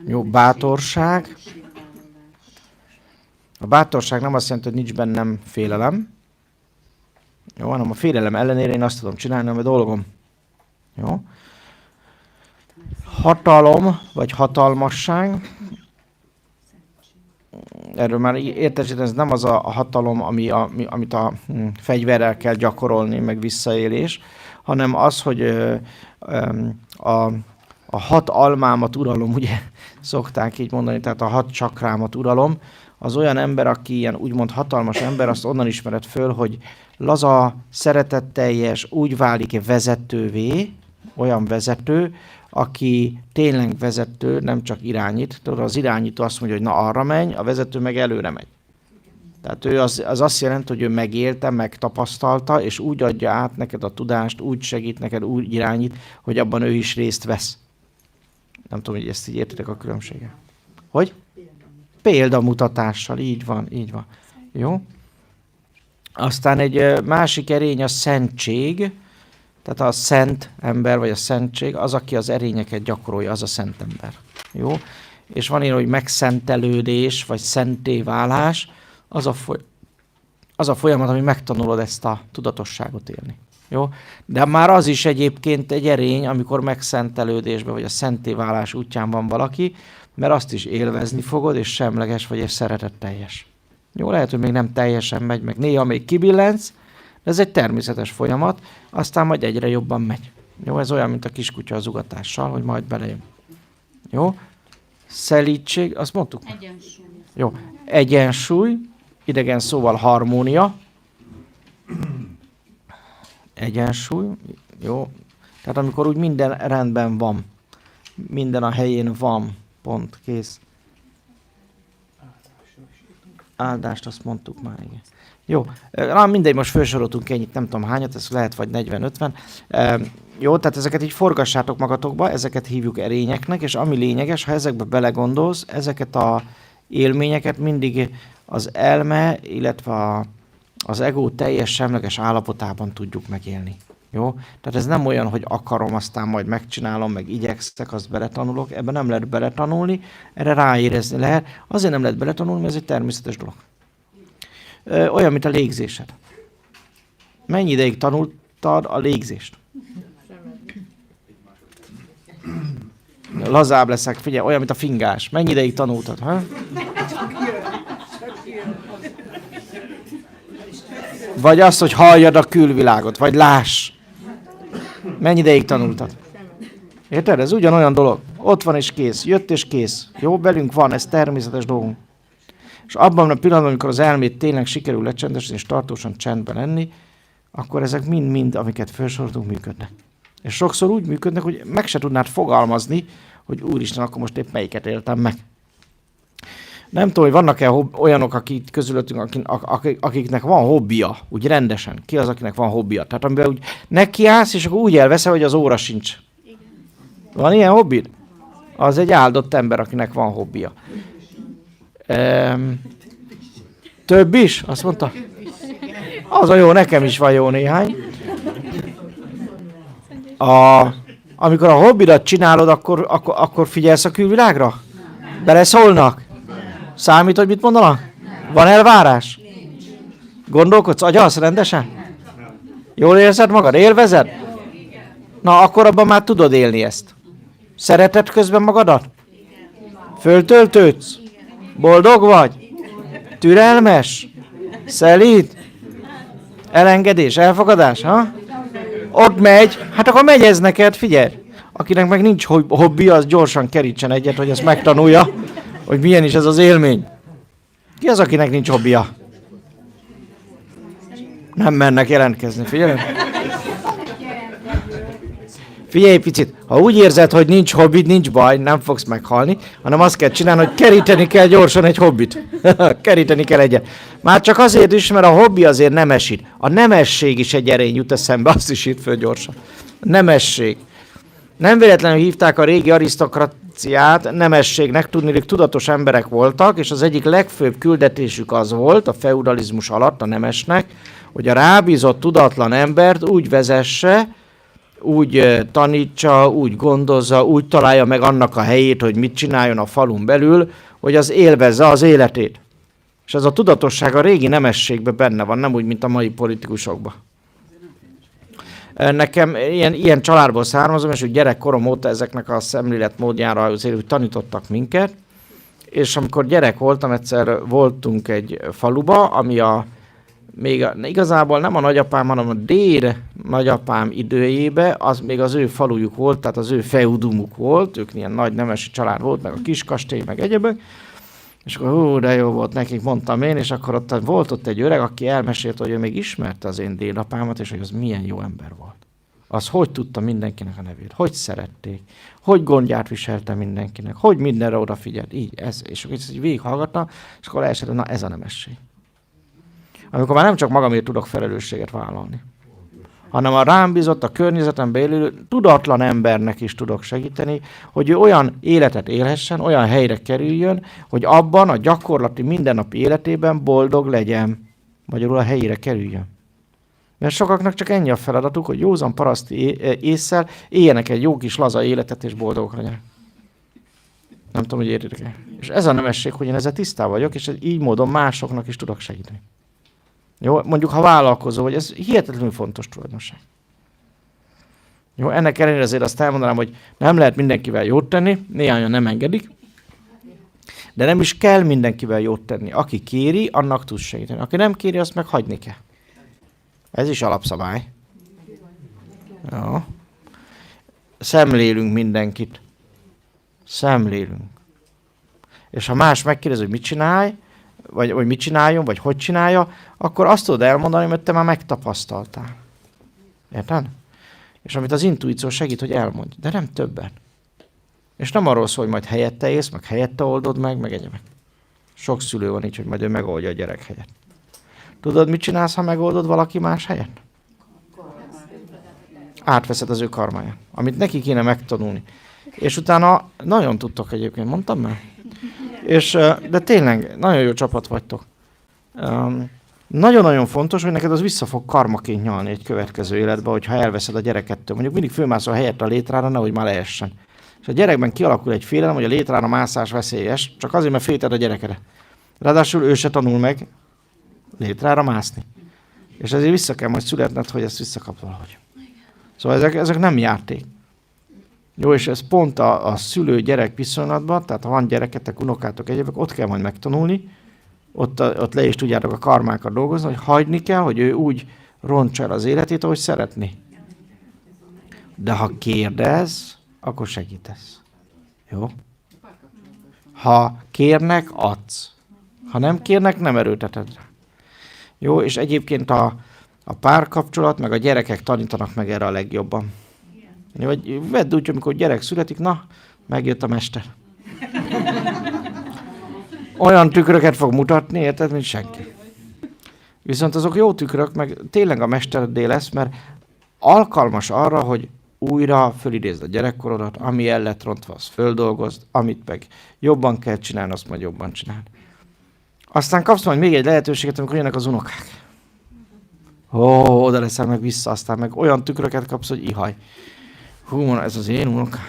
Jó, bátorság. A bátorság nem azt jelenti, hogy nincs bennem félelem. Jó, hanem a félelem ellenére én azt tudom csinálni, ami a dolgom. Jó. Hatalom, vagy hatalmasság. Erről már értesítem, ez nem az a hatalom, amit a fegyverrel kell gyakorolni, meg visszaélés, hanem az, hogy a 6 almámat uralom, ugye szokták így mondani, tehát a 6 csakrámat uralom, az olyan ember, aki ilyen úgymond hatalmas ember, azt onnan ismered föl, hogy laza, szeretetteljes, úgy válik vezetővé, olyan vezető, aki tényleg vezető, nem csak irányít. Tudod, az irányító azt mondja, hogy na arra menj, a vezető meg előre megy. Tehát ő az azt jelenti, hogy ő megélte, megtapasztalta, és úgy adja át neked a tudást, úgy segít neked, úgy irányít, hogy abban ő is részt vesz. Nem tudom, hogy ezt így értitek a különbséget. Hogy? Példamutatással, így van, így van. Jó? Aztán egy másik erény a szentség, tehát a szent ember, vagy a szentség, az, aki az erényeket gyakorolja, az a szent ember. Jó? És van ilyen, hogy megszentelődés, vagy szentéválás, az a folyamat, ami megtanulod ezt a tudatosságot élni. Jó? De már az is egyébként egy erény, amikor megszentelődésben, vagy a szentéválás útján van valaki, mert azt is élvezni fogod, és semleges vagy, és szeretetteljes. Jó, lehet, hogy még nem teljesen megy, meg néha még kibillensz, de ez egy természetes folyamat, aztán majd egyre jobban megy. Jó, ez olyan, mint a kiskutya az ugatással, hogy majd belejön. Jó? Szelídség, azt mondtuk? Egyensúly. Jó. Egyensúly, idegen szóval harmónia. Egyensúly, jó. Tehát amikor úgy minden rendben van, minden a helyén van, pont, kész. Áldást azt mondtuk már, igen. Jó, mindegy, most felsoroltunk ennyit, nem tudom hányat, ez lehet vagy 40-50. Jó, tehát ezeket így forgassátok magatokba, ezeket hívjuk erényeknek, és ami lényeges, ha ezekbe belegondolsz, ezeket a élményeket mindig az elme, illetve az ego teljes semleges állapotában tudjuk megélni. Jó? Tehát ez nem olyan, hogy akarom, aztán majd megcsinálom, meg igyekszek, azt beletanulok. Ebben nem lehet beletanulni, erre ráérezni lehet. Azért nem lehet beletanulni, mert ez egy természetes dolog. Olyan, mint a légzésed. Mennyi ideig tanultad a légzést? Lazább leszek, figyelj, olyan, mint a fingás. Mennyi ideig tanultad? Ha? Vagy azt, hogy halljad a külvilágot, vagy láss. Mennyi ideig tanultad? Érted? Ez ugyanolyan dolog. Ott van és kész. Jött és kész. Jó, belünk van, ez természetes dolgunk. És abban a pillanatban, amikor az elmét tényleg sikerül lecsendesíteni és tartósan csendben lenni, akkor ezek mind-mind, amiket felsoroltunk, működnek. És sokszor úgy működnek, hogy meg se tudnád fogalmazni, hogy úristen, akkor most épp melyiket éltem meg. Nem tudom, hogy vannak-e olyanok, akik közülöttünk, akiknek van hobbija, úgy rendesen. Ki az, akinek van hobbija? Tehát amiben úgy nekiállsz, és akkor úgy elveszel, hogy az óra sincs. Igen. Van ilyen hobbid? Az egy áldott ember, akinek van hobbija. Több is? Azt mondta? Az a jó, nekem is van jó néhány. Amikor a hobbidat csinálod, akkor figyelsz a külvilágra? Beleszólnak? Számít, hogy mit mondanak? Van elvárás? Gondolkodsz, agyalsz rendesen? Jól érzed magad? Élvezed? Na, akkor abban már tudod élni ezt. Szereted közben magadat? Föltöltődsz? Boldog vagy? Türelmes? Szelíd? Elengedés? Elfogadás? Ha? Ott megy, hát akkor megy ez neked, figyelj! Akinek meg nincs hobbi, az gyorsan kerítsen egyet, hogy ezt megtanulja. hogy milyen is ez az élmény. Ki az, akinek nincs hobbija? Nem mennek jelentkezni, figyelj. Figyelj picit, ha úgy érzed, hogy nincs hobbid, nincs baj, nem fogsz meghalni, hanem azt kell csinálni, hogy keríteni kell gyorsan egy hobbit. Keríteni kell egyet. Már csak azért is, mert a hobbi azért nemesít. A nemesség is egy erény jut eszembe, azt is írt föl gyorsan. Nemesség. Nem véletlenül hívták a régi arisztokraciát nemességnek, tudniillik tudatos emberek voltak, és az egyik legfőbb küldetésük az volt, a feudalizmus alatt a nemesnek, hogy a rábízott tudatlan embert úgy vezesse, úgy tanítsa, úgy gondozza, úgy találja meg annak a helyét, hogy mit csináljon a falun belül, hogy az élvezze az életét. És ez a tudatosság a régi nemességben benne van, nem úgy, mint a mai politikusokban. Nekem ilyen családból származom, és úgy gyerekkorom óta ezeknek a szemléletmódjára azért úgy tanítottak minket, és amikor gyerek voltam, egyszer voltunk egy faluba, ami igazából nem a nagyapám, hanem a déd nagyapám időjében, az még az ő falujuk volt, tehát az ő feudumuk volt, ők ilyen nagy nemesi család volt, meg a kiskastély, meg egyebek, és akkor de jó volt nekik, mondtam én, és akkor volt ott egy öreg, aki elmesélte, hogy ő még ismerte az én dédapámat, és hogy az milyen jó ember volt. Az hogy tudta mindenkinek a nevét, hogy szerették, hogy gondját viselte mindenkinek, hogy mindenre odafigyelt, így, ez, és akkor így végighallgattam, és akkor elsőre, na ez a nemesség. Amikor már nem csak magamért tudok felelősséget vállalni, hanem a rám bízott, a környezetemben élő tudatlan embernek is tudok segíteni, hogy ő olyan életet élhessen, olyan helyre kerüljön, hogy abban a gyakorlati mindennapi életében boldog legyen, magyarul a helyére kerüljön. Mert sokaknak csak ennyi a feladatuk, hogy józan paraszti ésszel éljenek egy jó kis laza életet, és boldogok legyenek. Nem tudom, hogy értitek-e. És ez a nemesség, hogy én ezzel tisztában vagyok, és így módon másoknak is tudok segíteni. Jó, mondjuk ha vállalkozó vagy, ez hihetetlenül fontos tulajdonság. Jó, ennek ellenére azért azt elmondanám, hogy nem lehet mindenkivel jót tenni, néhányan nem engedik, de nem is kell mindenkivel jót tenni. Aki kéri, annak tud segíteni. Aki nem kéri, azt meg hagyni kell. Ez is alapszabály. Jó. Szemlélünk mindenkit. Szemlélünk. És ha más megkérdez, hogy mit csinálj, vagy mit csináljon, vagy hogy csinálja, akkor azt tudod elmondani, mert te már megtapasztaltál. Érted? És amit az intuíció segít, hogy elmondj, de nem többet. És nem arról szól, hogy majd helyette ész, meg helyette oldod meg egyebek. Sok szülő van így, hogy majd ő megoldja a gyerek helyett. Tudod, mit csinálsz, ha megoldod valaki más helyett? Átveszed az ő karmáját, amit neki kéne megtanulni. És utána nagyon tudtok egyébként, mondtam már? És, de tényleg, nagyon jó csapat vagytok. Nagyon-nagyon fontos, hogy neked az vissza fog karmaként nyalni egy következő életbe, hogyha elveszed a gyerekettől. Mondjuk mindig fölmászol helyett a létrára, nehogy már leessen. És a gyerekben kialakul egy félelem, hogy a létrára mászás veszélyes, csak azért, mert félted a gyerekedet. Ráadásul ő se tanul meg létrára mászni. És ezért vissza kell majd születned, hogy ezt visszakapd valahogy. Szóval ezek nem játék. Jó, és ez pont a szülő-gyerek viszonylatban, tehát ha van gyereketek, unokátok, egyébként, ott kell majd megtanulni, ott le is tudjátok a karmákat dolgozni, hogy hagyni kell, hogy ő úgy rontsa el az életét, ahogy szeretné. De ha kérdez, akkor segítesz. Jó? Ha kérnek, adsz. Ha nem kérnek, nem erőlteted rá. Jó, és egyébként a párkapcsolat, meg a gyerekek tanítanak meg erre a legjobban. Vagy vedd úgy, amikor gyerek születik, na, megjött a mester. Olyan tükröket fog mutatni, érted, mint senki. Viszont azok jó tükrök, meg tényleg a mestereddé lesz, mert alkalmas arra, hogy újra fölidézd a gyerekkorodat, ami el lett rontva, azt földolgozd, amit meg jobban kell csinálni, azt majd jobban csinálni. Aztán kapsz majd még egy lehetőséget, amikor jönnek az unokák. Oda leszel meg vissza, aztán meg olyan tükröket kapsz, hogy ihaj. Hú, ez az én unokám.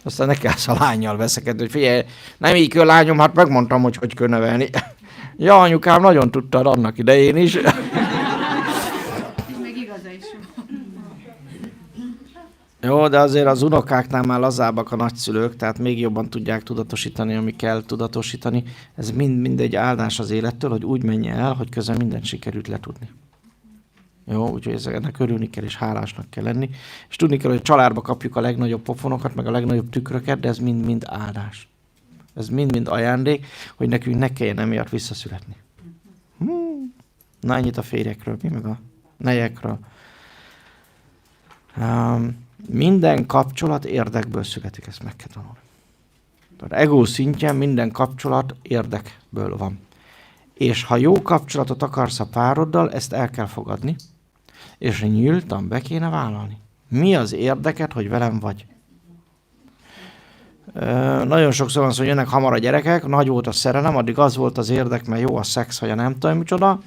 Aztán ne kellsz a lánnyal veszekedni, hogy figyelj, nem így kell lányom, hát megmondtam, hogy kell nevelni. Ja, anyukám nagyon tudtad annak idején is. Még igaza is van. Jó, de azért az unokáknál már lazábbak a nagyszülők, tehát még jobban tudják tudatosítani, ami kell tudatosítani. Ez mind egy áldás az élettől, hogy úgy menj el, hogy közben mindent sikerült letudni. Jó, úgyhogy ennek örülni kell és hálásnak kell lenni. És tudni kell, hogy a családba kapjuk a legnagyobb pofonokat, meg a legnagyobb tükröket, de ez mind-mind áldás. Ez mind-mind ajándék, hogy nekünk ne kelljen emiatt visszaszületni. Na, ennyit a férjekről, mi meg a nejekről. Minden kapcsolat érdekből születik, ezt meg kell tanulni. Tehát ego szintjén minden kapcsolat érdekből van. És ha jó kapcsolatot akarsz a pároddal, ezt el kell fogadni, és nyíltan be kéne vállalni. Mi az érdeket, hogy velem vagy? Nagyon sokszor van szó, hogy jönnek hamar a gyerekek, nagy volt a szerelem, addig az volt az érdek, mert jó a szex, vagy a nem tudom micsoda.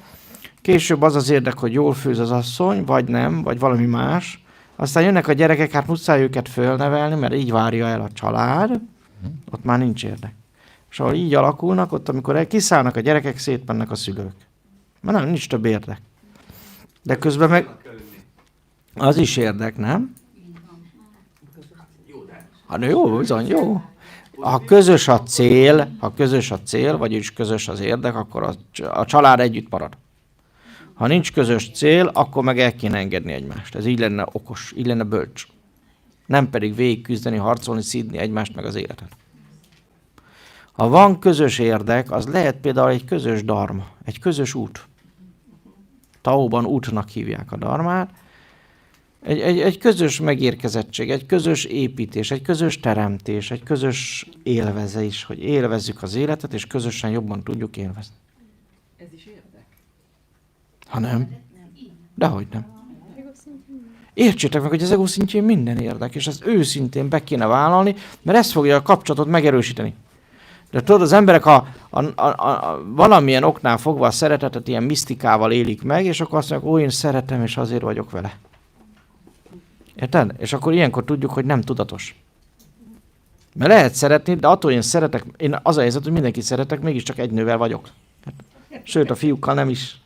Később az az érdek, hogy jól főz az asszony, vagy nem, vagy valami más. Aztán jönnek a gyerekek, hát muszáj őket fölnevelni, mert így várja el a család, ott már nincs érdek. És ahol így alakulnak, ott amikor kiszállnak a gyerekek, szétmennek a szülők. Mert nem, nincs több érdek. De közben meg az is érdek, nem? Hát jó, bizony, jó. Ha közös a cél, vagyis közös az érdek, akkor a család együtt marad. Ha nincs közös cél, akkor meg el kéne engedni egymást. Ez így lenne okos, így lenne bölcs. Nem pedig végig küzdeni, harcolni, szídni egymást meg az életet. Ha van közös érdek, az lehet például egy közös dharma, egy közös út. Taóban útnak hívják a dharmát. Egy közös megérkezettség, egy közös építés, egy közös teremtés, egy közös élvezés, hogy élvezzük az életet, és közösen jobban tudjuk élvezni. Ez is érdek. Ha nem? Dehogy nem. Értsétek meg, hogy az ego szintjén minden érdek, és ezt őszintén be kéne vállalni, mert ez fogja a kapcsolatot megerősíteni. De tudod, az emberek valamilyen oknál fogva a szeretetet ilyen misztikával élik meg, és akkor azt mondják, ó, én szeretem, és azért vagyok vele. Érted? És akkor ilyenkor tudjuk, hogy nem tudatos. Mert lehet szeretni, de attól én szeretek, én az a helyzet, hogy mindenkit szeretek, mégiscsak egy nővel vagyok. Sőt, a fiúkkal nem is.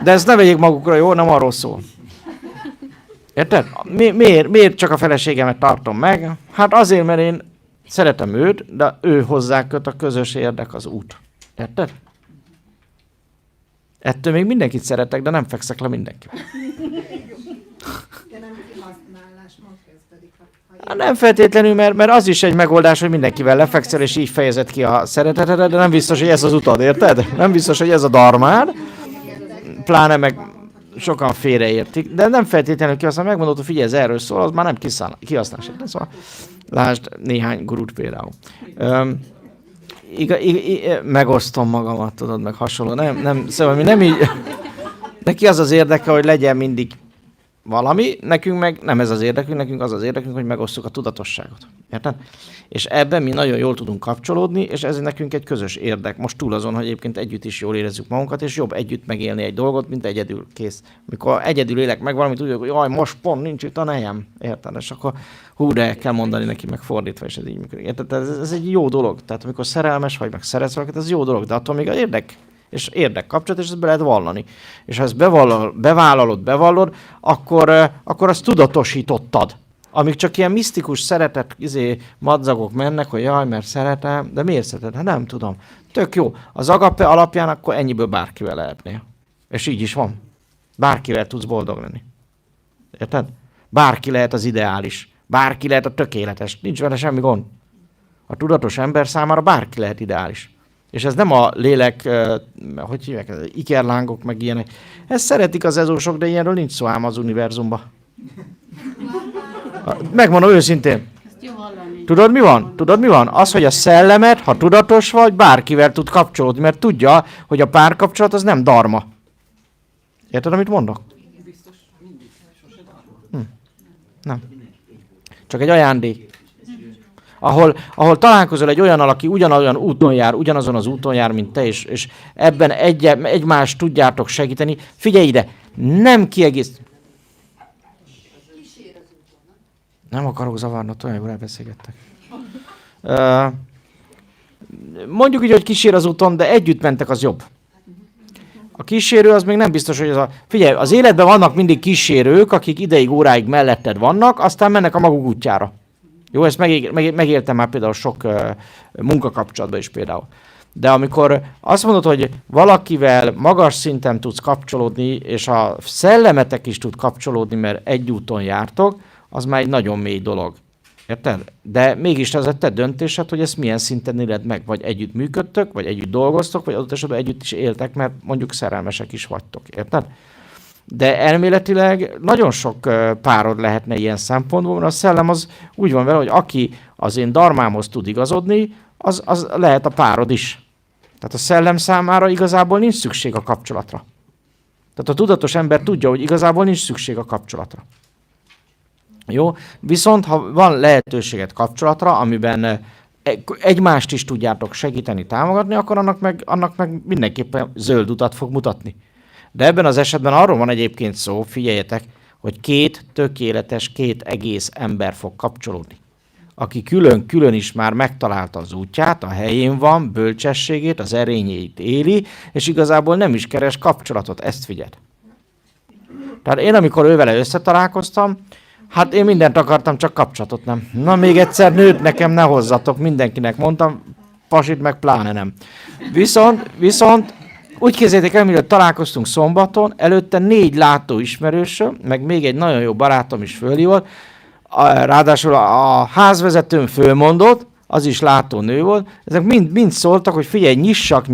De ezt ne vegyék magukra, jó? Nem arról szól. Érted? Miért csak a feleségemet tartom meg? Hát azért, mert én szeretem őt, de ő hozzá köt a közös érdek az út. Érted? Ettől még mindenkit szeretek, de nem fekszek le mindenkivel. De nem kihasználás, most kezdődik. Nem feltétlenül, mert az is egy megoldás, hogy mindenkivel lefekszel, és így fejezed ki a szeretetedet, de nem biztos, hogy ez az utad, érted? Nem biztos, hogy ez a dharmád. Pláne meg sokan félreértik, de nem feltétlenül kihasználom, megmondod, hogy figyelj, ez erről szól, az már nem kihasználás. Szóval lásd néhány gurút például. Megosztom magamat, tudod, meg hasonló. Szóval mi nem így... Neki az az érdeke, hogy legyen mindig valami, nekünk meg nem ez az érdekünk, nekünk az az érdekünk, hogy megosztjuk a tudatosságot. Érted? És ebben mi nagyon jól tudunk kapcsolódni, és ez nekünk egy közös érdek. Most túl azon, hogy egyébként együtt is jól érezzük magunkat, és jobb együtt megélni egy dolgot, mint egyedül, kész. Mikor egyedül élek meg valamit, úgy, hogy jaj, most pont nincs itt a nejem. Érted? És akkor hú, de kell mondani neki, meg fordítva, és ez így működik. Érted? Ez egy jó dolog. Tehát amikor szerelmes vagy, meg szeretsz valakit, ez jó dolog, de attól még az és érdekkapcsolat, és ezt be lehet vallani. És ha ezt bevállalod, akkor azt tudatosítottad. Amíg csak ilyen misztikus szeretet madzagok mennek, hogy jaj, mert szeretem, de miért szereted? Hát nem tudom. Tök jó. Az agape alapján akkor ennyiből bárkivel lehetnél. És így is van. Bárkivel tudsz boldog lenni. Érted? Bárki lehet az ideális. Bárki lehet a tökéletes. Nincs vele semmi gond. A tudatos ember számára bárki lehet ideális. És ez nem a lélek, hogy hívják, ikerlángok, meg ilyenek. Ezt szeretik az ezósok, de ilyenről nincs szó ám az univerzumban. Megmondom őszintén. Tudod mi van? Az, hogy a szellemet, ha tudatos vagy, bárkivel tud kapcsolódni, mert tudja, hogy a párkapcsolat az nem dharma. Érted, amit mondok? Biztos mindig, sose dharma. Nem. Csak egy ajándék. Ahol találkozol egy olyannal, aki ugyanolyan úton jár, ugyanazon az úton jár, mint te, és ebben egymást tudjátok segíteni. Figyelj ide, nem kiegész... Nem akarok zavarni, olyan jól elbeszélgettek. Mondjuk így, hogy kísér az úton, de együtt mentek, az jobb. A kísérő az még nem biztos, hogy Figyelj, az életben vannak mindig kísérők, akik ideig, óráig melletted vannak, aztán mennek a maguk útjára. Jó, ezt megéltem már például sok munkakapcsolatban is például. De amikor azt mondod, hogy valakivel magas szinten tudsz kapcsolódni, és a szellemetek is tud kapcsolódni, mert egy úton jártok, az már egy nagyon mély dolog. Érted? De mégis az a te döntésed, hogy ezt milyen szinten éled meg. Vagy együtt működtök, vagy együtt dolgoztok, vagy adott esetben együtt is éltek, mert mondjuk szerelmesek is vagytok. Érted? De elméletileg nagyon sok párod lehetne ilyen szempontból, mert a szellem az úgy van vele, hogy aki az én darmámhoz tud igazodni, az lehet a párod is. Tehát a szellem számára igazából nincs szükség a kapcsolatra. Tehát a tudatos ember tudja, hogy igazából nincs szükség a kapcsolatra. Jó? Viszont ha van lehetőséget kapcsolatra, amiben egymást is tudjátok segíteni, támogatni, akkor annak meg mindenképpen zöld utat fog mutatni. De ebben az esetben arról van egyébként szó, figyeljetek, hogy két tökéletes, két egész ember fog kapcsolódni. Aki külön-külön is már megtalálta az útját, a helyén van, bölcsességét, az erényeit éli, és igazából nem is keres kapcsolatot, ezt figyeld. Tehát én, amikor ővele összetalálkoztam, hát én mindent akartam, csak kapcsolatot nem. Na még egyszer nőt nekem ne hozzatok, mindenkinek mondtam, pasit meg pláne nem. Viszont úgy képzeljétek el, mielőtt találkoztunk szombaton, előtte 4 látóismerősöm, meg még egy nagyon jó barátom is fölhívott, ráadásul a házvezetőm fölmondott, az is látónő volt, ezek mind szóltak, hogy figyelj, nyissak,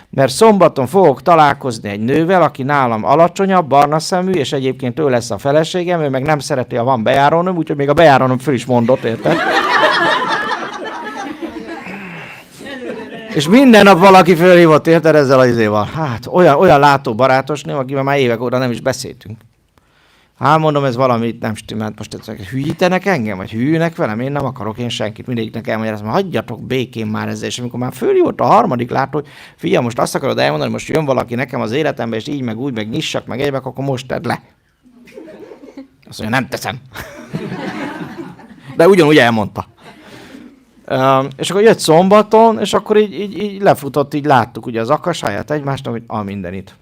mert szombaton fogok találkozni egy nővel, aki nálam alacsonyabb, barna szemű, és egyébként ő lesz a feleségem, ő meg nem szereti, ha van bejárónőm, úgyhogy még a bejárónőm föl is mondott, érted? És minden nap valaki fölhívott, érted, ezzel az izéval. Hát olyan látóbarátos nő, akivel már évek óta nem is beszéltünk. Hát mondom, ez valami nem stimmelt, most hülyítenek engem, vagy hűnek velem, én nem akarok én senkit, mindegyiknek elmagyarázni, hagyjatok békén már ezzel, és amikor már fölhívott a harmadik látó, hogy figyelj, most azt akarod elmondani, most jön valaki nekem az életembe, és így, meg úgy, meg nyissak, meg egyebek, akkor most tedd le. Azt mondja, nem teszem. De ugyanúgy elmondta. És akkor jött szombaton, és akkor így lefutott, így láttuk ugye az akasáját egymásnak, hogy mindenit.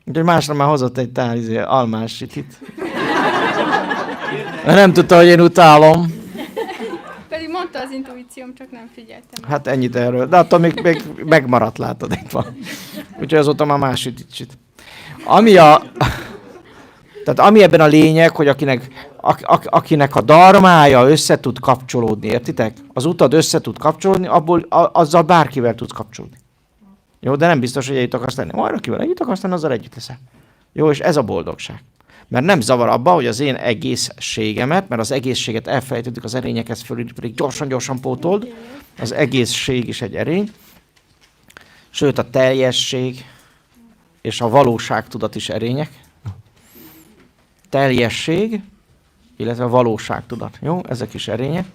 Úgyhogy másra már hozott egy tál almás sitit. Nem tudta, hogy én utálom. Pedig mondta az intuícióm, csak nem figyeltem. Hát ennyit erről. De attól még megmaradt, látod, itt van. Úgyhogy azóta már más sütit. Tehát ami ebben a lényeg, hogy akinek a darmája össze tud kapcsolódni, értitek? Az utad össze tud kapcsolódni, azzal bárkivel tudsz kapcsolódni. Jó, de nem biztos, hogy együtt akarsz lenni. Majd akivel együtt akarsz lenni, azzal együtt leszel. Jó, és ez a boldogság. Mert nem zavar abba, hogy az én egészségemet, mert az egészséget elfelejtettük, az erényekhez fölül, pedig gyorsan pótold. Az egészség is egy erény. Sőt, a teljesség és a valóságtudat is erények. Teljesség, illetve valóságtudat. Jó, ezek is erények.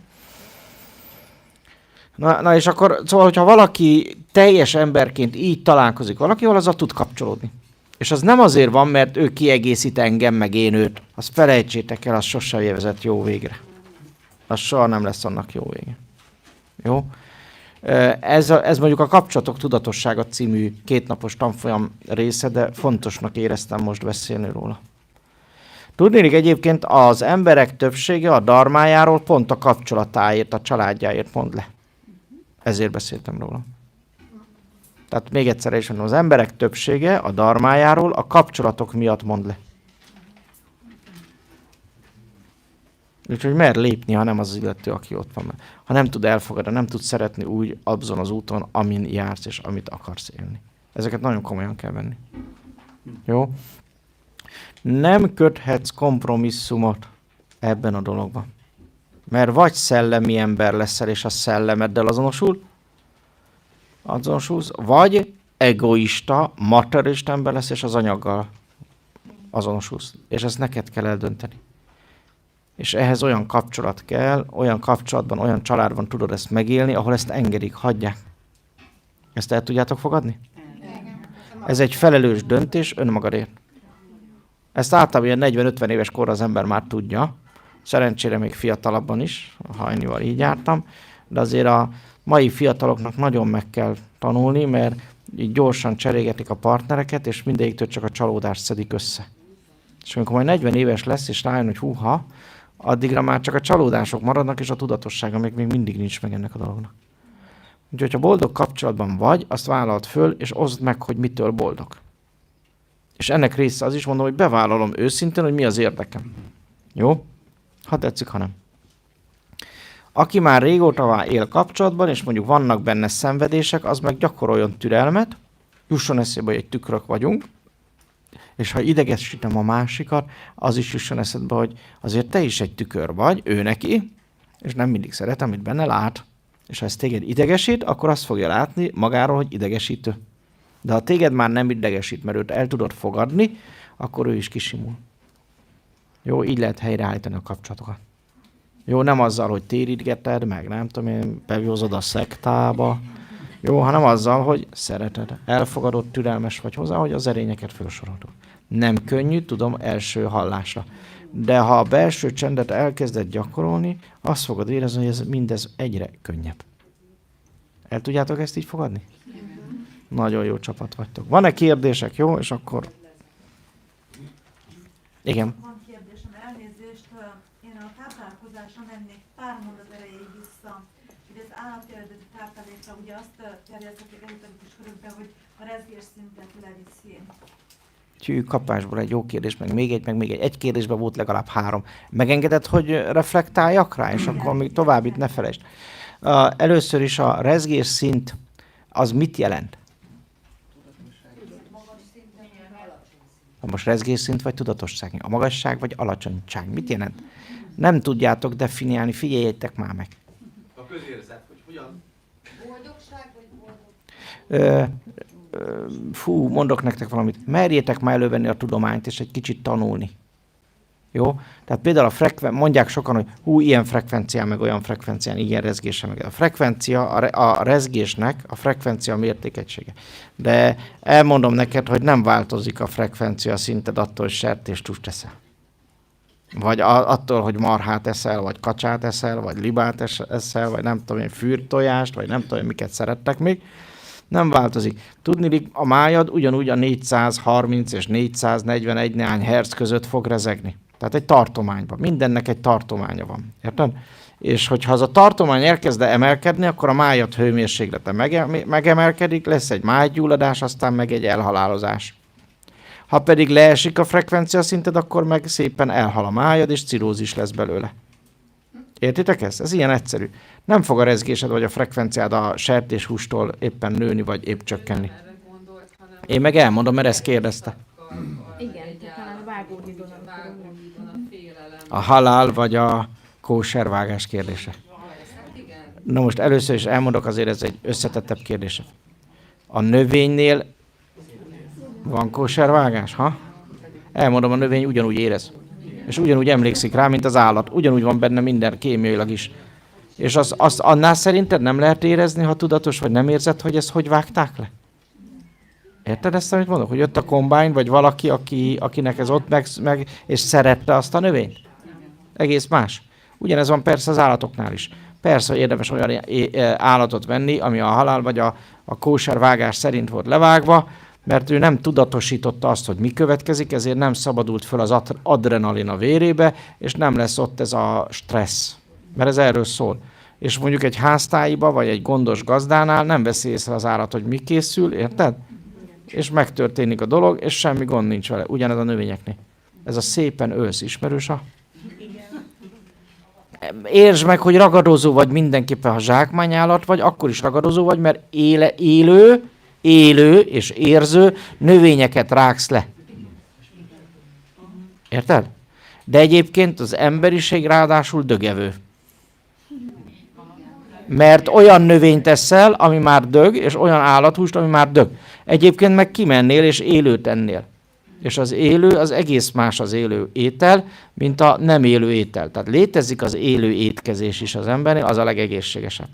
Na és akkor, szóval, hogyha valaki teljes emberként így találkozik valakivel, azzal tud kapcsolódni. És az nem azért van, mert ő kiegészít engem, meg én őt. Azt felejtsétek el, az sosem vezet jó végre. Az soha nem lesz annak jó vége. Jó? Ez mondjuk a Kapcsolatok Tudatossága című 2 napos tanfolyam része, de fontosnak éreztem most beszélni róla. Tudnélik, egyébként az emberek többsége a darmájáról pont a kapcsolatáért, a családjáért mond le. Ezért beszéltem róla. Tehát még egyszer is mondom, az emberek többsége a darmájáról a kapcsolatok miatt mond le. Úgyhogy mer lépni, ha nem az illető, aki ott van. Ha nem tud elfogadni, nem tud szeretni úgy azon az úton, amin jársz és amit akarsz élni. Ezeket nagyon komolyan kell venni. Jó? Nem köthetsz kompromisszumot ebben a dologban. Mert vagy szellemi ember leszel, és a szellemeddel azonosulsz, vagy egoista, materialista ember lesz, és az anyaggal azonosulsz. És ezt neked kell eldönteni. És ehhez olyan kapcsolat kell, olyan kapcsolatban, olyan családban tudod ezt megélni, ahol ezt engedik, hagyják. Ezt el tudjátok fogadni? Ez egy felelős döntés önmagadért. Ezt általában ilyen 40-50 éves korra az ember már tudja. Szerencsére még fiatalabban is, ha ennyival így jártam. De azért a mai fiataloknak nagyon meg kell tanulni, mert így gyorsan cserégetik a partnereket, és mindegyiktől csak a csalódást szedik össze. És amikor majd 40 éves lesz, és rájön, hogy húha, addigra már csak a csalódások maradnak, és a tudatossága még mindig nincs meg ennek a dolognak. Úgyhogy ha boldog kapcsolatban vagy, azt vállalt föl, és oszd meg, hogy mitől boldog. És ennek része az is, mondom, hogy bevállalom őszintén, hogy mi az érdekem. Jó? Ha tetszik, ha nem. Aki már régóta él kapcsolatban, és mondjuk vannak benne szenvedések, az meg gyakoroljon türelmet, jusson eszébe, hogy egy tükrök vagyunk, és ha idegesítem a másikat, az is jusson eszedbe, hogy azért te is egy tükör vagy, ő neki, és nem mindig szeret, amit benne lát. És ha ez téged idegesít, akkor azt fogja látni magáról, hogy idegesítő. De ha téged már nem idegesít, mert őt el tudod fogadni, akkor ő is kisimul. Jó, így lehet helyreállítani a kapcsolatokat. Jó, nem azzal, hogy térítgeted, meg nem tudom én, bevjózod a szektába. Jó, hanem azzal, hogy szereted, elfogadod, türelmes vagy hozzá, hogy az erényeket felsorolod. Nem könnyű, tudom, első hallásra. De ha a belső csendet elkezded gyakorolni, azt fogod érezni, hogy ez mindez egyre könnyebb. El tudjátok ezt így fogadni? Nagyon jó csapat vagytok. Van-e kérdések? Jó, és akkor... Igen. Van kérdésem, elnézést, én a táplálkozásra mennék pár mondat erejéig vissza. Ugye az állati eredetű táplálékra ugye azt terjesztették ezoterikus körökbe, hogy a rezgés szintet leviszi. Hű, kapásból egy jó kérdés, meg még egy. Egy kérdésben volt legalább 3. Megengedett, hogy reflektáljak rá, és akkor még tovább itt ne felejtsd. Először is a rezgés szint, az mit jelent? A most rezgésszint vagy tudatosság? A magasság vagy alacsonyság? Mit jelent? Nem tudjátok definiálni, figyeljétek már meg. A közérzet, hogy hogyan? Boldogság vagy boldog? Mondok nektek valamit. Merjétek már elővenni a tudományt, és egy kicsit tanulni. Jó? Tehát például mondják sokan, hogy ilyen frekvencián, meg olyan frekvencián, ilyen rezgése, meg a frekvencia, a rezgésnek a frekvencia mértékegysége. De elmondom neked, hogy nem változik a frekvencia szinted attól, hogy sertéstúst eszel. Vagy attól, hogy marhát eszel, vagy kacsát eszel, vagy libát eszel, vagy nem tudom én, fűrtojást, vagy nem tudom én, miket szerettek még. Nem változik. Tudni, a májad ugyanúgy a 430 és 441 néhány hertz között fog rezegni. Tehát egy tartományban. Mindennek egy tartománya van. Érted? És hogyha az a tartomány elkezd emelkedni, akkor a májad hőmérséklete megemelkedik, lesz egy májgyulladás, aztán meg egy elhalálozás. Ha pedig leesik a frekvencia szinted, akkor meg szépen elhal a májad, és cirózis lesz belőle. Értitek ezt? Ez ilyen egyszerű. Nem fog a rezgésed vagy a frekvenciád a sertéshústól éppen nőni, vagy épp csökkenni. Én meg elmondom, mert ezt kérdezte. Igen, talán a vágóhídon. A halál vagy a kóservágás kérdése. Na most először is elmondok, azért ez egy összetettebb kérdése. A növénynél van kóservágás, ha? Elmondom, a növény ugyanúgy érez. És ugyanúgy emlékszik rá, mint az állat. Ugyanúgy van benne minden kémiailag is. És azt annál szerinted nem lehet érezni, ha tudatos vagy nem érzed, hogy ezt hogy vágták le? Érted ezt, amit mondok? Hogy jött a kombány, vagy valaki, akinek ez ott meg és szerette azt a növényt? Egész más. Ugyanez van persze az állatoknál is. Persze, hogy érdemes olyan állatot venni, ami a halál vagy a kóser vágás szerint volt levágva, mert ő nem tudatosította azt, hogy mi következik, ezért nem szabadult föl az adrenalin a vérébe, és nem lesz ott ez a stressz. Mert ez erről szól. És mondjuk egy háztáiba, vagy egy gondos gazdánál nem veszi észre az állat, hogy mi készül, érted? És megtörténik a dolog, és semmi gond nincs vele. Ugyanez a növényeknél. Ez a szépen ősz ismerős a... Értsd meg, hogy ragadozó vagy mindenképpen, ha zsákmányállat vagy, akkor is ragadozó vagy, mert élő és érző növényeket rágsz le. Érted? De egyébként az emberiség ráadásul dögevő. Mert olyan növényt eszel, ami már dög, és olyan állathúst, ami már dög. Egyébként meg kimennél és élőt ennél. És az élő, az egész más az élő étel, mint a nem élő étel. Tehát létezik az élő étkezés is az embernél, az a legegészségesebb.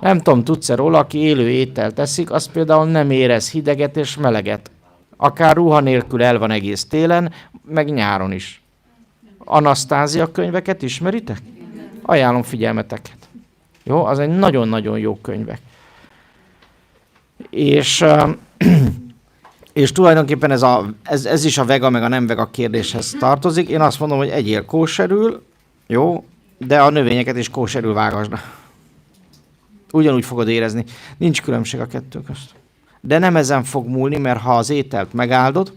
Nem tudom, tudsz-e róla, aki élő ételt eszik, az például nem érez hideget és meleget. Akár ruha nélkül el van egész télen, meg nyáron is. Anasztázia könyveket ismeritek? Ajánlom figyelmeteket. Jó, az egy nagyon-nagyon jó könyvek. És tulajdonképpen ez is a vega meg a nem vega kérdéshez tartozik. Én azt mondom, hogy egyél kóserül, jó, de a növényeket is kóserül vágasd. Ugyanúgy fogod érezni. Nincs különbség a kettő közt. De nem ezen fog múlni, mert ha az ételt megáldod,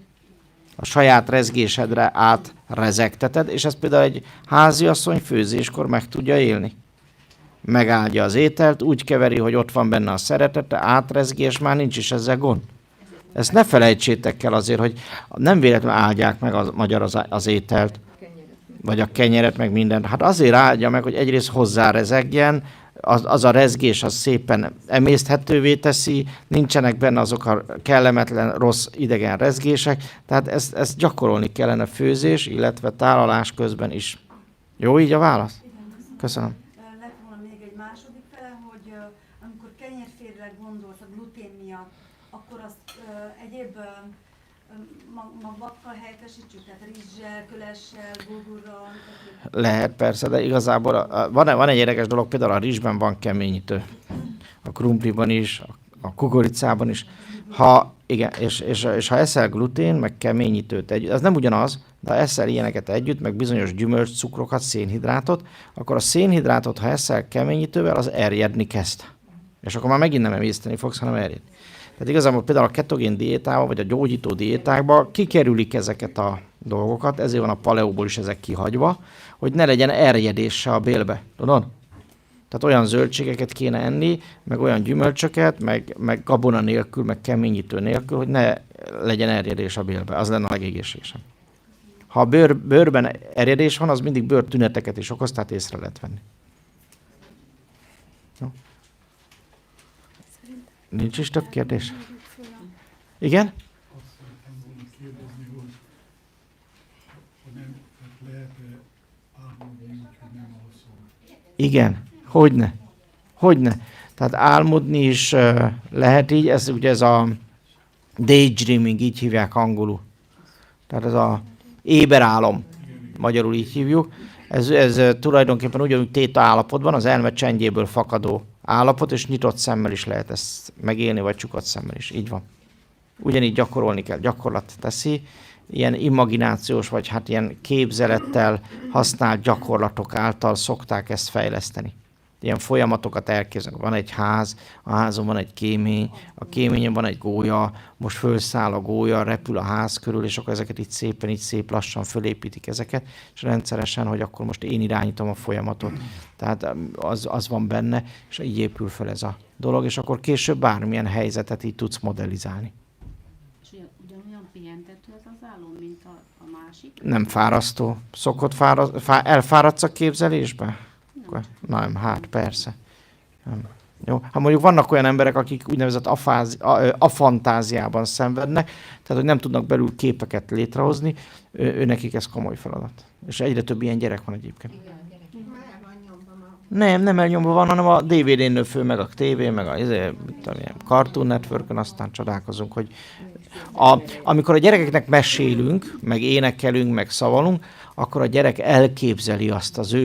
a saját rezgésedre átrezegteted, és ezt például egy háziasszony főzéskor meg tudja élni. Megáldja az ételt, úgy keveri, hogy ott van benne a szeretete, átrezgés, már nincs is ezzel gond. Ezt ne felejtsétek el azért, hogy nem véletlenül áldják meg a magyar az ételt, vagy a kenyeret, meg mindent. Hát azért áldja meg, hogy egyrészt hozzárezegjen, az a rezgés az szépen emészthetővé teszi, nincsenek benne azok a kellemetlen, rossz, idegen rezgések, tehát ezt gyakorolni kellene főzés, illetve tálalás közben is. Jó így a válasz? Köszönöm. Lett volna még egy második fele, hogy amikor kenyérfélre gondolsz a glutén miatt, akkor azt egyéb magvakkal helyettesítsük, tehát rizssel, kölessel, bulgurral. Lehet persze, de igazából van egy érdekes dolog, például a rizsben van keményítő. A krumpliban is, a kukoricában is. Igen, és ha eszel glutén, meg keményítőt együtt, az nem ugyanaz, de ha eszel ilyeneket együtt, meg bizonyos gyümölcscukrokat, szénhidrátot, akkor a szénhidrátot, ha eszel keményítővel, az erjedni kezd. És akkor már megint nem emészteni fogsz, hanem erjedni. Tehát igazából például a ketogén diétában, vagy a gyógyító diétákban kikerülik ezeket a dolgokat, ezért van a paleóból is ezek kihagyva, hogy ne legyen erjedése a bélbe. Tudod? Tehát olyan zöldségeket kéne enni, meg olyan gyümölcsöket, meg gabona nélkül, meg keményítő nélkül, hogy ne legyen erjedés a bélbe. Az lenne a legegészségesebb. Ha a bőrben erjedés van, az mindig bőrtüneteket is okoz, tehát észre lehet venni. Jó? Nincs is több kérdés? Igen? Azt szeretném volna kérdezni, hogy nem lehet-e álmodni, úgyhogy nem alszom? Igen. Hogyne. Tehát álmodni is lehet így, ez a daydreaming, így hívják angolul. Tehát ez a éberálom, magyarul így hívjuk. Ez tulajdonképpen ugyanúgy téta állapotban, az elme csendjéből fakadó állapot, és nyitott szemmel is lehet ezt megélni, vagy csukott szemmel is. Így van. Ugyanígy gyakorolni kell, gyakorlat teszi. Ilyen imaginációs, vagy hát ilyen képzelettel használt gyakorlatok által szokták ezt fejleszteni. Ilyen folyamatokat elképzelni. Van egy ház, a házon van egy kémény, a kéményen van egy gólya, most fölszáll a gólya, repül a ház körül, és akkor ezeket így szép lassan fölépítik ezeket, és rendszeresen, hogy akkor most én irányítom a folyamatot. Tehát az van benne, és így épül fel ez a dolog, és akkor később bármilyen helyzetet így tudsz modellizálni. És ugyanolyan pihentető ez az álom, mint a másik? Nem fárasztó. Szokott elfáradsz a képzelésbe? Nem, hát persze. Nem. Jó. Hát mondjuk vannak olyan emberek, akik úgynevezett afantáziában szenvednek, tehát hogy nem tudnak belül képeket létrehozni, nekik ez komoly feladat. És egyre több ilyen gyerek van egyébként. Nem elnyomva van, hanem a DVD-n nő föl, meg a tévé, meg a Cartoon Network-ön, aztán csodálkozunk, hogy amikor a gyerekeknek mesélünk, meg énekelünk, meg szavalunk, akkor a gyerek elképzeli azt az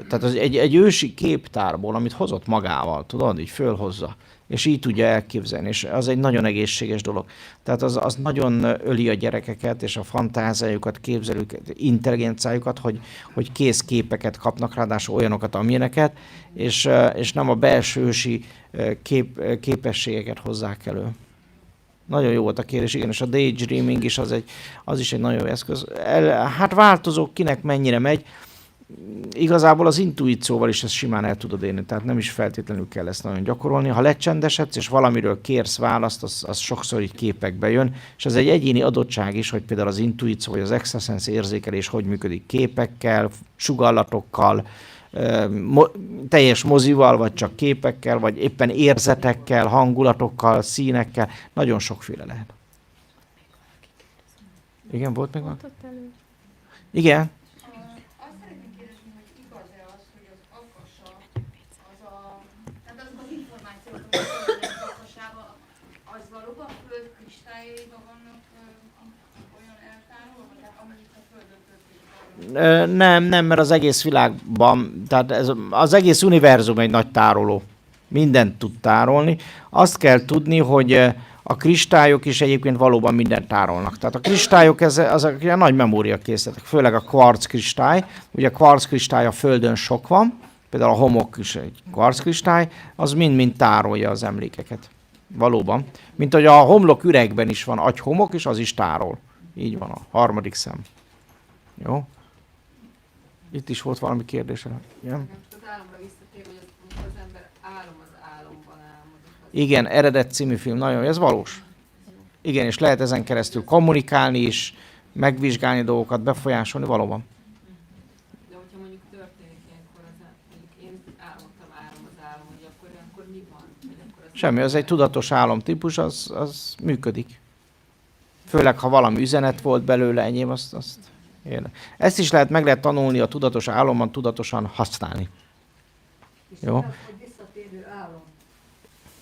tehát egy ősi képtárból, amit hozott magával, tudod, így fölhozza, és így tudja elképzelni, és az egy nagyon egészséges dolog. Tehát az nagyon öli a gyerekeket, és a fantáziájukat, képzelőket, intelligenciájukat, hogy kész képeket kapnak, ráadásul olyanokat, amilyeneket, és nem a belső ősi képességeket hozzák elő. Nagyon jó volt a kérdés, igen, és a daydreaming is az is egy nagyon jó eszköz. Hát változó, kinek mennyire megy. Igazából az intuícióval is ezt simán el tudod érni, tehát nem is feltétlenül kell ezt nagyon gyakorolni. Ha lecsendesedsz, és valamiről kérsz választ, az sokszor így képekbe jön, és ez egy egyéni adottság is, hogy például az intuíció, vagy az extrasense érzékelés hogy működik képekkel, sugallatokkal, teljes mozival, vagy csak képekkel, vagy éppen érzetekkel, hangulatokkal, színekkel, nagyon sokféle lehet. Igen, volt még van? Igen. Azt szeretném kérdezni, hogy igaz-e az, hogy az akasa, tehát azok az információk, amik az akasába, az valóban föld kristályaiban vannak olyan eltárolva, tehát amit a földön történik? Nem, mert az egész világban, tehát az egész univerzum egy nagy tároló. Mindent tud tárolni. Azt kell tudni, hogy a kristályok is egyébként valóban mindent tárolnak. Tehát a kristályok, azok nagy memóriakészletek, főleg a kvarc kristály. Ugye a kvarc kristály a Földön sok van, Például a homok is egy kvarckristály, az mind-mind tárolja az emlékeket. Valóban. Mint hogy a homlok üregben is van agyhomok, és az is tárol. Így van a harmadik szem. Jó? Itt is volt valami kérdés. Igen? Az álomra visszatér, hogy amikor az ember álom az álomban álmodik. Igen, Eredet című film, nagyon, ez valós. Igen, és lehet ezen keresztül kommunikálni is, megvizsgálni dolgokat, befolyásolni, valóban. De hogyha mondjuk történik ilyenkor, mondjuk én álmodtam az álom, hogy akkor mi van? Hogy akkor az Semmi, az egy tudatos álomtípus, az működik. Főleg, ha valami üzenet volt belőle, enyém, azt érde. Ezt is meg lehet tanulni a tudatos álomban, tudatosan használni. Jó? Hogy visszatérő álom,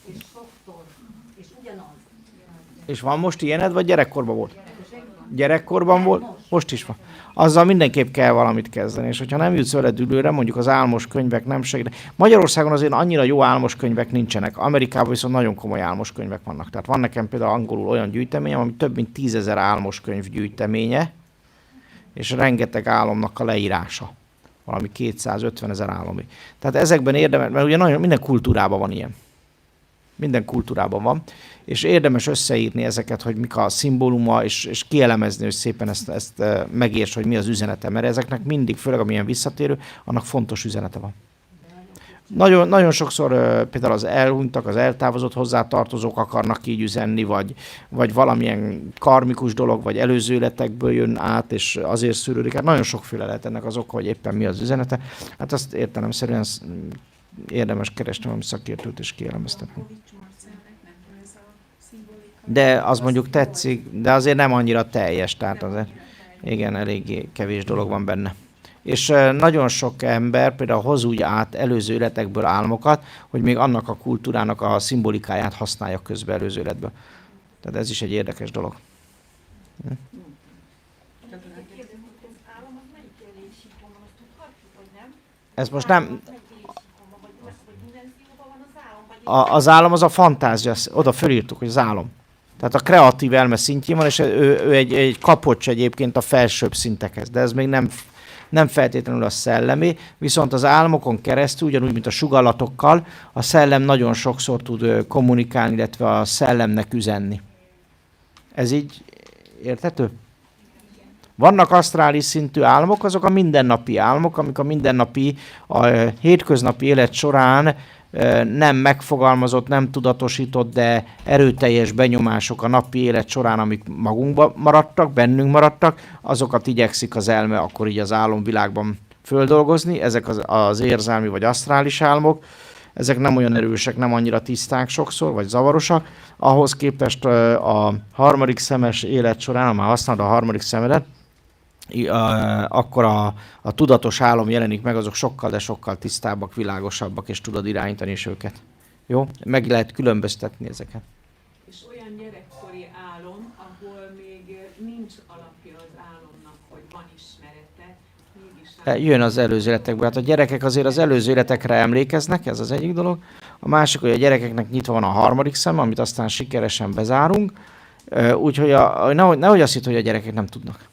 és sokszor, és ugyanaz. És van most ilyened, vagy gyerekkorban volt? Gyerekkorban volt? Most is van. Azzal mindenképp kell valamit kezdeni, és hogyha nem jutsz veled ülőre, mondjuk az álmos könyvek nem segítenek. Magyarországon azért annyira jó álmos könyvek nincsenek. Amerikában viszont nagyon komoly álmos könyvek vannak. Tehát van nekem például angolul olyan gyűjteményem, ami több mint 10 000 álmos könyv gyűjteménye, és rengeteg álomnak a leírása. Valami 250 000 állomi. Tehát ezekben érdemes, mert ugye nagyon, minden kultúrában van ilyen. Minden kultúrában van, és érdemes összeírni ezeket, hogy mik a szimbóluma, és kielemezni, hogy szépen ezt megérts, hogy mi az üzenete, mert ezeknek mindig, főleg amilyen visszatérő, annak fontos üzenete van. Nagyon, nagyon sokszor például az elhunytak, az eltávozott hozzátartozók akarnak így üzenni, vagy valamilyen karmikus dolog, vagy előző életekből jön át, és azért szűrődik. Hát nagyon sokféle lehet ennek az oka, hogy éppen mi az üzenete. Hát azt értelemszerűen érdemes keresni valami szakértőt és kielemeztetni. De az mondjuk tetszik, de azért nem annyira teljes, tehát azért igen, eléggé kevés dolog van benne. És nagyon sok ember például hoz úgy át előző életekből álmokat, hogy még annak a kultúrának a szimbolikáját használja közben előző életből. Tehát ez is egy érdekes dolog. Ez most nem... Az álom az a fantázia, oda fölírtuk, hogy az álom. Tehát a kreatív elme szintjén van, és ő egy kapocs egyébként a felsőbb szintekhez, de ez még nem feltétlenül a szellemi, viszont az álmokon keresztül, ugyanúgy, mint a sugallatokkal, a szellem nagyon sokszor tud kommunikálni, illetve a szellemnek üzenni. Ez így érthető? Vannak asztrális szintű álmok, azok a mindennapi álmok, amik a mindennapi, a hétköznapi élet során nem megfogalmazott, nem tudatosított, de erőteljes benyomások a napi élet során, amik magunkban maradtak, bennünk maradtak, azokat igyekszik az elme akkor így az álomvilágban földolgozni. Ezek az érzelmi vagy asztrális álmok, ezek nem olyan erősek, nem annyira tiszták sokszor, vagy zavarosak. Ahhoz képest a harmadik szemes élet során, ha már használod a harmadik szemedet, akkor a tudatos álom jelenik meg, azok sokkal, de sokkal tisztábbak, világosabbak, és tudod irányítani is őket. Jó? Meg lehet különböztetni ezeket. És olyan gyerekkori álom, ahol még nincs alapja az álomnak, hogy van ismerete, mégis... Jön az előző életekből. Hát a gyerekek azért az előző életekre emlékeznek, ez az egyik dolog. A másik, hogy a gyerekeknek nyitva van a harmadik szem, amit aztán sikeresen bezárunk. Úgyhogy nehogy azt hitt, hogy a gyerekek nem tudnak.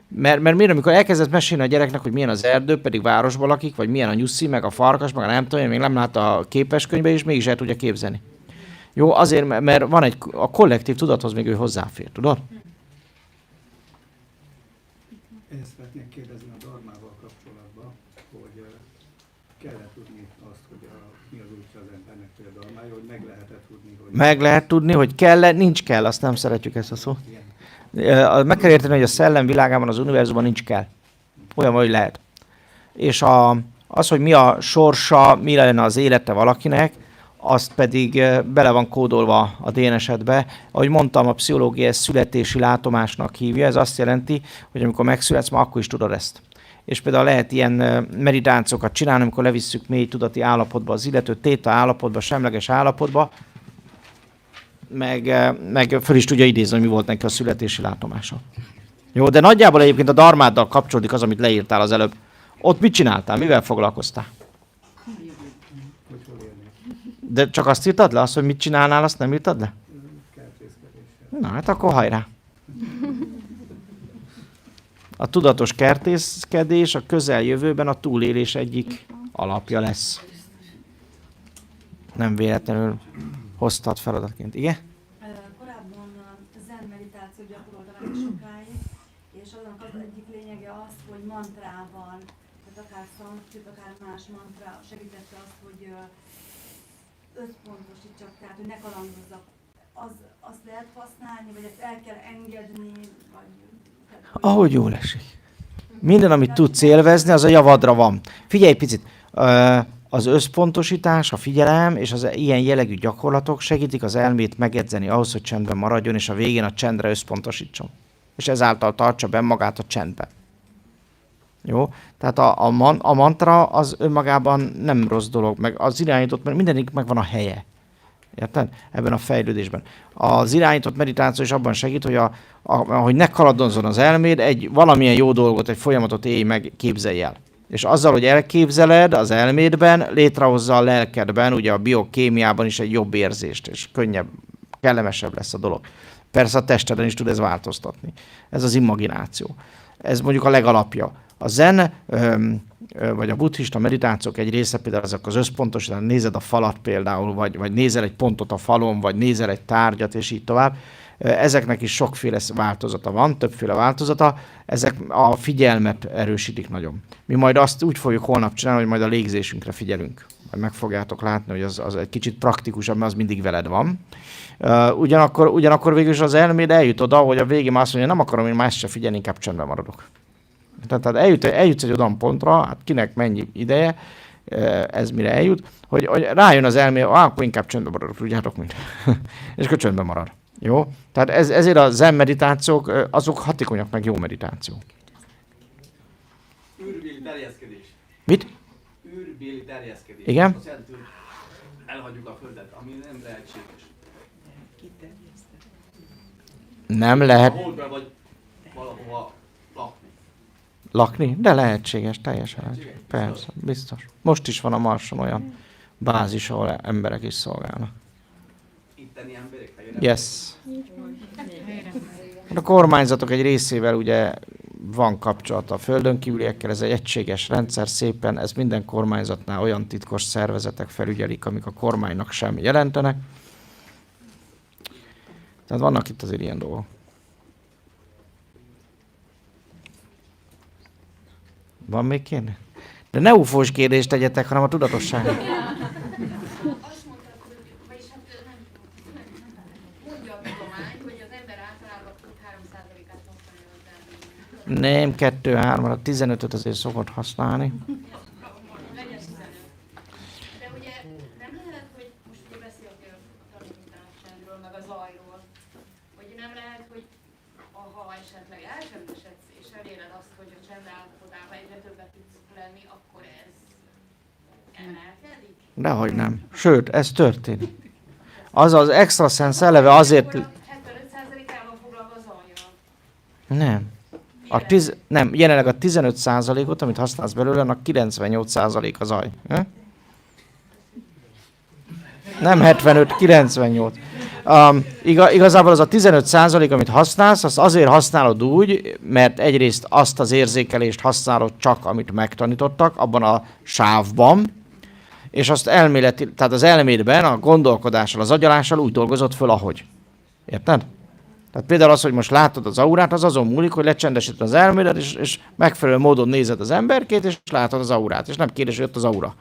Mert miért, amikor elkezdett mesélni a gyereknek, hogy milyen az erdő, pedig városban lakik, vagy milyen a nyuszi, meg a farkas, meg a nem tudom, még nem látta a képeskönyvbe, és mégis el tudja képzelni. Jó, azért, mert van a kollektív tudathoz még ő hozzáfér, tudod? Én szeretnék kérdezni a dharmával kapcsolatban, hogy kell-e tudni azt, hogy mi az útja az embernek például, hogy meg lehet-e tudni, hogy... Meg lehet tudni, hogy kell-e, nincs kell, azt nem szeretjük ezt a szót. Igen. Meg kell érteni, hogy a szellem világában, az univerzumban nincs kell. Olyan, hogy lehet. És az, hogy mi a sorsa, mi lenne az élete valakinek, azt pedig bele van kódolva a DNS-edbe. Ahogy mondtam, a pszichológia ezt születési látomásnak hívja. Ez azt jelenti, hogy amikor megszületsz, már akkor is tudod ezt. És például lehet ilyen meditációkat csinálni, amikor levisszük mély tudati állapotba az illetőt, téta állapotba, semleges állapotba, meg föl is tudja idézni, hogy mi volt neki a születési látomása. Jó, de nagyjából egyébként a dharmáddal kapcsolódik az, amit leírtál az előbb. Ott mit csináltál? Mivel foglalkoztál? Hogy hol élnék. De csak azt írtad le? Azt, hogy mit csinálnál, azt nem írtad le? Kertészkedéssel. Na, hát akkor hajrá! A tudatos kertészkedés a közeljövőben a túlélés egyik alapja lesz. Nem véletlenül hoztad feladatként. Igen? Korábban zen meditációt gyakoroltam elég sokáig, és annak az egyik lényege az, hogy mantrával, tehát akár szanszkrit, akár más mantra segítette azt, hogy összpontosítsak, tehát hogy ne kalandozzak. Azt lehet használni, vagy ezt el kell engedni, vagy... Ahogy jól esik. Minden, amit tudsz élvezni, az a javadra van. Figyelj picit, az összpontosítás, a figyelem és az ilyen jellegű gyakorlatok segítik az elmét megedzeni ahhoz, hogy csendben maradjon, és a végén a csendre összpontosítson. És ezáltal tartsa benn magát a csendben. Jó? Tehát a mantra az önmagában nem rossz dolog, meg az irányított, mert mindenik megvan a helye. Érted? Ebben a fejlődésben. Az irányított meditáció is abban segít, hogy, hogy ne kaladozzon az elméd, valamilyen jó dolgot, egy folyamatot élj meg, képzelj el. És azzal, hogy elképzeled az elmédben, létrehozza a lelkedben, ugye a biokémiában is egy jobb érzést, és könnyebb, kellemesebb lesz a dolog. Persze a testeden is tud ez változtatni. Ez az imagináció. Ez mondjuk a legalapja. A zen, vagy a buddhista meditációk egy része például azok az összpontosítás, nézed a falat például, vagy nézel egy pontot a falon, vagy nézel egy tárgyat, és így tovább. Ezeknek is sokféle változata van, többféle változata, ezek a figyelmet erősítik nagyon. Mi majd azt úgy fogjuk holnap csinálni, hogy majd a légzésünkre figyelünk. Majd meg fogjátok látni, hogy az egy kicsit praktikusabb, mert az mindig veled van. Ugyanakkor végül is az elméd eljut oda, hogy a végén azt mondja, nem akarom én más se figyelni, inkább csendben maradok. Tehát eljutsz egy olyan pontra, hát kinek mennyi ideje, ez mire eljut, hogy rájön az elmé, akkor inkább csöndben maradok, tudjátok mit? És akkor csöndben marad. Jó? Tehát ezért a zen meditációk, azok hatékonyak, meg jó meditációk. Űrbéli terjeszkedés. Mit? Űrbéli terjeszkedés. Igen? Azt jelenti, hogy elhagyjuk a Földet, ami nem lehetséges. Nem lehet A Holdra vagy valahova lakni. lakni, de lehetséges, teljesen lehetséges. Persze, biztos. Most is van a Marson olyan bázis, ahol emberek is szolgálnak. Itteni emberek, ha jönnek. Yes. A kormányzatok egy részével ugye van kapcsolata a földön kívüliekkel, ez egy egységes rendszer szépen, ez minden kormányzatnál olyan titkos szervezetek felügyelik, amik a kormánynak semmi jelentenek. Tehát vannak itt azért ilyen dolgok. Van még kérdés? De ne ufós kérdést tegyetek, hanem a tudatosság. Azt mondtad, hogy, vagyis hát nem mondja a tudomány, hogy az ember általában 3%-át használja az elmének. Nem 2-3, a 15-öt azért szokott használni. Legyen 15. De ugye nem lehet, hogy most ugye beszéltél a tanításról, meg a zajról, hogy nem lehet, hogy ha esetleg elcsöndesedsz és eléred azt, hogy a csend állapotában egyre többet tudsz lenni, akkor ez emelkedik? Dehogy nem. Sőt, ez történik. Az az extra sense eleve azért... Akkor a 75%-ában foglalva a zajjal. Nem. Nem, jelenleg a 15%-ot, amit használsz belőle, annak 98% a zaj. Nem 75, 98. Igazából az a 15%, amit használsz, azt azért használod úgy, mert egyrészt azt az érzékelést használod csak, amit megtanítottak abban a sávban, és azt tehát az elmédben a gondolkodással, az agyalással úgy dolgozott föl, ahogy. Érted? Tehát például az, hogy most látod az aurát, az azon múlik, hogy lecsendesíted az elmédet, és megfelelő módon nézed az emberkét, és látod az aurát, és nem kérdés, hogy ott az aura.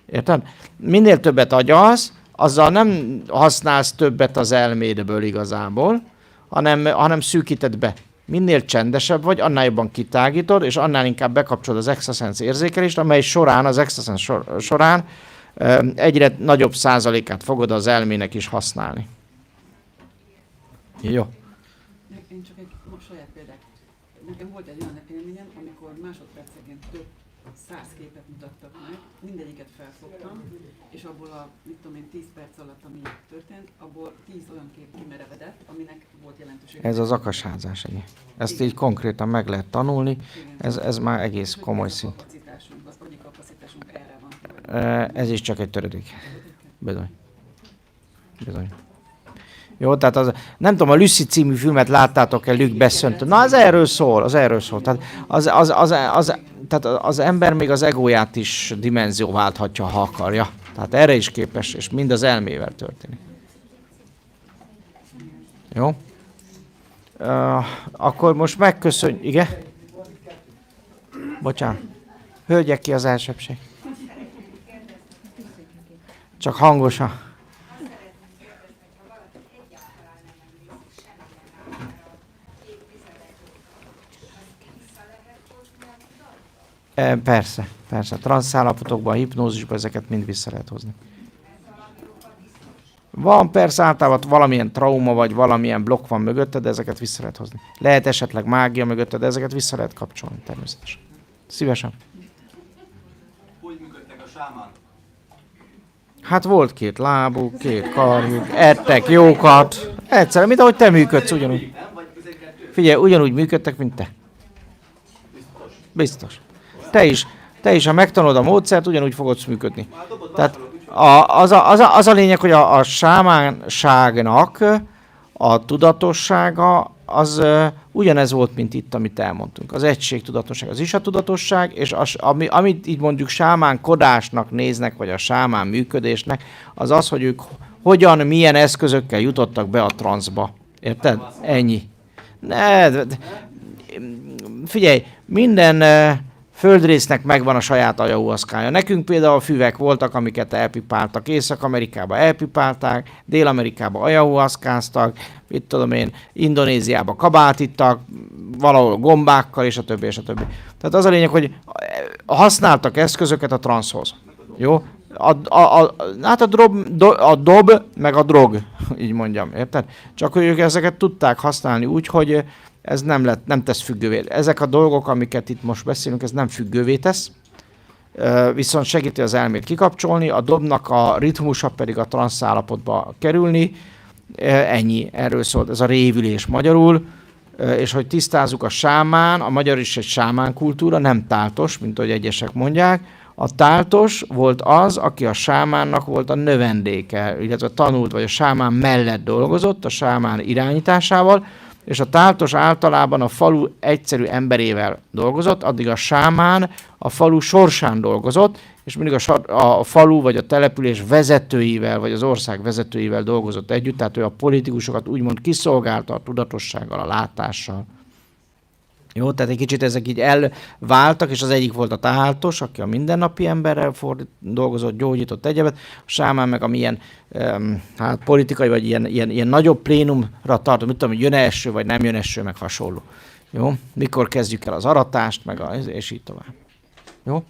Érted? Minél többet agyalsz, azzal nem használsz többet az elmédből igazából, hanem szűkíted be. Minél csendesebb vagy, annál jobban kitágítod, és annál inkább bekapcsolod az extrasense érzékelést, amely során, az extrasense során egyre nagyobb százalékát fogod az elmének is használni. Jó. Én csak egy saját példát. Nekem volt egy olyan élményem, amikor másodpercenként több 100 képet mutattak meg, mindegyiket felfogtam, és abból a, mit tudom én, 10 perc alatt, ami történt, abból 10 olyan kép kimerevedett, aminek volt jelentőség. Ez az akasádzás ennyi. Ezt így konkrétan meg lehet tanulni, ez már egész komoly szint. Az agyi kapacitásunk erre van. Ez is csak egy töredék. Bizony. Jó, tehát az, nem tudom, a Lucy című filmet láttátok-e, Luc Besson-től? Na, az erről szól. Tehát tehát az ember még az egóját is dimenzióválthatja, ha akarja. Tehát erre is képes, és mind az elmével történik. Jó? Akkor most megköszönjük. Igen? Bocsánat. Hölgyek ki az elsőbség. Csak hangosan. Persze. Transz állapotokban, hipnózisban ezeket mind vissza lehet hozni. Van persze általában valamilyen trauma, vagy valamilyen blokk van mögötte, de ezeket vissza lehet hozni. Lehet esetleg mágia mögötte, de ezeket vissza lehet kapcsolni természetesen. Szívesen. Hogy működtek a sámánok? Hát volt 2 lábuk, 2 karjuk, ettek jókat. Egyszerűen, mint ahogy te működsz, ugyanúgy. Figyelj, ugyanúgy működtek, mint te. Biztos. Te is, ha megtanulod a módszert, ugyanúgy fogod működni. Tehát az a lényeg, hogy a sámánságnak a tudatossága az ugyanez volt, mint itt, amit elmondtunk. Az egység tudatosság, az is a tudatosság, és amit így mondjuk sámánkodásnak néznek, vagy a sámán működésnek, az az, hogy ők milyen eszközökkel jutottak be a transzba. Érted? Ennyi. Figyelj, minden földrésznek megvan a saját ayahuaszkája. Nekünk például füvek voltak, amiket elpipáltak. Észak-Amerikában elpipálták, Dél-Amerikában ayahuaszkáztak, mit tudom én, Indonéziában kabát ittak, valahol gombákkal, és a többi, és a többi. Tehát az a lényeg, hogy használtak eszközöket a transzhoz. Jó? Hát a dob, meg a drog, így mondjam, érted? Csak hogy ők ezeket tudták használni úgy, hogy ez nem tesz függővé. Ezek a dolgok, amiket itt most beszélünk, ez nem függővé tesz, viszont segíti az elmét kikapcsolni, a dobnak a ritmusa pedig a transz állapotba kerülni. Ennyi, erről szólt ez a révülés magyarul, és hogy tisztázzuk a sámán, a magyar is egy sámán kultúra, nem táltos, mint ahogy egyesek mondják. A táltos volt az, aki a sámánnak volt a növendéke, illetve tanult, vagy a sámán mellett dolgozott, a sámán irányításával, és a táltos általában a falu egyszerű emberével dolgozott, addig a sámán a falu sorsán dolgozott, és mindig a falu vagy a település vezetőivel, vagy az ország vezetőivel dolgozott együtt, tehát ő a politikusokat úgymond kiszolgálta a tudatossággal, a látással. Jó, tehát egy kicsit ezek így elváltak, és az egyik volt a táltos, aki a mindennapi emberrel dolgozott, gyógyított egyebet, a sámán meg amilyen politikai, vagy ilyen nagyobb plénumra tartott, mit tudom, hogy jön eső, vagy nem jön eső, meg hasonló. Jó? Mikor kezdjük el az aratást, meg és így tovább. Jó?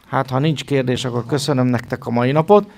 Hát, ha nincs kérdés, akkor köszönöm nektek a mai napot.